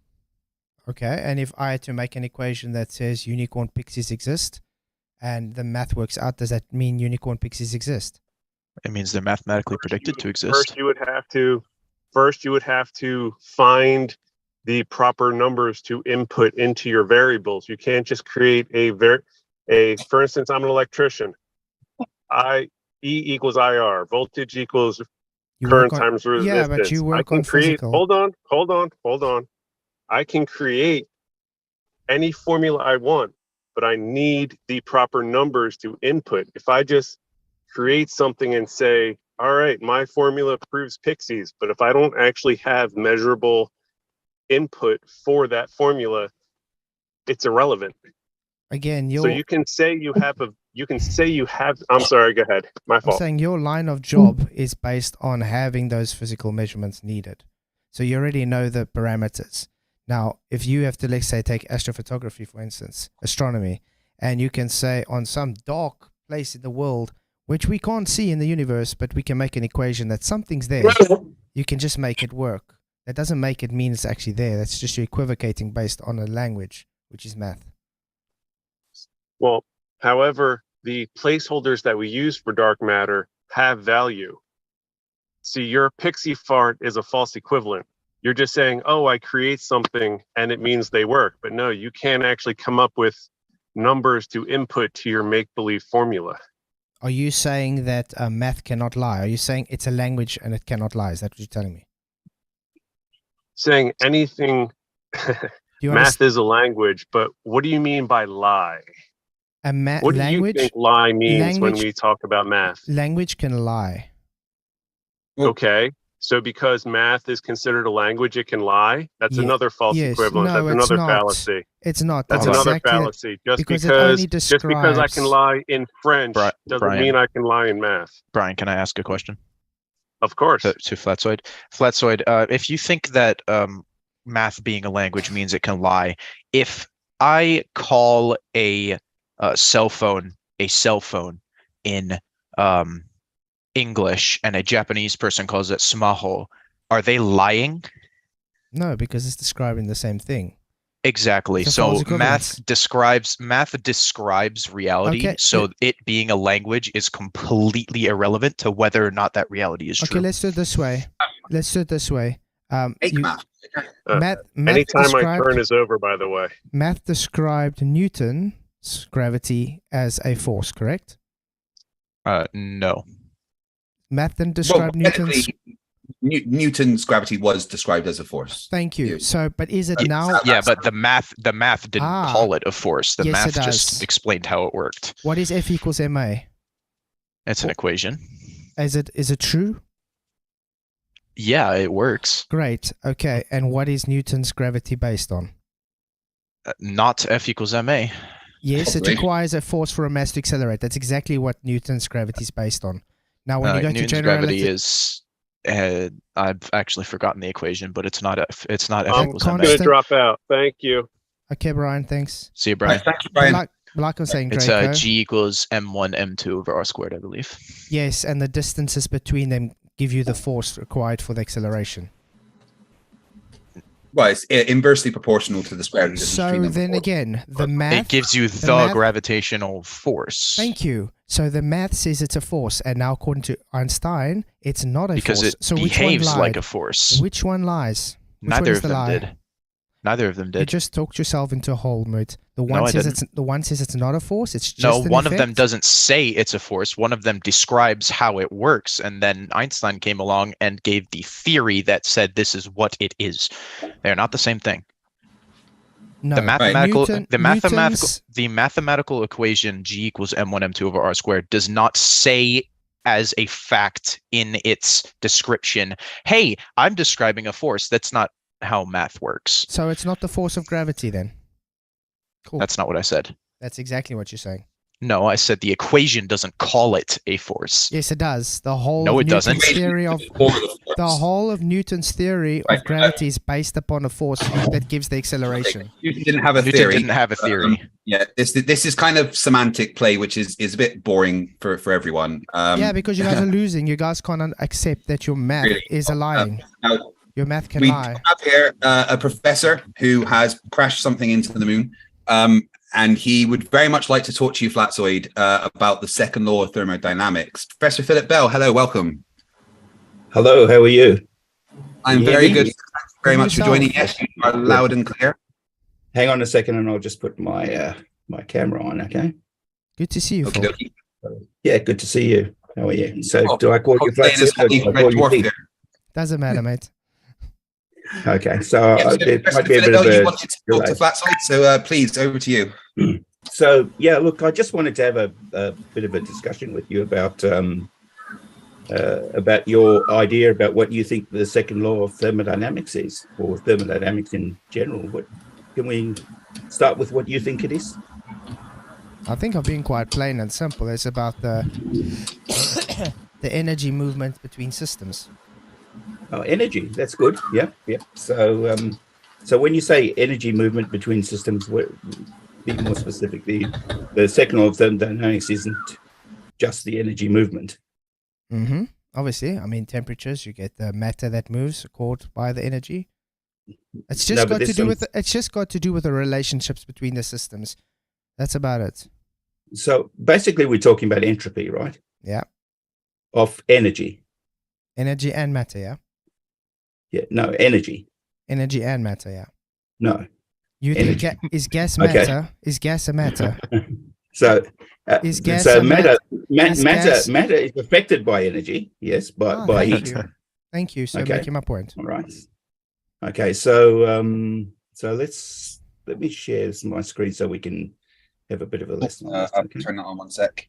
Okay, and if I had to make an equation that says unicorn pixies exist, and the math works out, does that mean unicorn pixies exist? It means they're mathematically predicted to exist. First, you would have to find the proper numbers to input into your variables. You can't just create for instance, I'm an electrician. E equals IR, voltage equals current times resistance. Yeah, but you work on physical. Hold on. I can create any formula I want, but I need the proper numbers to input. If I just create something and say, all right, my formula proves pixies, but if I don't actually have measurable input for that formula, it's irrelevant. Again, so you can say you have you can say you have. I'm sorry. Go ahead. My fault. I'm saying your line of job is based on having those physical measurements needed. So you already know the parameters. Now, if you have to, let's say, take astrophotography, for instance, astronomy, and you can say on some dark place in the world, which we can't see in the universe, but we can make an equation that something's there, you can just make it work. That doesn't make it mean it's actually there. That's just you equivocating based on a language, which is math. Well, however, the placeholders that we use for dark matter have value. See, your pixie fart is a false equivalent. You're just saying, oh, I create something and it means they work. But no, you can't actually come up with numbers to input to your make-believe formula. Are you saying that math cannot lie? Are you saying it's a language and it cannot lie? Is that what you're telling me? Saying anything, math is a language, but what do you mean by lie? What do you think lie means when we talk about math? Language can lie. Okay, so because math is considered a language, it can lie? That's another false equivalent. No, that's another fallacy. It's not. That's another fallacy. Just because I can lie in French doesn't mean I can lie in math. Brian, can I ask a question? Of course. To Flatzoid. Flatzoid, if you think that math being a language means it can lie, if I call a cell phone in English and a Japanese person calls it smaho, are they lying? No, because it's describing the same thing. Exactly. So math describes reality. Okay. So it being a language is completely irrelevant to whether or not that reality is true. Okay, let's do it this way. Math anytime my turn is over, by the way. Math described Newton's gravity as a force, correct? No. Math then described Newton's gravity was described as a force. Thank you. So, but is it now? Yeah, but the math didn't call it a force. The math just explained how it worked. What is F equals ma? It's an equation. Is it true? Yeah, it works. Great. Okay. And what is Newton's gravity based on? Not F equals ma. Yes, it requires a force for a mass to accelerate. That's exactly what Newton's gravity is based on. Now, when you go Newton's to general gravity is, I've actually forgotten the equation, but it's not F equals ma. I'm going to drop out. Thank you. Okay, Brian. Thanks. See you, Brian. Thank you, Brian. Like I'm saying, it's Draco, G equals m1 m2 over r squared, I believe. Yes, and the distances between them give you the force required for the acceleration. Well, it's inversely proportional to the square root. So then again, the math... It gives you the gravitational force. Thank you. So the math says it's a force, and now according to Einstein, it's not a force. Because it behaves like a force. Which one lies? Neither of them did. Neither of them did. You just talked yourself into a hole, Moot. The one says it's not a force. It's just no. One of them doesn't say it's a force. One of them describes how it works, and then Einstein came along and gave the theory that said this is what it is. They're not the same thing. No. The mathematical equation G equals m1 m2 over r squared does not say as a fact in its description, hey, I'm describing a force. That's not how math works. So it's not the force of gravity then? Cool. That's not what I said. That's exactly what you're saying. No, I said the equation doesn't call it a force. Yes, it does. The whole no, it doesn't. The whole of Newton's theory of gravity is based upon a force that gives the acceleration. Newton didn't have a theory. Newton didn't have a theory. Yeah, this is kind of semantic play, which is a bit boring for everyone. Yeah, because you guys are losing. You guys can't accept that your math is a lying. Your math can lie. We have here a professor who has crashed something into the moon. And he would very much like to talk to you, Flatzoid, about the second law of thermodynamics. Professor Philip Bell, hello, welcome. Hello, how are you? I'm very good. Thank you very much for joining. Yes, you are loud and clear. Hang on a second, and I'll just put my my camera on. Okay. Good to see you. Okay. Yeah, good to see you. How are you? So, do I call you Flatzoid? Doesn't matter, mate. Okay, so it might be a bit of a wanted to talk to Flatzoid, so please, over to you. So yeah, look, I just wanted to have a bit of a discussion with you about your idea about what you think the second law of thermodynamics is, or thermodynamics in general. Can we start with what you think it is? I think I'm being quite plain and simple. It's about the the energy movement between systems. Oh, energy. That's good. Yeah, yeah. So, so when you say energy movement between systems, be more specific. The second law of thermodynamics isn't just the energy movement. Mm-hmm. Obviously, I mean temperatures. You get the matter that moves caught by the energy. It's just got to do with it's just got to do with the relationships between the systems. That's about it. So basically, we're talking about entropy, right? Yeah. Of energy. Energy and matter. Yeah. Yeah. No, energy. Energy and matter. Yeah. No. You think is gas matter? Okay. Is gas a matter? So is gas so a matter is affected by energy. Yes, by heat. Thank you. So making my point. All right. Okay. So so let me share my screen so we can have a bit of a lesson on this. I'll turn that on 1 sec.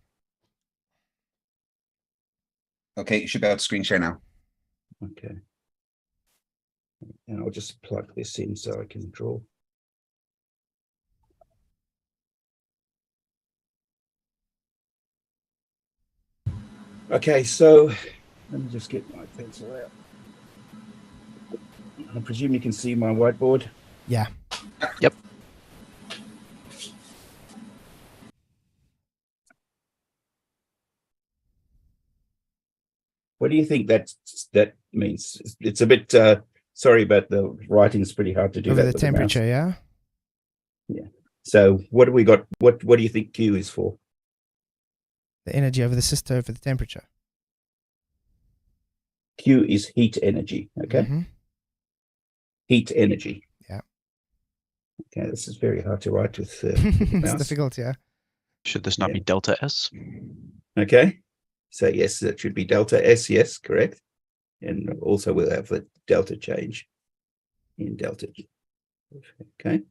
Okay, you should be able to screen share now. Okay. And I'll just plug this in so I can draw. Okay, so let me just get my pencil out. I presume you can see my whiteboard? Yeah. Yep. What do you think that means? It's a bit, sorry, but the writing's pretty hard to do. Over the temperature, yeah? Yeah. So what do we got? What do you think Q is for? The energy over the system over the temperature. Q is heat energy, okay? Mm-hmm. Heat energy. Yeah. Okay, this is very hard to write with it's difficult, yeah. Should this not be delta S? Okay. So yes, that should be delta S, yes, correct. And also we'll have the delta change in delta. Okay.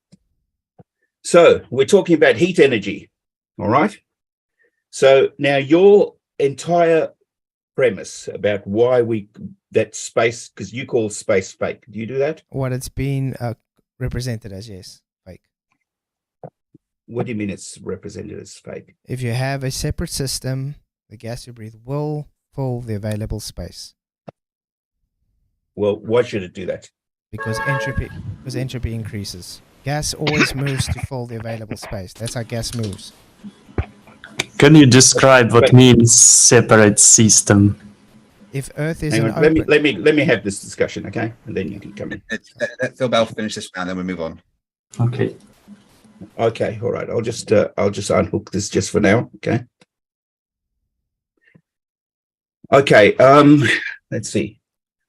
So we're talking about heat energy, all right? So now your entire premise about why that space, because you call space fake. Do you do that? What it's been represented as, yes, fake. What do you mean it's represented as fake? If you have a separate system, the gas you breathe will fill the available space. Well, why should it do that? Because entropy increases. Gas always moves to fill the available space. That's how gas moves. Can you describe what means separate system? If Earth is let me have this discussion, okay? And then you can come in. Let Phil Bell finish this round, then we move on. Okay. Okay, all right. I'll just unhook this just for now, okay? Okay, let's see.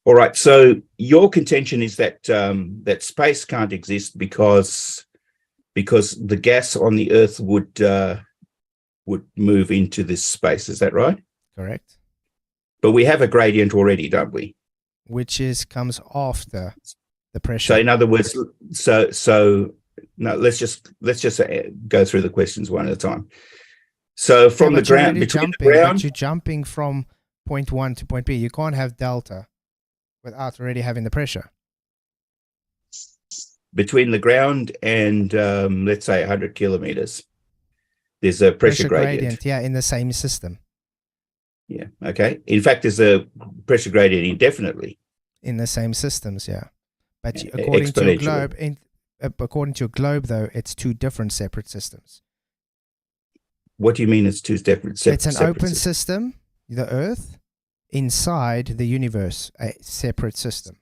All right, so your contention is that that space can't exist because the gas on the Earth would move into this space. Is that right? Correct. But we have a gradient already, don't we? Which comes after the pressure. So in other words, so no, let's just go through the questions one at a time. So from the ground, between the ground, but you're jumping from point 1 to point B. You can't have delta without already having the pressure. Between the ground and let's say 100 kilometers, there's a pressure gradient. Yeah, in the same system. Yeah. Okay. In fact, there's a pressure gradient indefinitely in the same systems. Yeah, but according to a globe, though, it's two different separate systems. What do you mean? It's two different separate? It's an open system, the Earth, inside the universe, a separate system.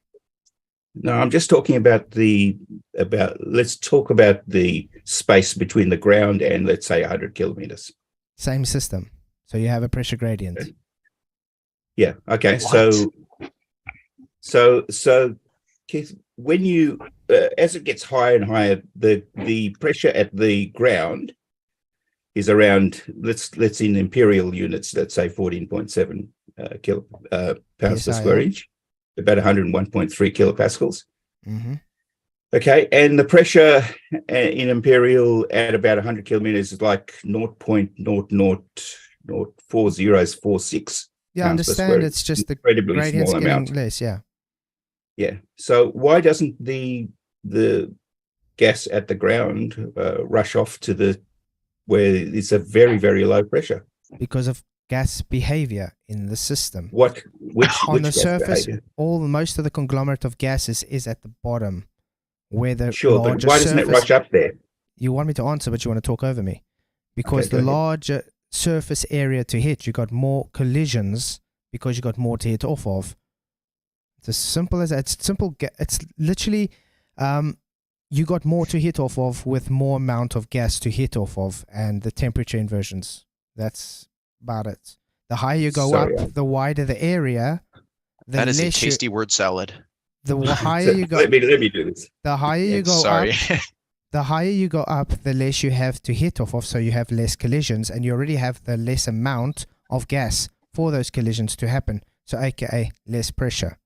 No, I'm just talking about let's talk about the space between the ground and let's say 100 kilometers. Same system. So you have a pressure gradient. Yeah. Okay. What? So Keith, when you as it gets higher and higher, the pressure at the ground is around let's in imperial units, let's say 14.7 pounds per square inch, about 101.3 kilopascals. Mm-hmm. Okay, and the pressure in imperial at about 100 kilometers is like 0.0004046. Yeah, I understand. It's just the gradient's getting amount. Less. Yeah. Yeah. So why doesn't the gas at the ground rush off to the where it's a very, very low pressure? Because of gas behavior in the system. Which On the gas surface, behavior? most of the conglomerate of gases is at the bottom, where the Sure, but larger why doesn't it surface. rush up there? You want me to answer, but you want to talk over me, because Okay, the go ahead. larger surface area to hit, you got more collisions because you got more to hit off of. It's as simple as that. It's simple. It's literally, you got more to hit off of with more amount of gas to hit off of, and the temperature inversions. That's about it. The higher you go Sorry, up, the wider the area. The That is a less you- tasty word salad. The higher So you go, let me do this. the higher you go Sorry. up, the higher you go up, the less you have to hit off of, so you have less collisions, and you already have the less amount of gas for those collisions to happen. So, aka less pressure.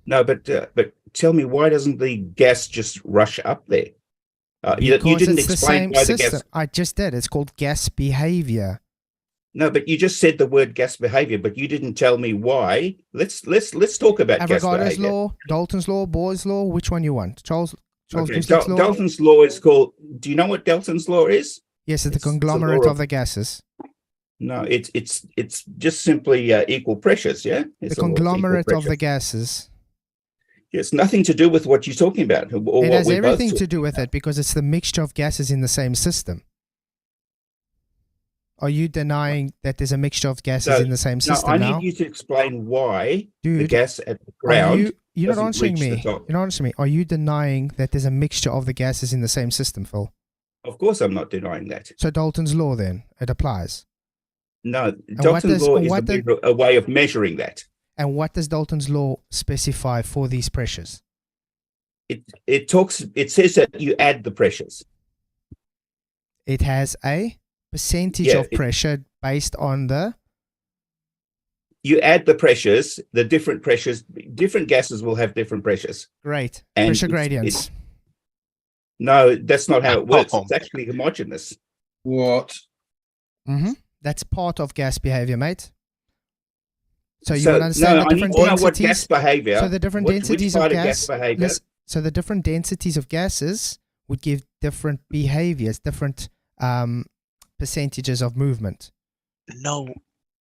No, but tell me, why doesn't the gas just rush up there? You Because didn't it's the explain same why the system. gas. I just did. It's called gas behavior. No, but you just said the word gas behavior, but you didn't tell me why. Let's talk about gas Avogadro's behavior. law, Dalton's law, Bohr's law. Which one you want? Charles Okay, Dirichlet's law. Dalton's law is called. Do you know what Dalton's law is? Yes, it's the it's the conglomerate law of the gases. No, it's just simply equal pressures. Yeah, The It's all equal conglomerate of pressure. the gases. It's nothing to do with what you're talking about. Or It what has we're both everything to talking do with about. it because it's the mixture of gases in the same system. Are you denying that there's a mixture of gases No, in the same No, system I now? need you to explain why the Dude, gas at the are ground. you're not doesn't answering reach the me. top. You're not answering me. Are you denying that there's a mixture of the gases in the same system, Phil? Of course, I'm not denying that. So Dalton's law then, it applies. No, what Dalton's does- law is what the- a way of measuring that. And what does Dalton's law specify for these pressures? It says that you add the pressures. It has a percentage Yeah, of pressure based on the You add the pressures, the different pressures. Different gases will have different pressures. great And pressure it's- gradients. No, that's not how it works. Oh. It's actually homogeneous. What? That's part of gas behavior, mate. So you So, want to understand no, the I need different to know what gas densities? behavior. So the different which densities part of gas gas. behavior. So the different densities of gases would give different behaviors, different percentages of movement. No.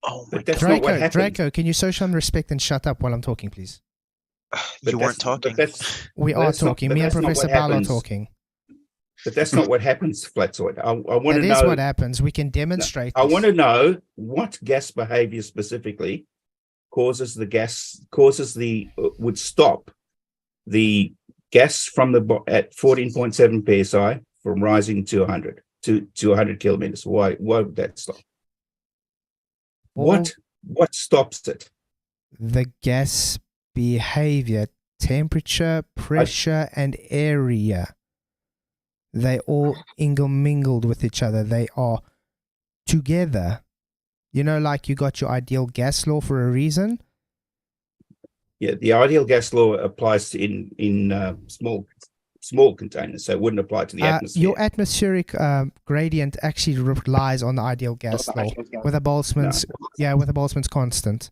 Oh my But that's not what Draco, happened. Draco, can you show some respect and shut up while I'm talking, please? God. But You weren't talking. We Well, are that's not- talking. but Me and that's not Professor what Bal are happens. talking. But that's not what happens, Flatzoid. I want That to is know. what happens. We can demonstrate. I this. want to know what gas behavior specifically would stop the gas from at 14.7 psi from rising to 100 to 100 kilometers. Why would that stop? Well, What stops it? the gas behavior, temperature, pressure, and area. They all intermingled with each other. They are together. You know, like you got your ideal gas law for a reason. Yeah, the ideal gas law applies in small containers, so it wouldn't apply to the atmosphere. Your atmospheric gradient actually relies on the ideal gas law with a Boltzmann's, with a Boltzmann's constant.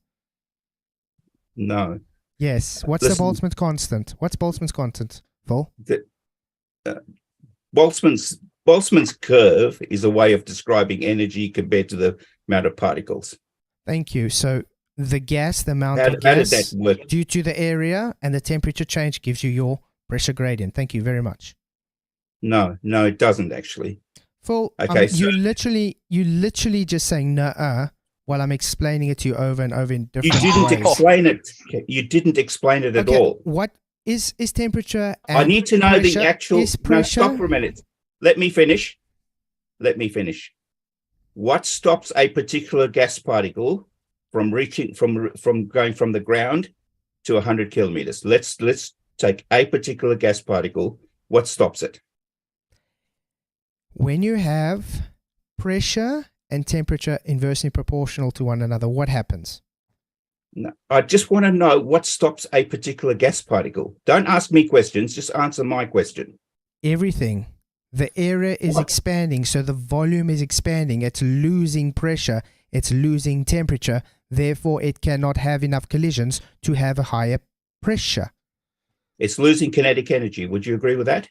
No. Yes. What's Listen. the Boltzmann's constant? What's Boltzmann's constant, Phil? Boltzmann's curve is a way of describing energy compared to the amount of particles. Thank you. So the gas, the amount How of did gas that work? due to the area and the temperature change gives you your pressure gradient. Thank you very much. No, it doesn't actually. Phil, Okay, you literally just saying "nuh-uh" while I'm explaining it to you over and over in You different didn't ways. explain it. You didn't explain it at Okay, all. what is temperature and I need to know pressure? the actual. Is No, pressure? stop for a minute. Let me finish. What stops a particular gas particle from going from the ground to 100 kilometers? Let's take a particular gas particle. What stops it? When you have pressure and temperature inversely proportional to one another, what happens? No, I just want to know what stops a particular gas particle. Don't ask me questions. Just answer my question. Everything. The area is expanding, so the volume is expanding. It's losing pressure. It's losing temperature. Therefore, it cannot have enough collisions to have a higher pressure. It's losing kinetic energy. Would you agree with that?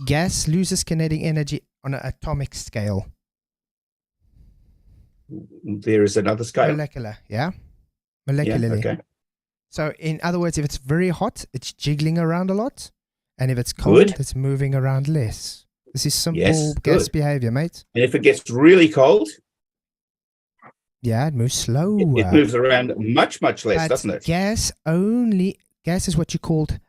gas loses kinetic energy on an atomic scale. There is another scale. Molecular, yeah? Molecularly. Yeah, okay. So in other words, if it's very hot, it's jiggling around a lot. And if it's cold, it's moving around less. This is simple gas behavior, mate. And if it gets really cold? Yeah, it moves slower. It moves around much, much less, doesn't it? Gas is what you called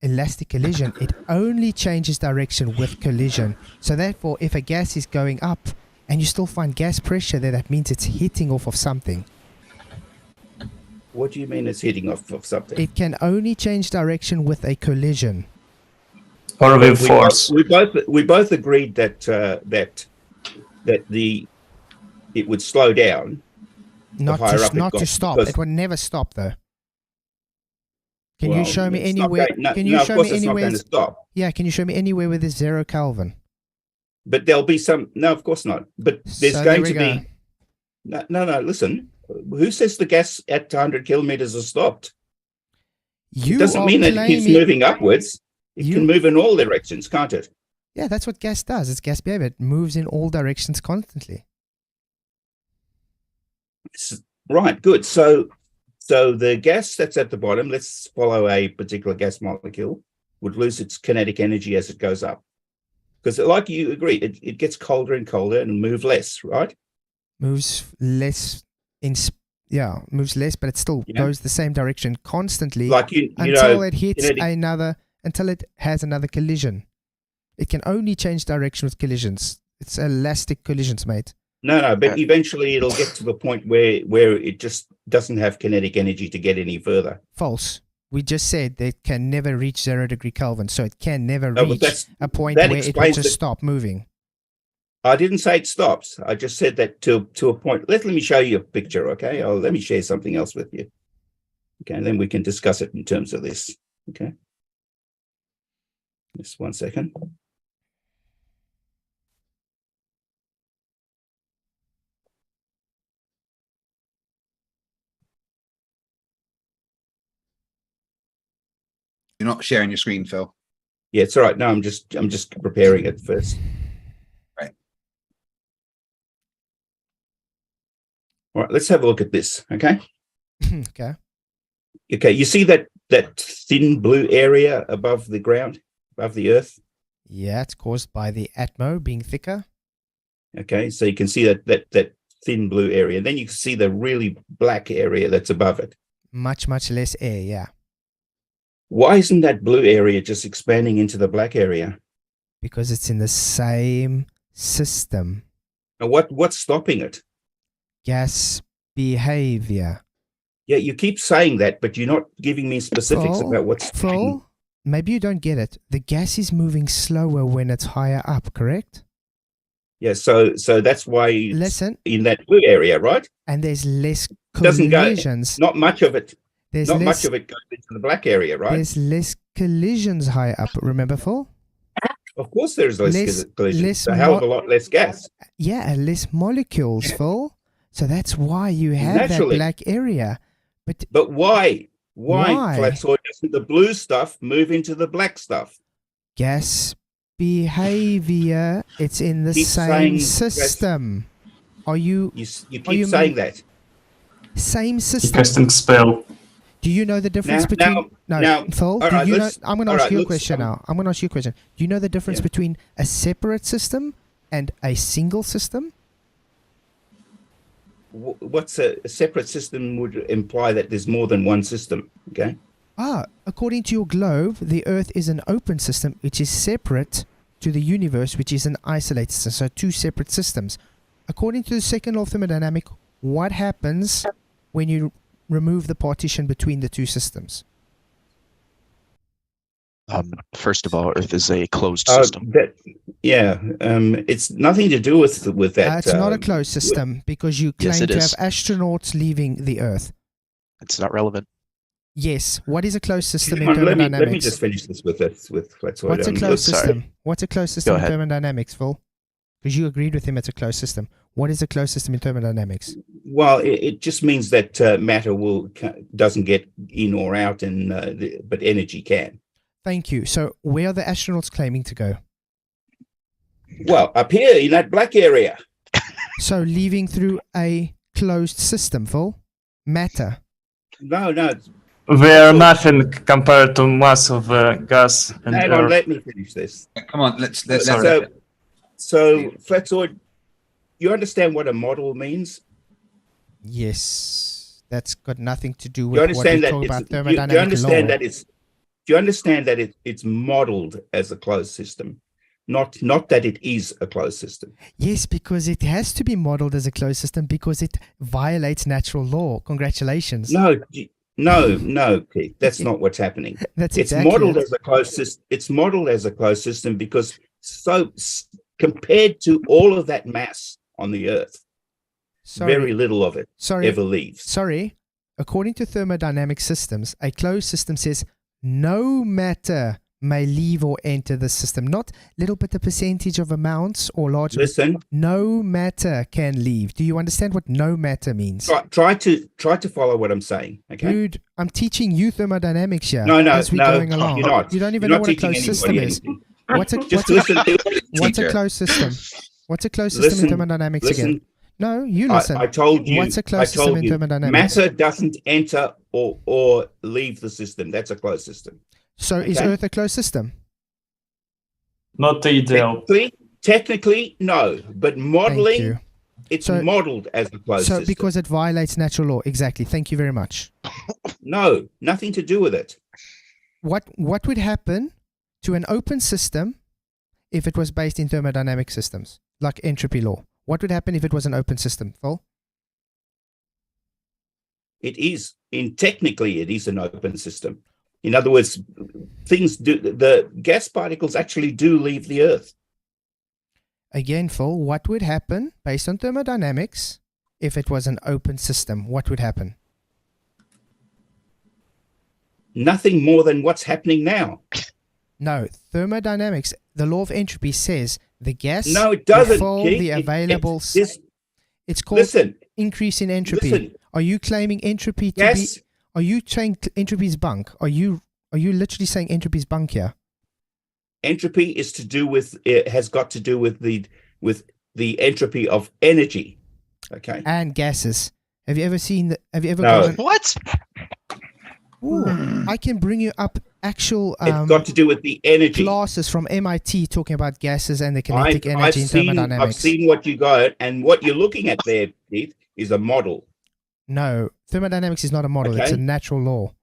elastic collision. It only changes direction with collision. So therefore, if a gas is going up and you still find gas pressure there, that means it's hitting off of something. What do you mean it's hitting off of something? It can only change direction with a collision. Or with force. We both agreed that it would slow down. Not to stop. It would never stop though. Can you show me anywhere? Can you show me anywhere? Yeah, can you show me anywhere where there's 0 Kelvin? But there'll be some. No, of course not. But there's going to be. No. Listen, who says the gas at 100 kilometers is stopped? It doesn't mean that it keeps moving upwards. It can move in all directions, can't it? Yeah, that's what gas does. It's gas behavior. It moves in all directions constantly. Right. Good. So the gas that's at the bottom, let's follow a particular gas molecule, would lose its kinetic energy as it goes up. Because like you agree, it gets colder and colder and move less, right? Moves less moves less, but it still goes the same direction constantly until it hits until it has another collision. It can only change direction with collisions. It's elastic collisions, mate. No, but eventually it'll get to the point where it just doesn't have kinetic energy to get any further. False. We just said that it can never reach 0 degree Kelvin, so it can never reach a point where it will just stop moving. I didn't say it stops. I just said that to a point. Let me show you a picture, okay? Let me share something else with you. Okay, and then we can discuss it in terms of this. Okay. Just 1 second. You're not sharing your screen, Phil. Yeah, it's all right. No, I'm just preparing it first. Right. All right, let's have a look at this, okay? Okay. You see that thin blue area above the ground, above the earth? Yeah, it's caused by the atmo being thicker. Okay, so you can see that thin blue area. Then you can see the really black area that's above it. Much less air, yeah. Why isn't that blue area just expanding into the black area? Because it's in the same system. Now, what's stopping it? Gas behavior. Yeah, you keep saying that, but you're not giving me specifics about what's stopping. Maybe you don't get it. The gas is moving slower when it's higher up, correct? Yeah, so that's why it's in that blue area, right? And there's less collisions. Not much of it. Much of it goes into the black area, right? There's less collisions higher up. Remember, Phil? Of course, there's less collisions. So a hell of a lot less gas. Yeah, and less molecules, Phil. So that's why you have that black area. But why? Why, Flatzoid, doesn't the blue stuff move into the black stuff? Gas behavior. It's in the same system. You keep saying that? Same system. Interesting spell. Do you know the difference between... Phil, I'm going to ask you a question now. I'm going to ask you a question. Do you know the difference between a separate system and a single system? What's a separate system would imply that there's more than one system, okay? According to your globe, the Earth is an open system which is separate to the universe, which is an isolated system. So two separate systems. According to the second law of thermodynamics, what happens when you remove the partition between the two systems? First of all, Earth is a closed system. It's nothing to do with that. It's not a closed system because you claim to have astronauts leaving the Earth. It's not relevant. Yes. What is a closed system in thermodynamics? Let me just finish this with Flatzoid. What's a closed system? What's a closed system in thermodynamics, Phil? Because you agreed with him it's a closed system. What is a closed system in thermodynamics? Well, it just means that matter doesn't get in or out, but energy can. Thank you. So where are the astronauts claiming to go? Well, up here in that black area. So leaving through a closed system, Phil? Matter. No. We are nothing compared to mass of gas and Hang air. on, let me finish this. Come on, let's So, Flatzoid, you understand what a model means? Yes. That's got nothing to do You with what understand we that talk it's, about thermodynamic you understand law. that it's. Do you understand that it's modeled as a closed system, not that it is a closed system? Yes, because it has to be modeled as a closed system because it violates natural law. Congratulations. No, Keith, that's not what's happening. That's It's exactly modeled it. as a closed system. It's modeled as a closed system because compared to all of that mass on the Earth, very little of it ever leaves. Sorry. According to thermodynamic systems, a closed system says no matter may leave or enter the system. Not little bit of percentage of amounts or large. Listen. No matter can leave. Do you understand what no matter means? Try to follow what I'm saying. Okay. Dude, I'm teaching you thermodynamics here. No, as we're going along. you're not. You don't even You're know not what a teaching closed system anybody is. anything. What's a closed system? What's a closed system in thermodynamics again? No, you listen. I told you. What's a closed system in thermodynamics? Matter doesn't enter or leave the system. That's a closed system. So is Earth a closed system? Not ideal. Technically, no. But modeling, it's So- modeled as a closed So system. because it violates natural law. Exactly. Thank you very much. No, nothing to do with it. What would happen to an open system if it was based in thermodynamic systems, like entropy law? What would happen if it was an open system, Phil? Technically, it is an open system. In other words, the gas particles actually do leave the Earth. Again, Phil, what would happen based on thermodynamics if it was an open system? What would happen? Nothing more than what's happening now. No, thermodynamics, the law of entropy says the gas No, it doesn't. will fill the available... It's called increase in entropy. Listen. Are you claiming entropy to Gas, be... Are you saying entropy is bunk? Are you literally saying entropy is bunk here? entropy is to do with it has got to do with the entropy of energy. Okay. And gases. Have you ever seen have you ever No. gone... What? Ooh, I can bring you up actual It's got to do with the energy. classes from MIT talking about gases and the kinetic energy in I've thermodynamics. seen what you got, and what you're looking at there, Keith, is a model. No, thermodynamics is not a model. It's a Okay. natural law.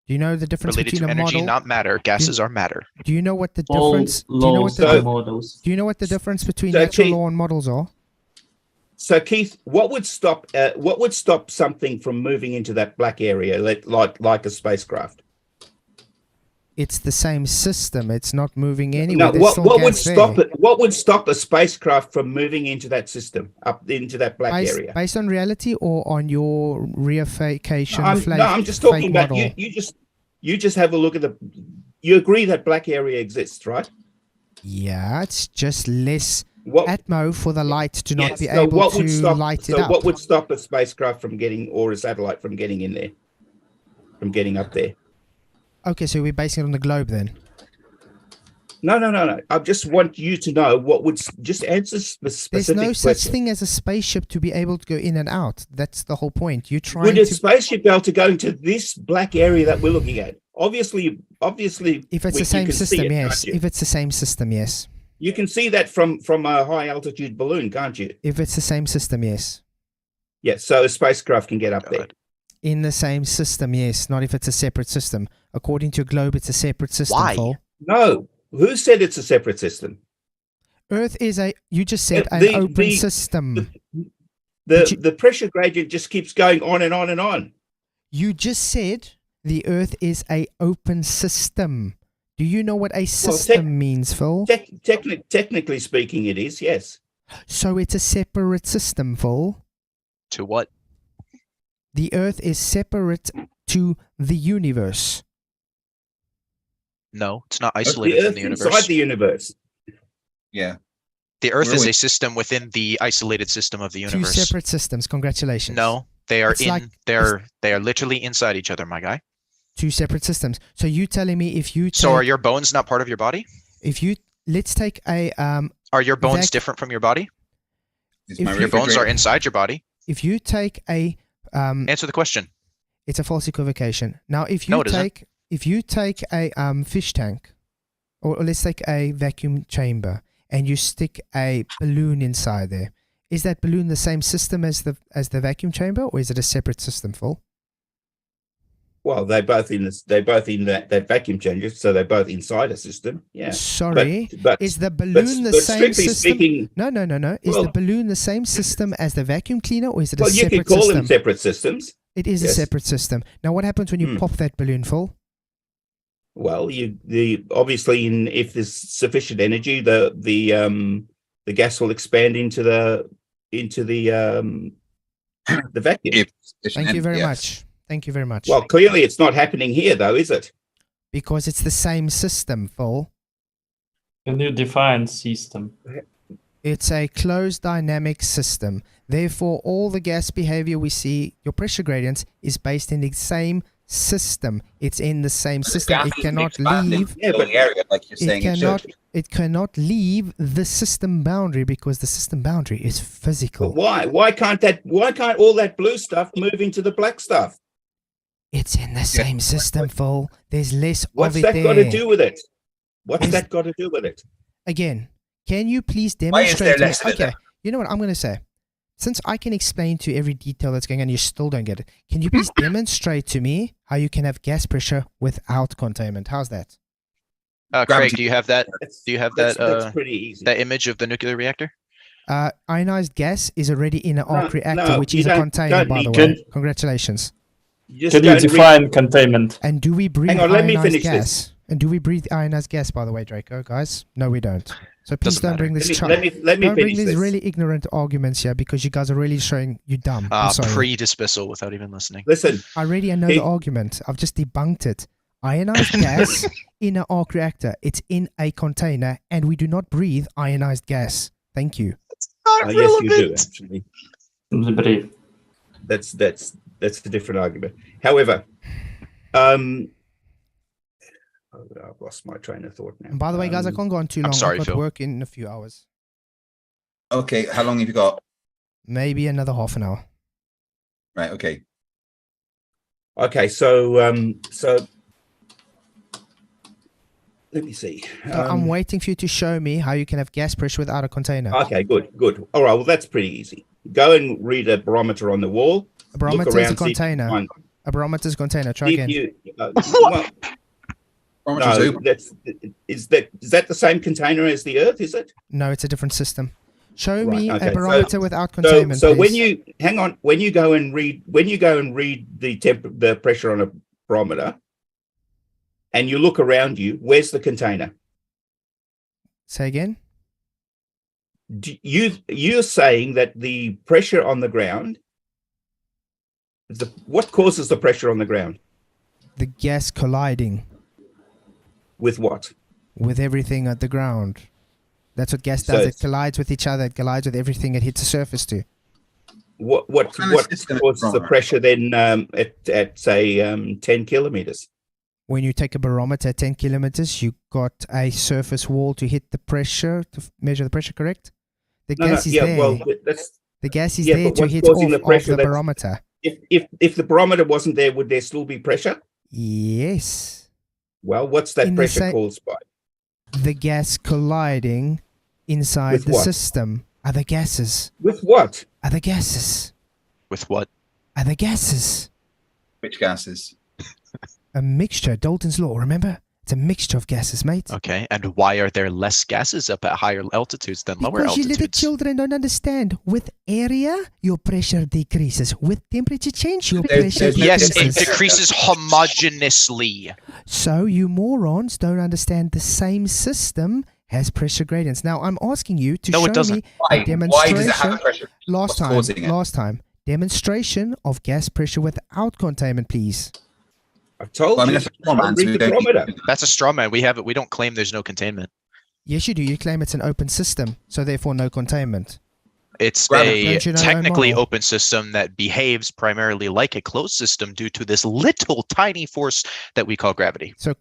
Do you know the difference Related between to a energy, model? not matter. Gases are matter. Do you know what the All difference? Do you know what laws the are models. Do you know what the difference between So, natural Keith- law and models are? So, Keith, what would stop something from moving into that black area, like a spacecraft? It's the same system. It's not moving anywhere. No, There's what still would gas stop there. it? What would stop a spacecraft from moving into that system, up into that black area? Based on reality or on your reification? I'm just talking fake about model? you just have a look at you agree that black area exists, right? Yeah, it's just less What atmo for the light to not yes, be so able what would to stop, light it so up. what would stop a spacecraft from getting, or a satellite from getting in there, from getting up there? Okay, so we're basing it on the globe then. No. I just want you to know what would just answer the specific There's no such question. thing as a spaceship to be able to go in and out. That's the whole point. You're trying Would a to... spaceship be able to go into this black area that we're looking at? Obviously. If it's the you same can see system, it, yes. can't you? If it's the same system, yes. You can see that from a high altitude balloon, can't you? If it's the same system, yes. Yeah, so a spacecraft can get up there. In the same system, yes. Not if it's a separate system. According to your globe, it's a separate system. Why? Phil. No, who said it's a separate system? Earth is you just said an The- open the- system. The pressure gradient just keeps going on and on and on. You just said the Earth is a open system. Do you know what a system means, Phil? Technically speaking, it is, yes. So it's a separate system, Phil. To what? The Earth is separate to the universe. No, it's not The isolated Earth from the universe. inside the universe. Yeah. The Earth is Really? a system within the isolated system of the Two universe. separate systems. Congratulations. No, they are It's like- they are literally inside each other, my guy. Two separate systems. So you telling me if you take, So are your bones not part of your body? if you let's take a Are your bones different from your body? Your bones are inside your body. If you take a answer the question. It's a false equivocation. Now, if you take a fish tank, or let's take a vacuum chamber, and you stick a balloon inside there, is that balloon the same system as the vacuum chamber, or is it a separate system, Phil? Well, they're both in that vacuum chamber, so they're both inside a system. Yeah. Sorry, but is the balloon the same system? Speaking, no. Is the balloon the same system as the vacuum cleaner, or is it a separate system? You can call them separate systems. It is a separate system. Now, what happens when you pop that balloon full? Well, obviously, if there's sufficient energy, the gas will expand into the vacuum. Thank you very much. Thank you very much. Well, clearly it's not happening here, though, is it? Because it's the same system, Phil. Can you define system? It's a closed dynamic system. Therefore, all the gas behavior we see, your pressure gradients, is based in the same system. It's in the same system. It cannot leave. Yeah, but area, like you're saying, it cannot leave the system boundary because the system boundary is physical. But why? Why can't all that blue stuff move into the black stuff? It's in the same system, Phil. There's less What's of it that there. got to do with it? What's that got to do with it? Again, can you please demonstrate? Why is there less of it? Okay, you know what I'm going to say? Since I can explain to you every detail that's going on, you still don't get it. Can you please demonstrate to me how you can have gas pressure without containment? How's that? Craig, do you have that? That's pretty easy. That image of the nuclear reactor? Ionized gas is already in an arc reactor, which is a container, by the way. Congratulations. Can you define containment? And do we breathe ionized gas? And do we breathe ionized gas, by the way, Draco, guys? No, we don't. So please don't bring this let me don't bring finish these really ignorant arguments here because you guys are really showing you dumb. I'm sorry. Pre-dismissal without even listening. Listen. I already know the argument. I've just debunked it. Ionized gas in an arc reactor. It's in a container and we do not breathe ionized gas. Thank you. Yes, you do, actually. That's a different argument. However, I've lost my train of thought now. And by the way, guys, I can't go on too long. I'm sorry, I've got Phil. work in a few hours. Okay, how long have you got? Maybe another half an hour. Right, okay. Okay, so let me see. I'm waiting for you to show me how you can have gas pressure without a container. Okay, good. All right, well, that's pretty easy. Go and read a barometer on the wall. A barometer is a container. A barometer is a container. Try again. Is that the same container as the Earth? Is it? No, it's a different system. Show me a barometer without containment. So when you go and read the pressure on a barometer, and you look around you, where's the container? Say again. You're saying that the pressure on the ground. What causes the pressure on the ground? The gas colliding. With what? With everything at the ground. That's what gas does. It collides with each other. It collides with everything it hits the surface to. What causes the pressure then at say 10 kilometers? When you take a barometer at 10 kilometers, you got a surface wall to hit the pressure, to measure the pressure, correct? The gas is there. Well, the gas is there to hit off the barometer. If the barometer wasn't there, would there still be pressure? Yes. Well, what's that pressure caused by? The gas colliding inside the system. Other gases. With what? Other gases. With what? Other gases. Which gases? A mixture. Dalton's law, remember? It's a mixture of gases, mate. Okay, and why are there less gases up at higher altitudes than lower altitudes? Because you little children don't understand. With area, your pressure decreases. With temperature change, your pressure decreases. Yes, it decreases homogeneously. So you morons don't understand the same system has pressure gradients. Now, I'm asking you to show me a demonstration. Why does it have a pressure? Last time. Demonstration of gas pressure without containment, please. I've told you. That's a straw man. That's a straw man. We don't claim there's no containment. Yes, you do. You claim it's an open system, so therefore no containment. It's a technically open system that behaves primarily like a closed system due to this little tiny force that we call gravity. So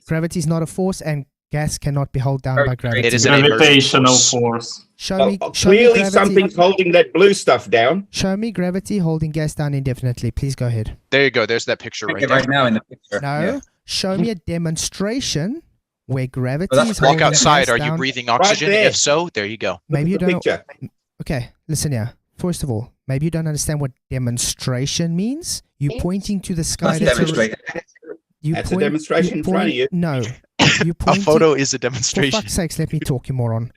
gravity is not a force, and gas cannot be held down by gravity. It is an Gravitational force. Show me Clearly gravity. something's holding that blue stuff down. Show me gravity holding gas down indefinitely. Please go ahead. There you go. There's that picture right there. Right now in the picture. No, Yeah. show me a demonstration where gravity Well, that's is Walk holding outside. gas Are you down. breathing oxygen? there. If so, there you go. Maybe you Look don't. at the picture. Okay, listen here. First of all, maybe you don't understand what demonstration means. You pointing to the sky. Let's demonstrate. That's a demonstration in front of you. No, you A pointing. photo is a For demonstration. fuck's sakes, let me talk, you moron.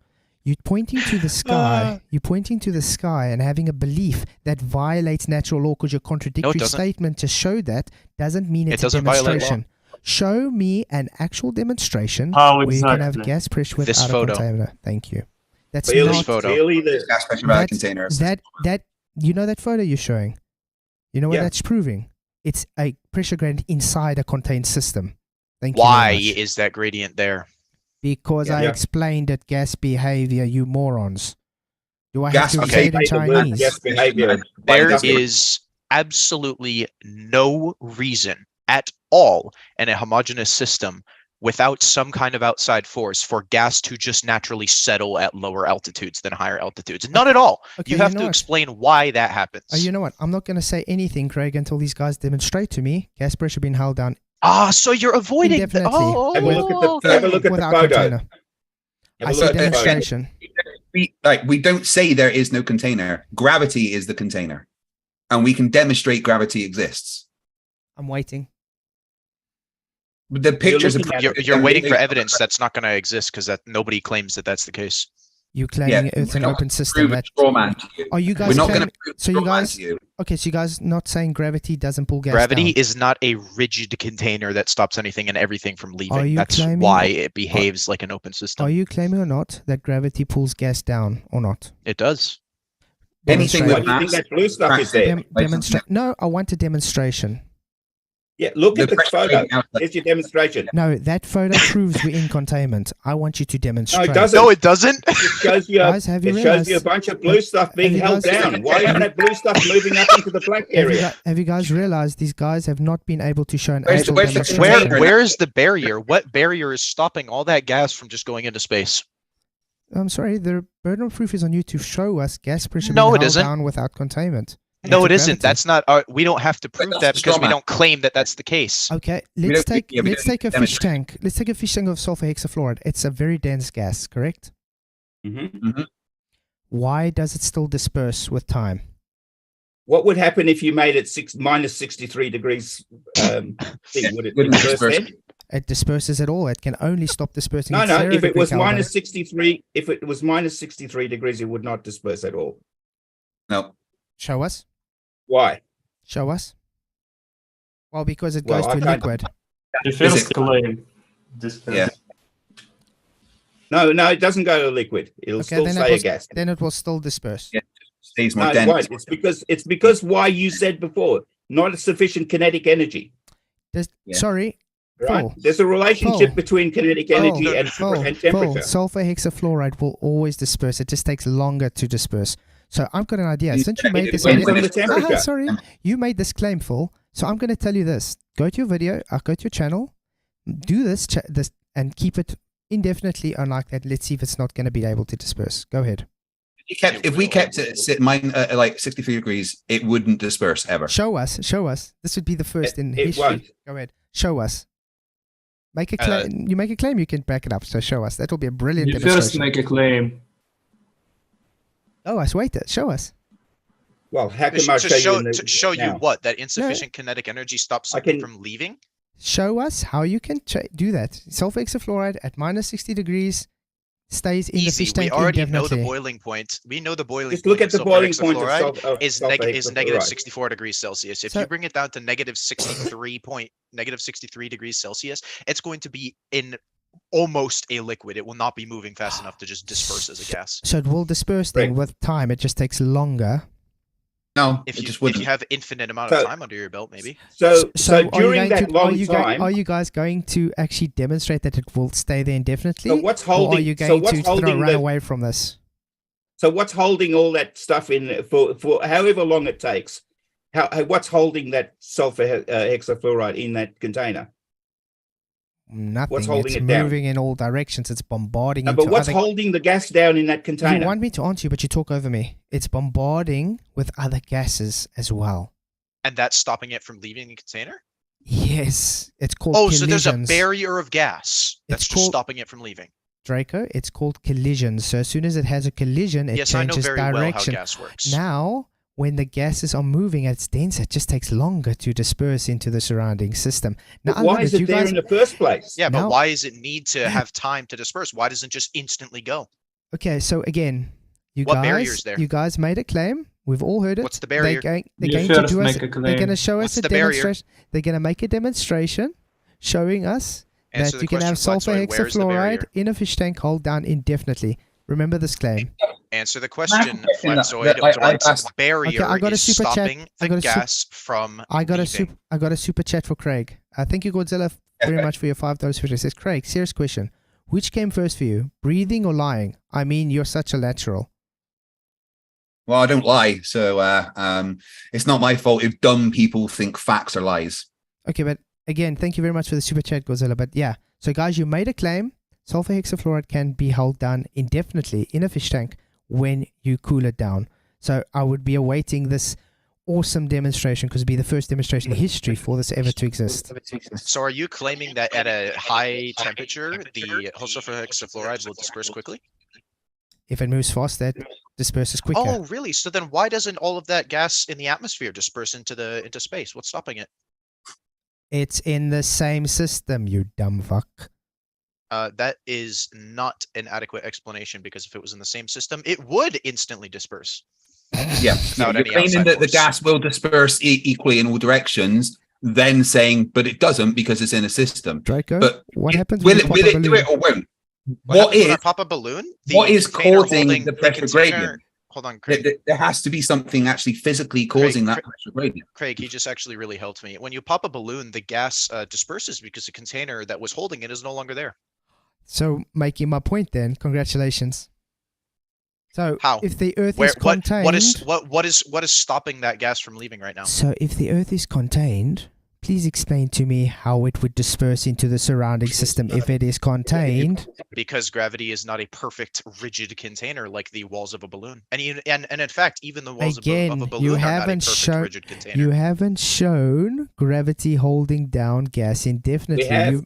You're pointing to the sky. You're pointing to the sky and having a belief that violates natural law because your contradictory doesn't. statement to show that doesn't mean it's a doesn't violate law. demonstration. Show me an actual demonstration How where you can have exactly? gas pressure This without a photo. container. Thank you. That's Clearly, not photo. clearly the Gas pressure by a That's- container. that you know that photo you're showing. You know what Yeah. that's proving? It's a pressure gradient inside a contained system. Thank you. Why very much. is that gradient there? Because I Yeah. explained that gas behavior, you morons. Do I Gas have to behavior. say it in Chinese? Gas behavior. There Gas- is absolutely no reason at all in a homogeneous system without some kind of outside force for gas to just naturally settle at lower altitudes than higher altitudes. None at all. Okay, You have know to what? explain why that happens. Oh, you know what? I'm not going to say anything, Craig, until these guys demonstrate to me gas pressure being held down So you're avoiding indefinitely. Oh, Have a look at the, okay. have a look at the without photo. container. Have I a see look at the photo. demonstration. We don't say there is no container. Gravity is the container, and we can demonstrate gravity exists. I'm waiting. The pictures. looking at You're waiting for evidence that's not going to exist because that nobody claims that that's the case. You claiming it's an open system. That, straw man to you. are you guys We're not claiming- going to prove so you straw man guys- to you. Okay, so you guys not saying gravity doesn't pull gas Gravity down. is not a rigid container that stops anything and everything from Are leaving. you That's claiming- why it behaves like an open Are system. you claiming or not that gravity pulls gas down or not? It does. Anything Why with do you think mass. that blue stuff is there? Demonstrate. No, I want a demonstration. Yeah, look at the pressure photo. gradient outlet. There's your demonstration. No, that photo proves we're in containment. I want you to No, demonstrate. it doesn't. No, it doesn't. It shows you, Guys, have you it shows realized? you a bunch of blue stuff being you held guys- down. Why isn't that blue stuff moving up into the black area? Have you guys realized these guys have not been able to show an Where's the- actual where's the demonstration? container? Where is the barrier? What barrier is stopping all that gas from just going into space? I'm sorry, the burden of proof is on you to show us gas pressure No, being it held isn't. down without containment. No, it Into isn't. gravity. That's not. We don't have to prove that's that the because straw we man. don't claim that that's the case. Okay, We let's don't- take yeah, we let's don't take a fish demonstrate. tank. Let's take a fish tank of sulfur hexafluoride. It's a very dense gas, correct? Mhm. Why does it still disperse with time? What would happen if you made it minus 63 degrees thing? Would it Wouldn't disperse disperse. then? It disperses at all. It can only stop dispersing. No, at no. 0 If it degree was Kelvin. minus 63, if it was minus 63 degrees, it would not disperse at all. No. Show us. Why? Show us. Well, because it Well, goes I to can't- liquid. The Is first it- claim. This Yeah. No, it doesn't go to liquid. It'll Okay, still then stay a gas. Then it will still disperse. Yeah. Stays No, more it dense. won't. It's because why you said before, not sufficient kinetic energy. Yeah. Sorry, Right? Paul. There's a relationship Paul. between kinetic energy Paul, and Paul, temperature. sulfur hexafluoride will always disperse. It just takes longer to disperse. So I've got an idea. Since you made It this depends idea, on the temperature. sorry, you made this claim, Phil. So I'm going to tell you this: go to your video, go to your channel, do this, this, and keep it indefinitely unlike that. Let's see if it's not going to be able to disperse. Go ahead. If we kept it like 63 degrees, it wouldn't disperse ever. Show us. Show us. This would be the first in It history. won't. Go ahead. Show us. Make a claim. You make a claim, you can back it up. So show us. That will be a brilliant You first demonstration. make a claim. Oh, I wait. Show us. Well, how can I To show show, you? in the- to show you now? what? That insufficient kinetic energy stops I something can- from leaving? Show us how you can do that. Sulfur hexafluoride at minus 60 degrees stays in the Easy. fish We tank already know indefinitely. the boiling point. We know the boiling Just point. look at of the sulfur boiling point of hexafluoride is sulfur negative hexafluoride. 64 degrees Celsius. If So- you bring it down to negative 63 degrees Celsius, it's going to be in almost a liquid. It will not be moving fast enough to just disperse as a gas. So it will disperse then Right. with time. It just takes longer. No, If it you, just if wouldn't. you have infinite amount of So- time under your belt, maybe. So are you during going that to, long time, are you guys going to actually demonstrate that it will stay there indefinitely? so what's or are holding? you So going what's to run holding the? away from this? So what's holding all that stuff in for however long it takes? What's holding that sulfur hexafluoride in that container? Nothing. What's holding It's it down? moving in all directions. It's bombarding No, into but what's other... holding the gas down in that You container? want me to answer you, but you talk over me. It's bombarding with other gases as well. And that's stopping it from leaving the container? Yes, it's called Oh, collisions. so there's a barrier of gas that's It's just called- stopping it from leaving. Draco, it's called collisions. So as soon as it has a collision, it Yes, I know changes very well how direction. gas works. Now, when the gases are moving, it's denser. It just takes longer to disperse into the surrounding system. Now, But why is it there in the first place? Yeah, but Now- why does it need to have time to disperse? Why doesn't it just instantly go? Okay, so again, What barrier's there? you guys made a claim. We've all heard it. What's the barrier? They're You going to first do us. make a They're going to claim. show What's us a the barrier? demonstration. They're going to make a demonstration showing us Answer that the you can have question, sulfur Flatzoid. Where's the hexafluoride barrier? in a fish tank hold down indefinitely. Remember this claim. Answer the question, question that- Flatzoid. that I What asked- barrier Okay, I got a is super chat. stopping I the got a gas from I got leaving? a super chat for Craig. Thank you, Godzilla, very much for your $5 for it. It says, Craig, serious question. Which came first for you, breathing or lying? I mean, you're such a lateral. Well, I don't lie, so it's not my fault if dumb people think facts are lies. Okay, but again, thank you very much for the super chat, Godzilla. But yeah, so guys, you made a claim. Sulfur hexafluoride can be held down indefinitely in a fish tank when you cool it down. So I would be awaiting this awesome demonstration because it'd be the first demonstration in history for this ever to exist. So are you claiming that at a high temperature, the sulfur hexafluoride will disperse quickly? If it moves fast, that disperses quicker. Oh, really? So then why doesn't all of that gas in the atmosphere disperse into space? What's stopping it? It's in the same system, you dumb fuck. That is not an adequate explanation because if it was in the same system, it would instantly disperse. Yeah, Without you're any claiming outside that the force. gas will disperse equally in all directions, then saying, but it doesn't because it's in a system. Draco, But what happens will when it, you pop will a it do balloon? it or won't? What What happens when I is pop a balloon? what is container causing holding the pressure container- gradient? Hold on, Craig. There has to be something actually physically causing that Craig- pressure gradient. Craig, he just actually really helped me. When you pop a balloon, the gas disperses because the container that was holding it is no longer there. So, making my point then, congratulations. So, How? if the Earth Where is contained... what is stopping that gas from leaving right now? So, if the Earth is contained, please explain to me how it would disperse into the surrounding system if it is contained. Because gravity is not a perfect rigid container like the walls of a balloon. And in fact, even the walls of Again, a balloon you are not a haven't perfect shown rigid container. you haven't shown gravity holding down gas indefinitely. We have.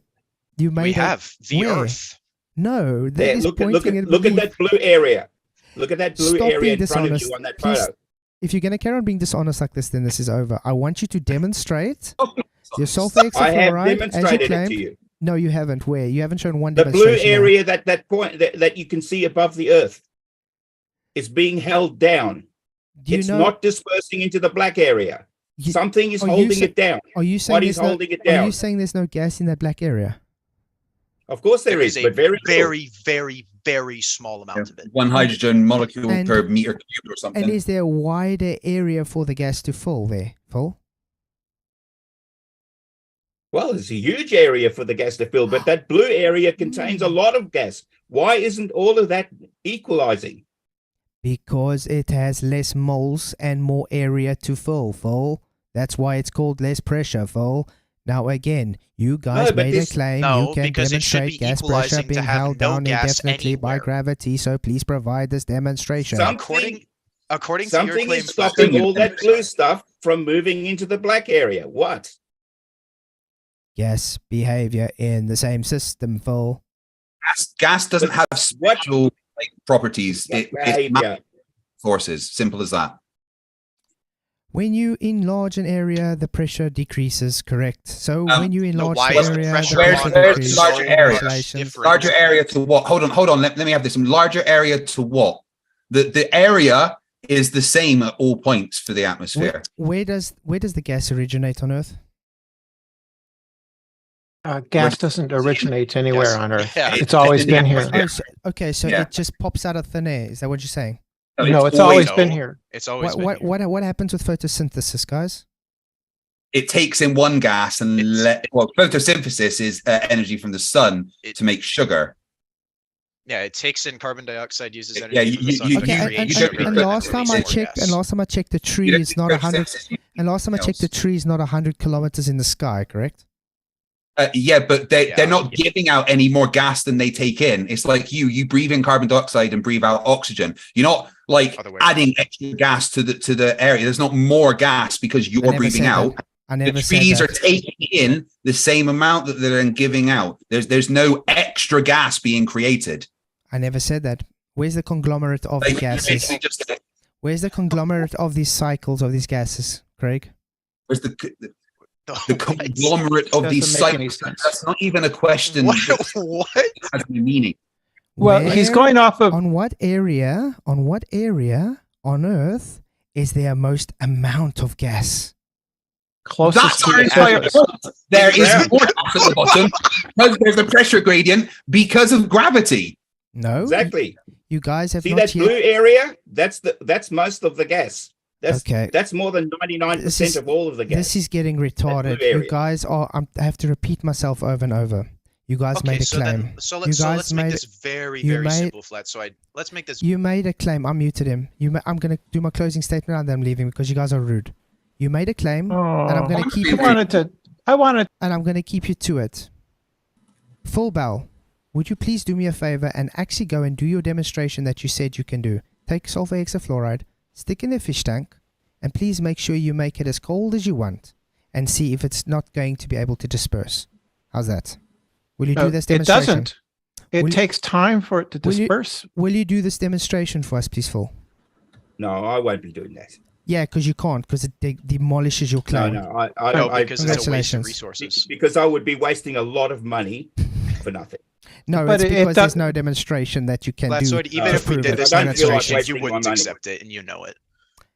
You made We a- have the where? Earth. No, that There, is look at pointing at that blue area. Look at that blue Stop area being in front of dishonest. you on that Please. photo. If you're going to carry on being dishonest like this, then this is over. I want you to demonstrate your sulfur I have hexafluoride as you demonstrated it claimed. to you. No, you haven't. Where? You haven't shown one The blue demonstration. now. area, that point that you can see above the Earth, is being held down. Do you It's know? not dispersing into the black area. you- Something is are you holding sa- it down. Are you saying What is there's no? holding it Are down? you saying there's no gas in that black area? Of course there is, a but very little. very, very, very small amount of it. One hydrogen molecule And- per meter cubed or something. And is there a wider area for the gas to fill there? Full? Well, it's a huge area for the gas to fill, but that blue area contains a lot of gas. Why isn't all of that equalizing? Because it has less moles and more area to fill, full. That's why it's called less pressure, full. Now again, you guys but made a this- claim No, you can because it should demonstrate be gas pressure equalizing to being have held no down gas indefinitely by anywhere. gravity, so please provide this demonstration. Something- According to your Something claim, is stopping Flatzoid. all that blue stuff from moving into the black area. What? Gas behavior in the same system, full. Gas doesn't have special properties. It Behavior. forces. Simple as that. When you enlarge an area, the pressure decreases, correct? So when you enlarge why the is the area, pressure the Where's- pressure where's decreases. larger area? Oscillations. Different. Larger area to what? Hold on. Let me have this. Larger area to what? The area is the same at all points for the atmosphere. Where does the gas originate on Earth? Gas doesn't originate anywhere Yes. on Earth. Yeah. It's always been here. Oh, so, okay, so Yeah. it just pops out of thin air. Is that what you're saying? No, it's always No. been here. It's always been here. What happens with photosynthesis, guys? It takes in one gas and photosynthesis is energy from the sun to make sugar. Yeah, it takes in carbon dioxide, uses energy Yeah, from the sun you- to Okay, you- create and sugar. last time I release more checked, gas. the tree You don't is need not 100. photosynthesis, And last time I checked, the tree is not 100 kilometers in the sky, correct? Yeah, but they're not giving out any more gas than they take in. It's like you breathe in carbon dioxide and breathe out oxygen. You're not like adding extra gas to the area. There's not more gas because you're breathing out. The trees are taking in the same amount that they're then giving out. There's no extra gas being created. I never said that. Where's the conglomerate of the gases? Where's the conglomerate of these cycles of these gases, Craig? Where's the conglomerate of these cycles? That's not even a question. What? Has any meaning? Well, he's going off of on what area on Earth is there most amount of gas? Closest to the there is more gas at the bottom because there's a pressure gradient because of gravity. No, exactly. You guys have see not that yet... blue area? That's most of the gas. That's okay. That's more than 99% of all of the gas. This is getting retarded. You guys are. I have to repeat myself over and over. You guys made a claim. Let's make this very simple, Flatzoid. Let's make this. You made a claim. I muted him. I'm going to do my closing statement and then I'm leaving because you guys are rude. You made a claim, and I'm going to keep you. And I'm going to keep you to it. Full bell. Would you please do me a favor and actually go and do your demonstration that you said you can do? Take sulfur hexafluoride, stick in the fish tank, and please make sure you make it as cold as you want, and see if it's not going to be able to disperse. How's that? Will you do this demonstration? It doesn't. It takes time for it to disperse. Will you do this demonstration for us, please, Phil? No, I won't be doing that. Yeah, because you can't, because it demolishes your claim. No, because it's a waste of resources. Because I would be wasting a lot of money for nothing. No, but it's because there's no demonstration that you can do. Flatzoid, even if we did this demonstration, you wouldn't accept it, and you know it.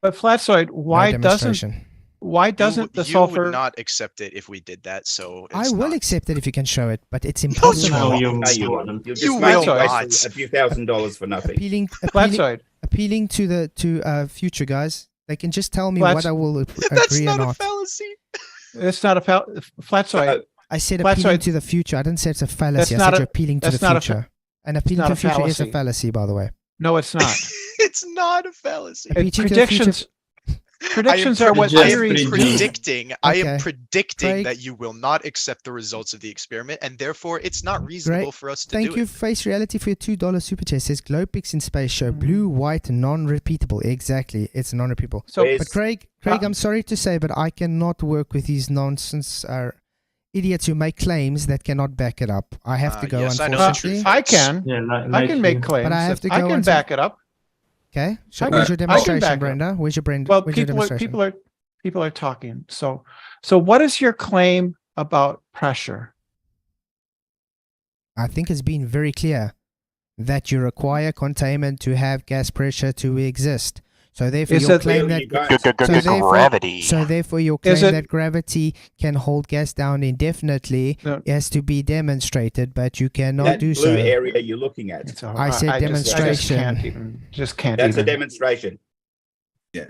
But Flatzoid, why doesn't the sulfur? You would not accept it if we did that. So I will accept it if you can show it, but it's impossible. No, you won't. You will not. A few $1,000s for nothing. Appealing to the future guys. They can just tell me what I will agree or not. That's not a fallacy. It's not a Flatzoid. I said appealing to the future. I didn't say it's a fallacy. I said you're appealing to the future. And appealing to the future is a fallacy, by the way. No, it's not. It's not a fallacy. Predictions are what theories predicting. I am predicting that you will not accept the results of the experiment, and therefore it's not reasonable for us to do it. Thank you, Face Reality, for your $2 super chat. It says Glowpix in space show blue, white, non-repeatable. Exactly, it's non-repeatable. So, but Craig, I'm sorry to say, but I cannot work with these nonsense idiots who make claims that cannot back it up. I have to go. Yes, unfortunately, I can. Yeah, I can make claims, but I have to go. I can back it up. Okay. So where's your demonstration, Brenda? Where's your Brenda? Well, people are talking. So what is your claim about pressure? I think it's been very clear that you require containment to have gas pressure to exist. So therefore, your claim that gravity. So therefore, your claim that gravity can hold gas down indefinitely has to be demonstrated, but you cannot do so. That blue area you're looking at. I said demonstration. Just can't. That's a demonstration. Yeah.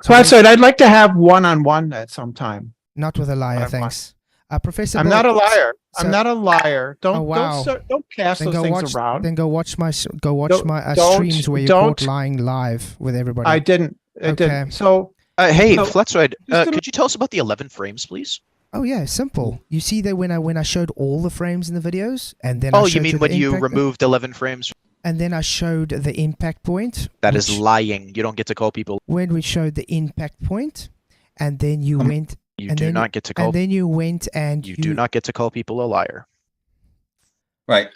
So I said I'd like to have one-on-one at some time. Not with a liar, thanks. Professor, I'm not a liar. I'm not a liar. Don't cast those things around. Then go watch my streams where you're caught lying live with everybody. I didn't. Didn't. So hey, Flatzoid, could you tell us about the 11 frames, please? Oh yeah, simple. You see that when I showed all the frames in the videos, and then you mean when you removed 11 frames? And then I showed the impact point. That is lying. You don't get to call people. When we showed the impact point, and then you went. You do not get to call. And then you went and you do not get to call people a liar. Right.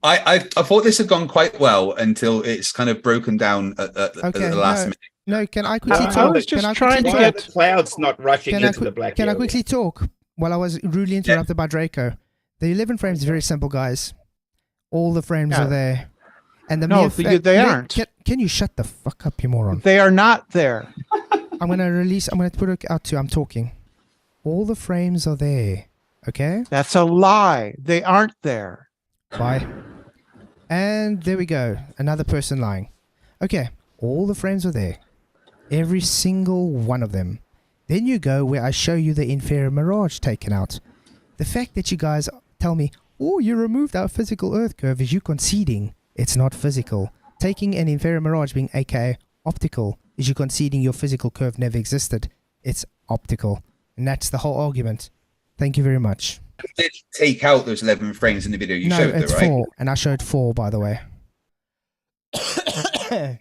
I thought this had gone quite well until it's kind of broken down at the last minute. No, can I quickly talk? I was just trying to get the clouds not rushing into the black area. Can I quickly talk while I was rudely interrupted by Draco? The 11 frames is very simple, guys. All the frames are there. And they aren't. Can you shut the fuck up, you moron? They are not there. I'm going to put it out to I'm talking. All the frames are there, okay? That's a lie. They aren't there. Bye. And there we go. Another person lying. Okay, all the frames are there. Every single one of them. Then you go where I show you the inferior mirage taken out. The fact that you guys tell me, oh, you removed our physical Earth curve is you conceding it's not physical. Taking an inferior mirage being aka optical is you conceding your physical curve never existed. It's optical. And that's the whole argument. Thank you very much. did take out those 11 frames in the video you showed, it's though, right? 4, and I showed 4, by the way. I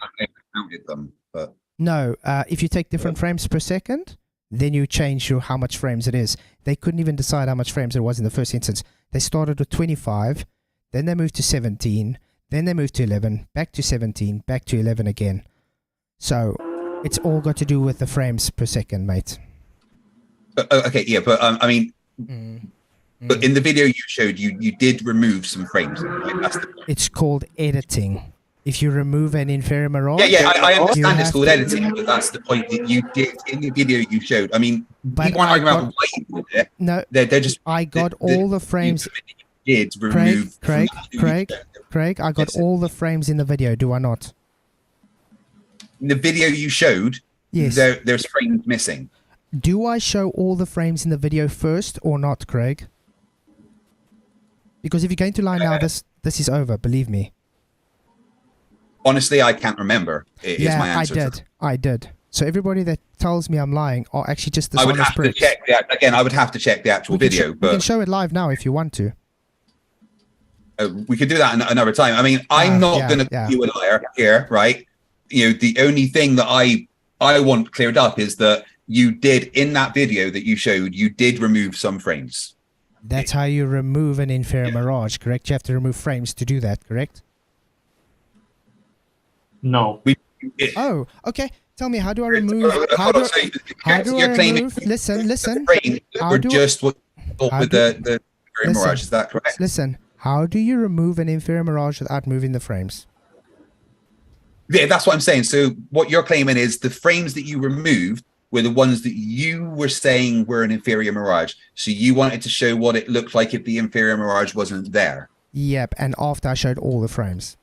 counted them, but No, if you take different frames per second, then you change how much frames it is. They couldn't even decide how much frames it was in the first instance. They started with 25, then they moved to 17, then they moved to 11, back to 17, back to 11 again. So it's all got to do with the frames per second, mate. okay, yeah, but I mean, but in the video you showed, you did remove some frames. Right? That's It's called editing. If you remove an inferior mirage, I understand it's called editing, but that's the point that you did in the video you showed. I mean, people aren't arguing about why you did it. No, they're just. I got all the frames. You did remove. Craig, I got all the frames in the video. Do I not? In the video you showed, yes, there's frames missing. Do I show all the frames in the video first or not, Craig? Because if you're going to lie now, this is over. Believe me. Honestly, I can't remember. Is my answer. I did. So everybody that tells me I'm lying are actually just I would have to check that again. I would have to check the actual video. But we can show it live now if you want to. We could do that another time. I mean, I'm not going to call you a liar here, right? You know, the only thing that I want cleared up is that you did in that video that you showed, you did remove some frames. That's how you remove an inferior mirage, correct? You have to remove frames to do that, correct? No. Oh, okay. Tell me, how do I remove? How do I remove? Listen. We're just with the inferior mirage. Is that correct? Listen. How do you remove an inferior mirage without moving the frames? Yeah, that's what I'm saying. So what you're claiming is the frames that you removed were the ones that you were saying were an inferior mirage. So you wanted to show what it looked like if the inferior mirage wasn't there. Yep, and after I showed all the frames.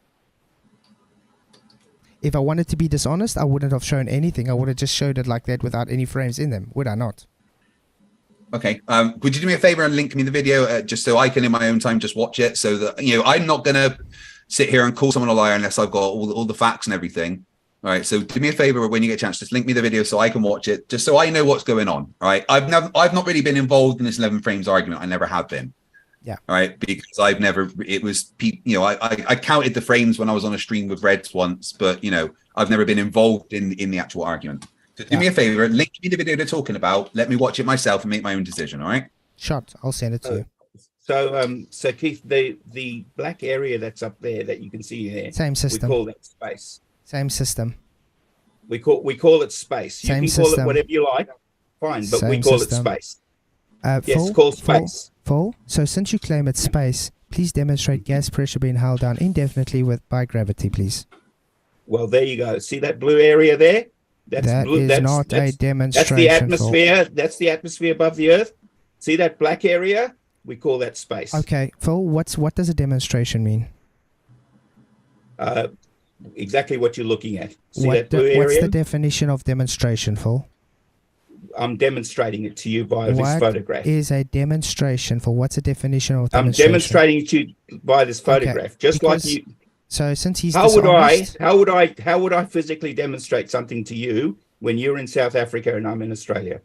If I wanted to be dishonest, I wouldn't have shown anything. I would have just showed it like that without any frames in them, would I not? Okay. Would you do me a favor and link me the video just so I can in my own time just watch it, so that, you know, I'm not going to sit here and call someone a liar unless I've got all the facts and everything. All right. So do me a favor when you get a chance, just link me the video so I can watch it, just so I know what's going on. All right. I've not really been involved in this 11 frames argument. I never have been. Yeah. All right. Because I counted the frames when I was on a stream with Reds once, but you know, I've never been involved in the actual argument. So do me a favor, link me the video they're talking about. Let me watch it myself and make my own decision. All right. Shot. I'll send it to you. So Keith, the black area that's up there that you can see there, same system. We call that space. Same system. We call it space. You can call it whatever you like. Fine, but we call it space. Yes, it's called space. Full. So since you claim it's space, please demonstrate gas pressure being held down indefinitely by gravity, please. Well, there you go. See that blue area there? That's not a demonstration. That's the atmosphere. That's the atmosphere above the Earth. See that black area? We call that space. Okay, Phil. What does a demonstration mean? Exactly what you're looking at. See that blue area? What's the definition of demonstration, Phil? I'm demonstrating it to you by this photograph. What is a demonstration, Phil? What's the definition of demonstration? I'm demonstrating it to you by this photograph. Okay, just like you. So since he's how would I physically demonstrate something to you when you're in South Africa and I'm in Australia?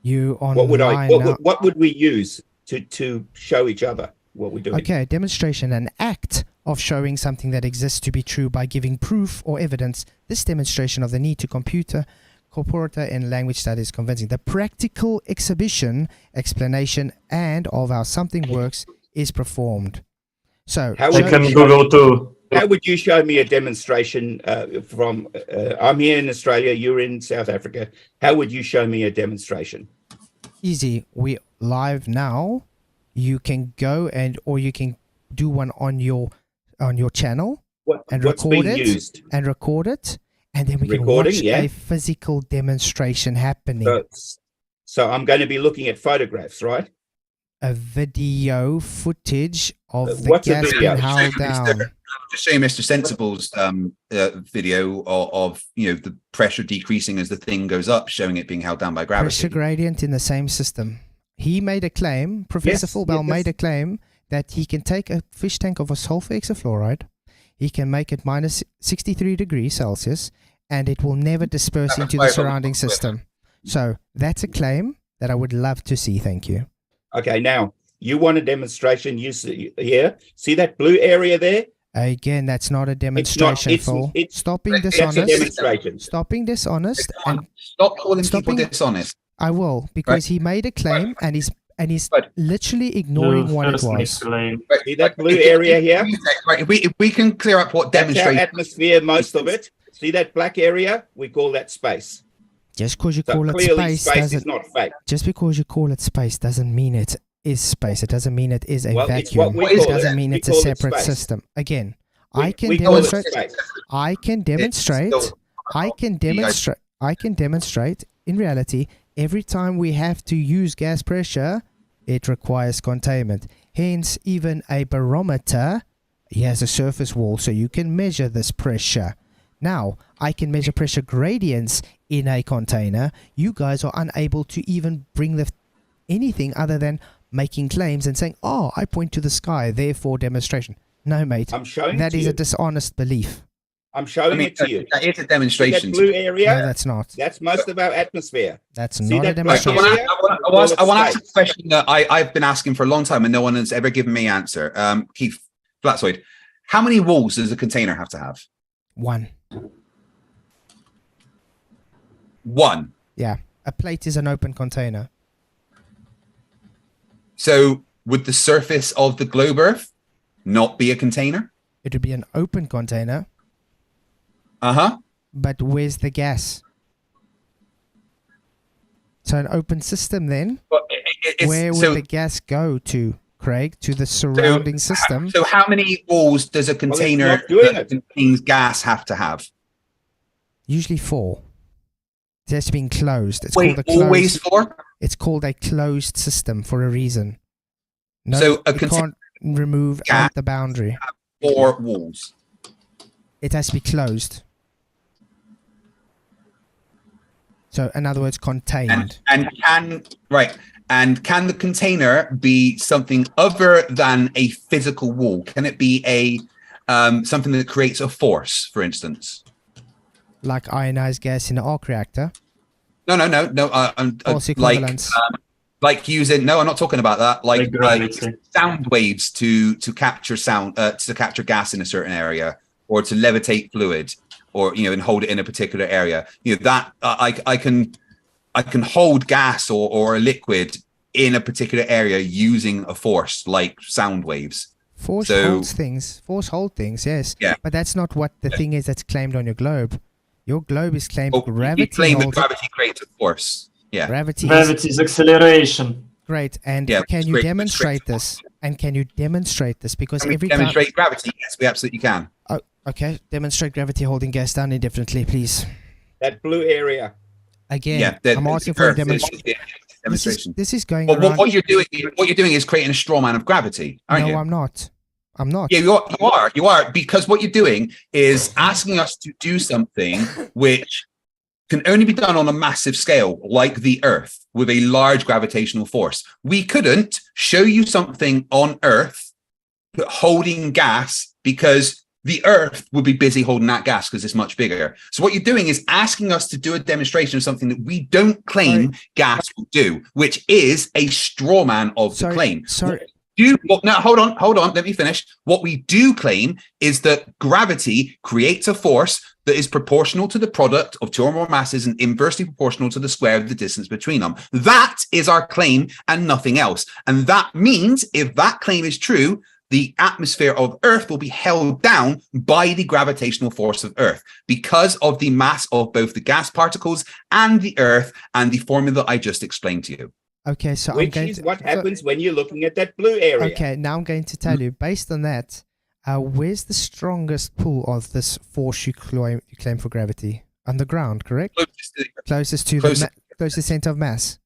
What would we use to show each other what we're doing? Okay, demonstration, an act of showing something that exists to be true by giving proof or evidence. This demonstration of the need to corporate in language that is convincing. The practical exhibition, explanation, and of how something works is performed. So how would you show me a demonstration from? I'm here in Australia. You're in South Africa. How would you show me a demonstration? Easy. We live now. You can go or you can do one on your channel and record it, and then we can watch a physical demonstration happening. So I'm going to be looking at photographs, right? A video footage of the gas being held down. Just show Mr. Sensible's video of the pressure decreasing as the thing goes up, showing it being held down by gravity. Pressure gradient in the same system. He made a claim. Professor Fulbell made a claim that he can take a fish tank of a sulfur hexafluoride, he can make it minus 63 degrees Celsius, and it will never disperse into the surrounding system. So that's a claim that I would love to see. Thank you. Okay, now You want a demonstration? You see here. See that blue area there? Again, that's not a demonstration, Phil. Stop being dishonest. Stop being dishonest. And stop calling people dishonest. I will, because he made a claim and he's literally ignoring what it was. See that blue area here? Right, if we can clear up what demonstration. That's our atmosphere, most of it. See that black area? We call that space. Just because you call it space is not fake. Just because you call it space doesn't mean it is space. It doesn't mean it is a vacuum. It doesn't mean it's a separate system. Again, I can demonstrate in reality, every time we have to use gas pressure, it requires containment. Hence, even a barometer, he has a surface wall, so you can measure this pressure. Now, I can measure pressure gradients in a container. You guys are unable to even bring anything other than making claims and saying, oh, I point to the sky, therefore demonstration. No, mate. I'm showing that is a dishonest belief. I'm showing it to you. That is a demonstration. That blue area? No, that's not. That's most of our atmosphere. That's not a demonstration. I want to ask a question that I've been asking for a long time and no one has ever given me an answer. Keith, Flatzoid, how many walls does a container have to have? One. One? Yeah. A plate is an open container. So would the surface of the globe Earth not be a container? It would be an open container. Uh-huh. But where's the gas? So an open system then, where would the gas go to, Craig? To the surrounding system? So how many walls does a container that contains gas have to have? Usually 4. It has to be enclosed. It's called a closed, always 4? It's called a closed system for a reason. No, so you can't remove out the boundary. 4 walls. It has to be closed. So, in other words, contained. And can the container be something other than a physical wall? Can it be a something that creates a force, for instance? Like ionized gas in an arc reactor? No. Force equivalence. Like using I'm not talking about that. Like sound waves to capture sound to capture gas in a certain area, or to levitate fluid, or and hold it in a particular area. That I can hold gas or a liquid in a particular area using a force like sound waves. Force holds things. Force hold things. Yes. Yeah. But that's not what the thing is that's claimed on your globe. Your globe is claimed gravity. You claim that gravity creates a force. Yeah. Gravity is acceleration. Great. And can you demonstrate this? And can you demonstrate this? Because every time demonstrate gravity, yes, we absolutely can. Oh, okay. Demonstrate gravity holding gas down indefinitely, please. That blue area. Again, I'm asking for a demonstration. This is going around. What you're doing is creating a straw man of gravity, aren't you? No, I'm not. Yeah, you are, because what you're doing is asking us to do something which can only be done on a massive scale, like the Earth, with a large gravitational force. We couldn't show you something on Earth holding gas because the Earth would be busy holding that gas because it's much bigger. So what you're doing is asking us to do a demonstration of something that we don't claim gas will do, which is a straw man of the claim. Now, hold on, let me finish. What we do claim is that gravity creates a force that is proportional to the product of 2 or more masses and inversely proportional to the square of the distance between them. That is our claim and nothing else. And that means if that claim is true, the atmosphere of Earth will be held down by the gravitational force of Earth because of the mass of both the gas particles and the Earth and the formula I just explained to you. Okay, so which is what happens when you're looking at that blue area. Okay, now I'm going to tell you, based on that, where's the strongest pull of this force you claim for gravity? Underground, correct? Closest to the center of mass.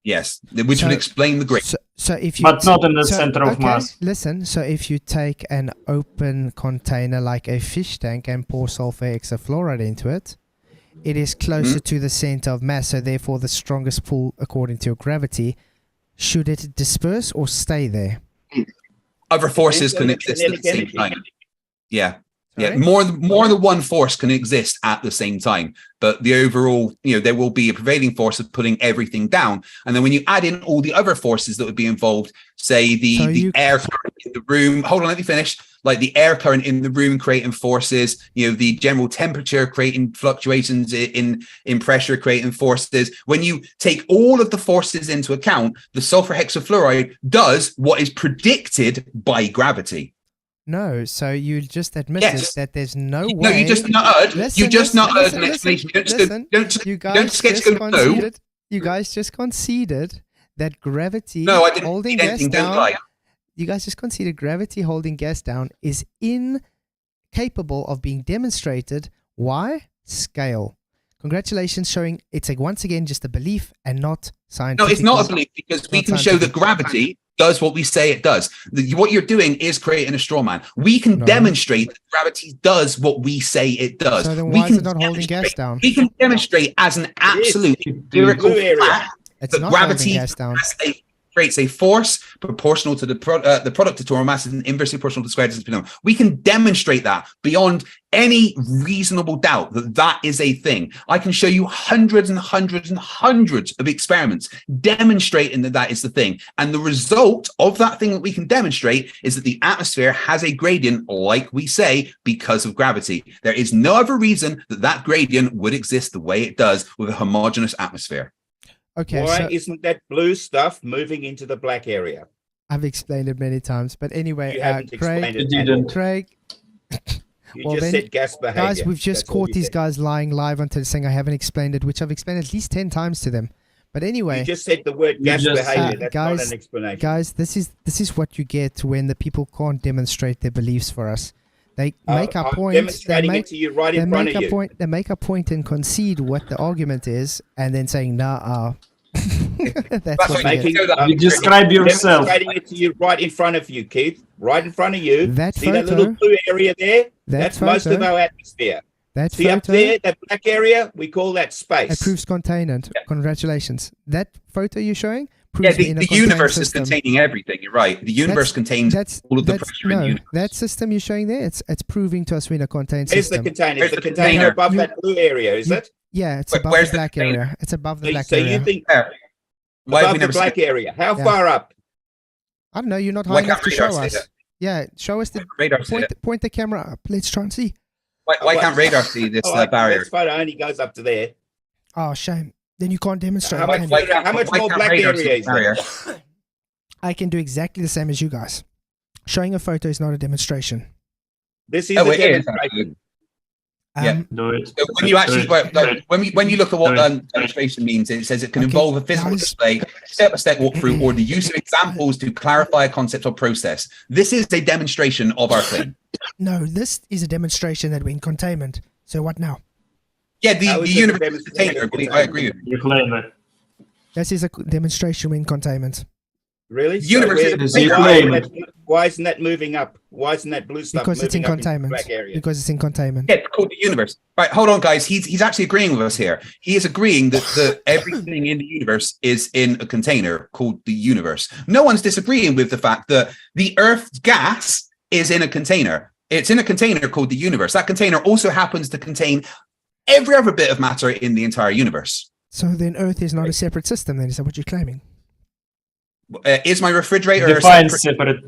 Yes, which would explain the gradient. So if you but not in the center of mass. Listen, so if you take an open container like a fish tank and pour sulfur hexafluoride into it, it is closer to the center of mass, so therefore the strongest pull according to your gravity. Should it disperse or stay there? Other forces can exist at the same time. Yeah. Yeah, more than one force can exist at the same time, but the overall, there will be a prevailing force of putting everything down. And then when you add in all the other forces that would be involved, say the air current in the room, hold on, let me finish. Like the air current in the room creating forces, the general temperature creating fluctuations in pressure creating forces. When you take all of the forces into account, the sulfur hexafluoride does what is predicted by gravity. No, so you just admitted that there's no way. No, you just not heard. You just not heard an explanation. You guys just conceded that gravity holding gas down. You guys just conceded gravity holding gas down is incapable of being demonstrated. Why? Scale. Congratulations, showing it's once again just a belief and not scientific. No, it's not a belief because we can show that gravity does what we say it does. What you're doing is creating a straw man. We can demonstrate that gravity does what we say it does. So then why is it not holding gas down? We can demonstrate as an absolute empirical fact that gravity creates a force proportional to the product of total masses and inversely proportional to the square distance between them. We can demonstrate that beyond any reasonable doubt that is a thing. I can show you hundreds and hundreds and hundreds of experiments demonstrating that is the thing. And the result of that thing that we can demonstrate is that the atmosphere has a gradient, like we say, because of gravity. There is no other reason that gradient would exist the way it does with a homogeneous atmosphere. Okay, why isn't that blue stuff moving into the black area? I've explained it many times, but anyway, you haven't explained it. Craig. You just said gas behavior. Guys, we've just caught these guys lying live until saying I haven't explained it, which I've explained at least 10 times to them. But anyway, you just said the word gas behavior. That's not an explanation. Guys, this is what you get when the people can't demonstrate their beliefs for us. They make a point. Demonstrating it to you right in front of you. They make a point and concede what the argument is, and then saying, "Nah." That's what you describe yourself. Demonstrating it to you right in front of you, Keith. Right in front of you. See that little blue area there? That's most of our atmosphere. See up there, that black area? We call that space. It proves containment. Yeah. Congratulations. That photo you're showing. The universe is containing everything. You're right. The universe contains all of the pressure in the universe. That system you're showing there, it's proving to us we're in a contained system. Is the container above that blue area, is it? Yeah, it's above the black area. It's above the black area. So you think above the black area. How far up? I don't know. You're not high enough to show us. Yeah, show us the point the camera up. Let's try and see. Why can't radar see this barrier? This photo only goes up to there. Oh, shame. Then you can't demonstrate. How much more black area is there? I can do exactly the same as you guys. Showing a photo is not a demonstration. This is a demonstration. So when you actually when you look at what demonstration means, it says it can involve a physical display, step-by-step walkthrough, or the use of examples to clarify a concept or process. This is a demonstration of our claim. No, this is a demonstration that we're in containment. So what now? Yeah, the universe is container. I agree with you. You claim it. This is a demonstration we're in containment. Really? The universe why isn't that moving up? Why isn't that blue stuff because it's in containment. Because it's in containment. Yeah, it's called the universe. Right, hold on, guys. He's actually agreeing with us here. He is agreeing that everything in the universe is in a container called the universe. No one's disagreeing with the fact that the Earth's gas is in a container. It's in a container called the universe. That container also happens to contain every other bit of matter in the entire universe. So then Earth is not a separate system, then? Is that what you're claiming? Is my refrigerator a separate?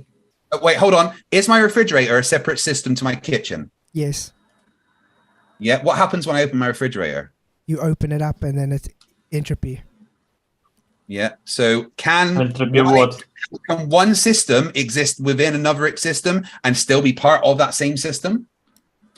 Wait, hold on. Is my refrigerator a separate system to my kitchen? Yes. Yeah. What happens when I open my refrigerator? You open it up and then it's entropy. Yeah. So can one system exist within another system and still be part of that same system?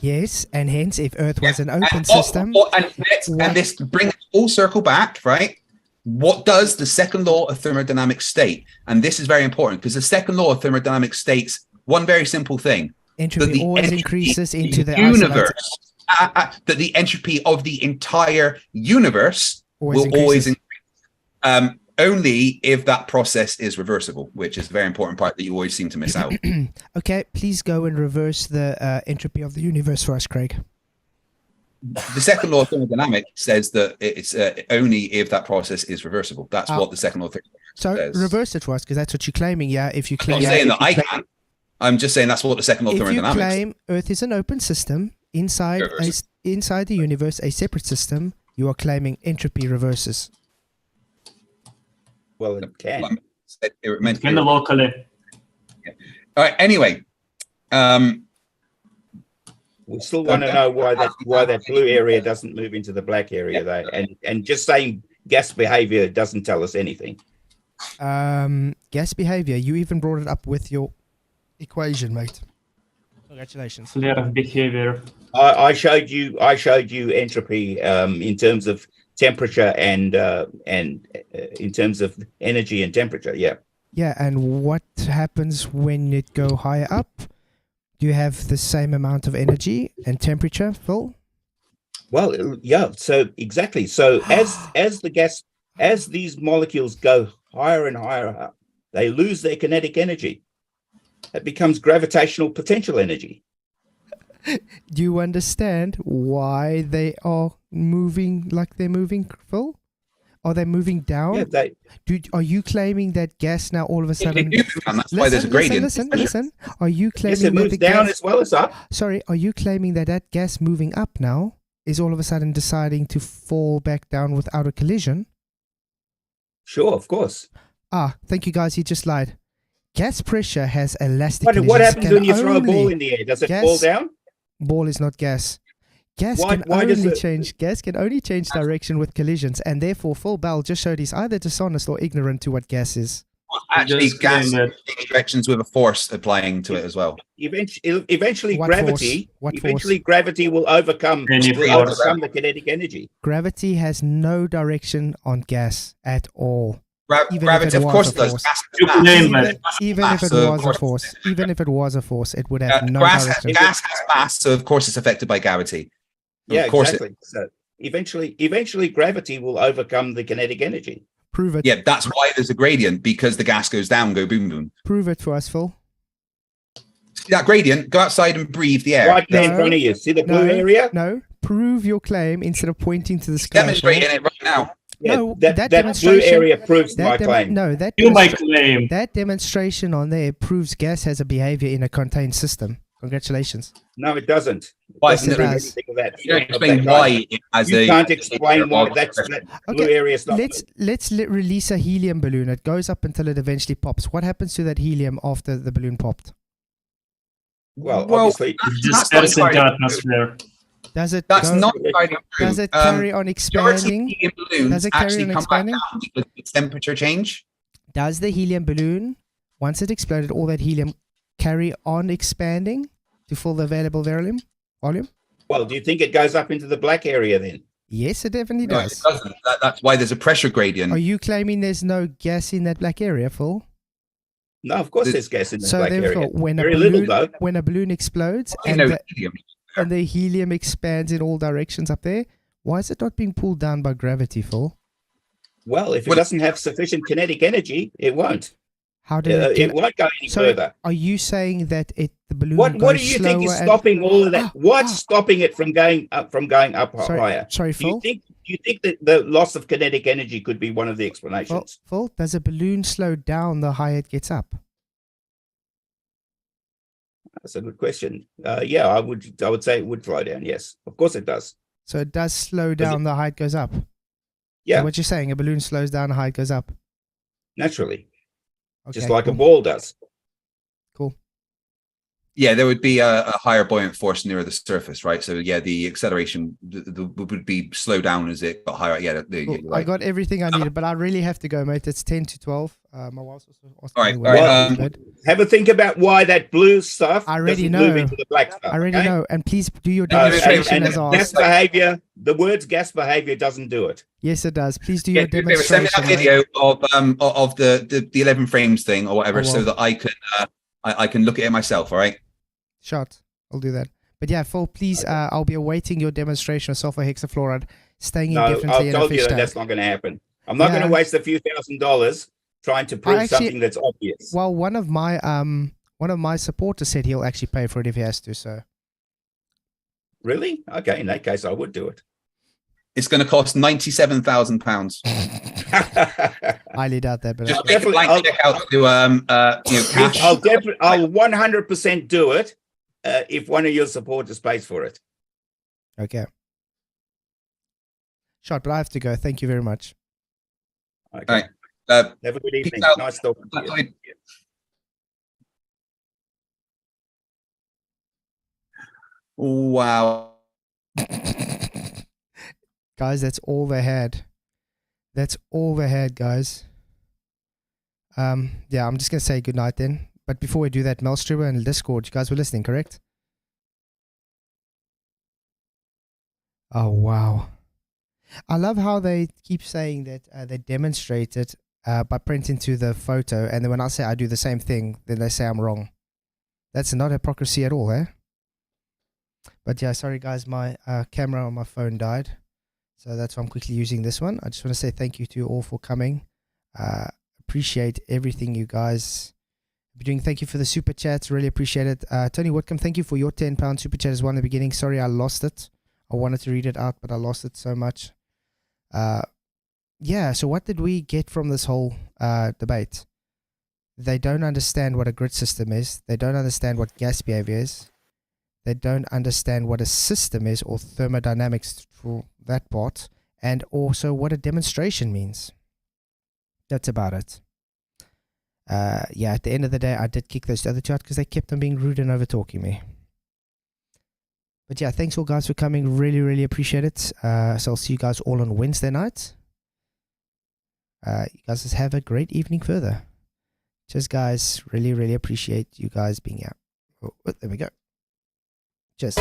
Yes, and hence if Earth was an open system... And this brings full circle back, right? What does the second law of thermodynamics state? And this is very important because the second law of thermodynamics states one very simple thing. Entropy always increases into the universe. That the entropy of the entire universe will always increase. Only if that process is reversible, which is a very important part that you always seem to miss out. Okay, please go and reverse the entropy of the universe for us, Craig. The second law of thermodynamics says that it's only if that process is reversible. That's what the second law of thermodynamics says. So reverse it for us, because that's what you're claiming. Yeah, if you claim, I'm saying that I can. I'm just saying that's what the second law of If you thermodynamics. claim Earth is an open system inside inside the universe, a separate system, you are claiming entropy reverses. Well, it can. It can locally. All right. Anyway, we still want to know why that blue area doesn't move into the black area, though. And just saying gas behavior doesn't tell us anything. Gas behavior. You even brought it up with your equation, mate. Congratulations. Flare of behavior. I showed you entropy in terms of temperature and in terms of energy and temperature. Yeah. Yeah, and what happens when it go higher up? Do you have the same amount of energy and temperature, Phil? Well, yeah. So exactly. So as these molecules go higher and higher up, they lose their kinetic energy. It becomes gravitational potential energy. Do you understand why they are moving like they're moving, Phil? Are they moving down? Yeah, are you claiming that gas now all of a sudden? That's why there's a gradient. Listen. Are you claiming yes, it moves that down gas, as well as up? Sorry, are you claiming that gas moving up now is all of a sudden deciding to fall back down without a collision? Sure, of course. Thank you guys. He just lied. Gas pressure has elastic What collisions. happens when you throw a ball in the air? Does it fall down? Ball is not gas. Gas can only change direction with collisions, and therefore Phil Bell just showed he's either dishonest or ignorant to what gas is. Actually, gas change directions with a force applying to it as well. Eventually, What gravity. force? Eventually, gravity will overcome the kinetic energy. Gravity has no direction on gas at all. Gravity, of course, it does. Even if it was a force, it would have no direction. Gas has mass, so of course it's affected by gravity. Yeah, exactly. So eventually, gravity will overcome the kinetic energy. Prove it. Yeah, that's why there's a gradient, because the gas goes down, go boom, boom. Prove it for us, Phil. See that gradient? Go outside and breathe the air. Right there in front of you. See the blue area? No. Prove your claim instead of pointing to the sky. Demonstrating it right now. Yeah, no, that blue area proves my claim. No, that demonstration on there proves gas has a behavior in a contained system. Congratulations. No, it doesn't. Yes, it does. You don't explain why it has you can't explain why that blue area is not. Let's release a helium balloon. It goes up until it eventually pops. What happens to that helium after the balloon popped? Well obviously, it disperses in the atmosphere. Does it? Does it carry on expanding? Does it carry on expanding? With temperature change? Does the helium balloon, once it exploded, all that helium carry on expanding to fill the available volume? Well, do you think it goes up into the black area then? Yes, it definitely does. No, it doesn't. That's why there's a pressure gradient. Are you claiming there's no gas in that black area, Phil? No, of course there's gas in the black area. So therefore, when a balloon explodes and the helium expands in all directions up there, why is it not being pulled down by gravity, Phil? Well, if it doesn't have sufficient kinetic energy, it won't. How did it won't go any further? Are you saying that the balloon? What do you think is stopping all of that? What's stopping it from going up higher? Sorry, Phil. Do you think that the loss of kinetic energy could be one of the explanations? Phil, does a balloon slow down the higher it gets up? That's a good question. Yeah, I would say it would slow down. Yes, of course it does. So it does slow down the height goes up. Yeah. So what you're saying, a balloon slows down, the height goes up. Naturally. Okay, just like a ball does. Cool. Yeah, there would be a higher buoyant force nearer the surface, right? So yeah, the acceleration would be slowed down as it got higher. Yeah, cool. Right. I got everything I needed, but I really have to go, mate. It's 10 to 12. My wife's also asking all right. Have a think about why that blue stuff I already doesn't know. move into the black stuff. I already know. And please do your demonstration as gas behavior. The words gas behavior doesn't do it. Yes, it does. Please do your demonstration. Send me that video of the 11 frames thing or whatever, so that I can look at it myself. All right. Shot. I'll do that. But yeah, Phil, please, I'll be awaiting your demonstration of sulfur hexafluoride staying indefinitely in a fish tank. I told you that's not going to happen. I'm not going to waste a few $1,000s trying to prove something that's obvious. Well, one of my supporters said he'll actually pay for it if he has to. So. Really? Okay. In that case, I would do it. It's going to cost £97,000. Highly doubt that, but Just okay. definitely check out to cash. I'll 100% do it if one of your supporters pays for it. Okay. Shot, but I have to go. Thank you very much. Okay. All right. Have a good evening. out. Nice talking to you. Flatzoid. Wow. Guys, that's all they had. That's all they had, guys. Yeah, I'm just gonna say good night then. But before we do that, Melstripper and Discord, you guys were listening, correct? Oh wow. I love how they keep saying that they demonstrate it by printing to the photo, and then when I say I do the same thing, then they say I'm wrong. That's not hypocrisy at all, eh? But yeah, sorry guys, my camera on my phone died. So that's why I'm quickly using this one. I just want to say thank you to you all for coming. Appreciate everything you guys are doing. Thank you for the super chats. Really appreciate it. Tony Whitcomb, thank you for your £10 super chat as well in the beginning. Sorry, I lost it. I wanted to read it out, but I lost it so much. Yeah, so what did we get from this whole debate? They don't understand what a grid system is. They don't understand what gas behavior is. They don't understand what a system is, or thermodynamics for that part, and also what a demonstration means. That's about it. Yeah, at the end of the day, I did kick those other two out because they kept on being rude and over talking me. But yeah, thanks all guys for coming. Really, really appreciate it. So I'll see you guys all on Wednesday night. You guys just have a great evening further. Cheers, guys. Really, really appreciate you guys being out. Oh, there we go. Cheers.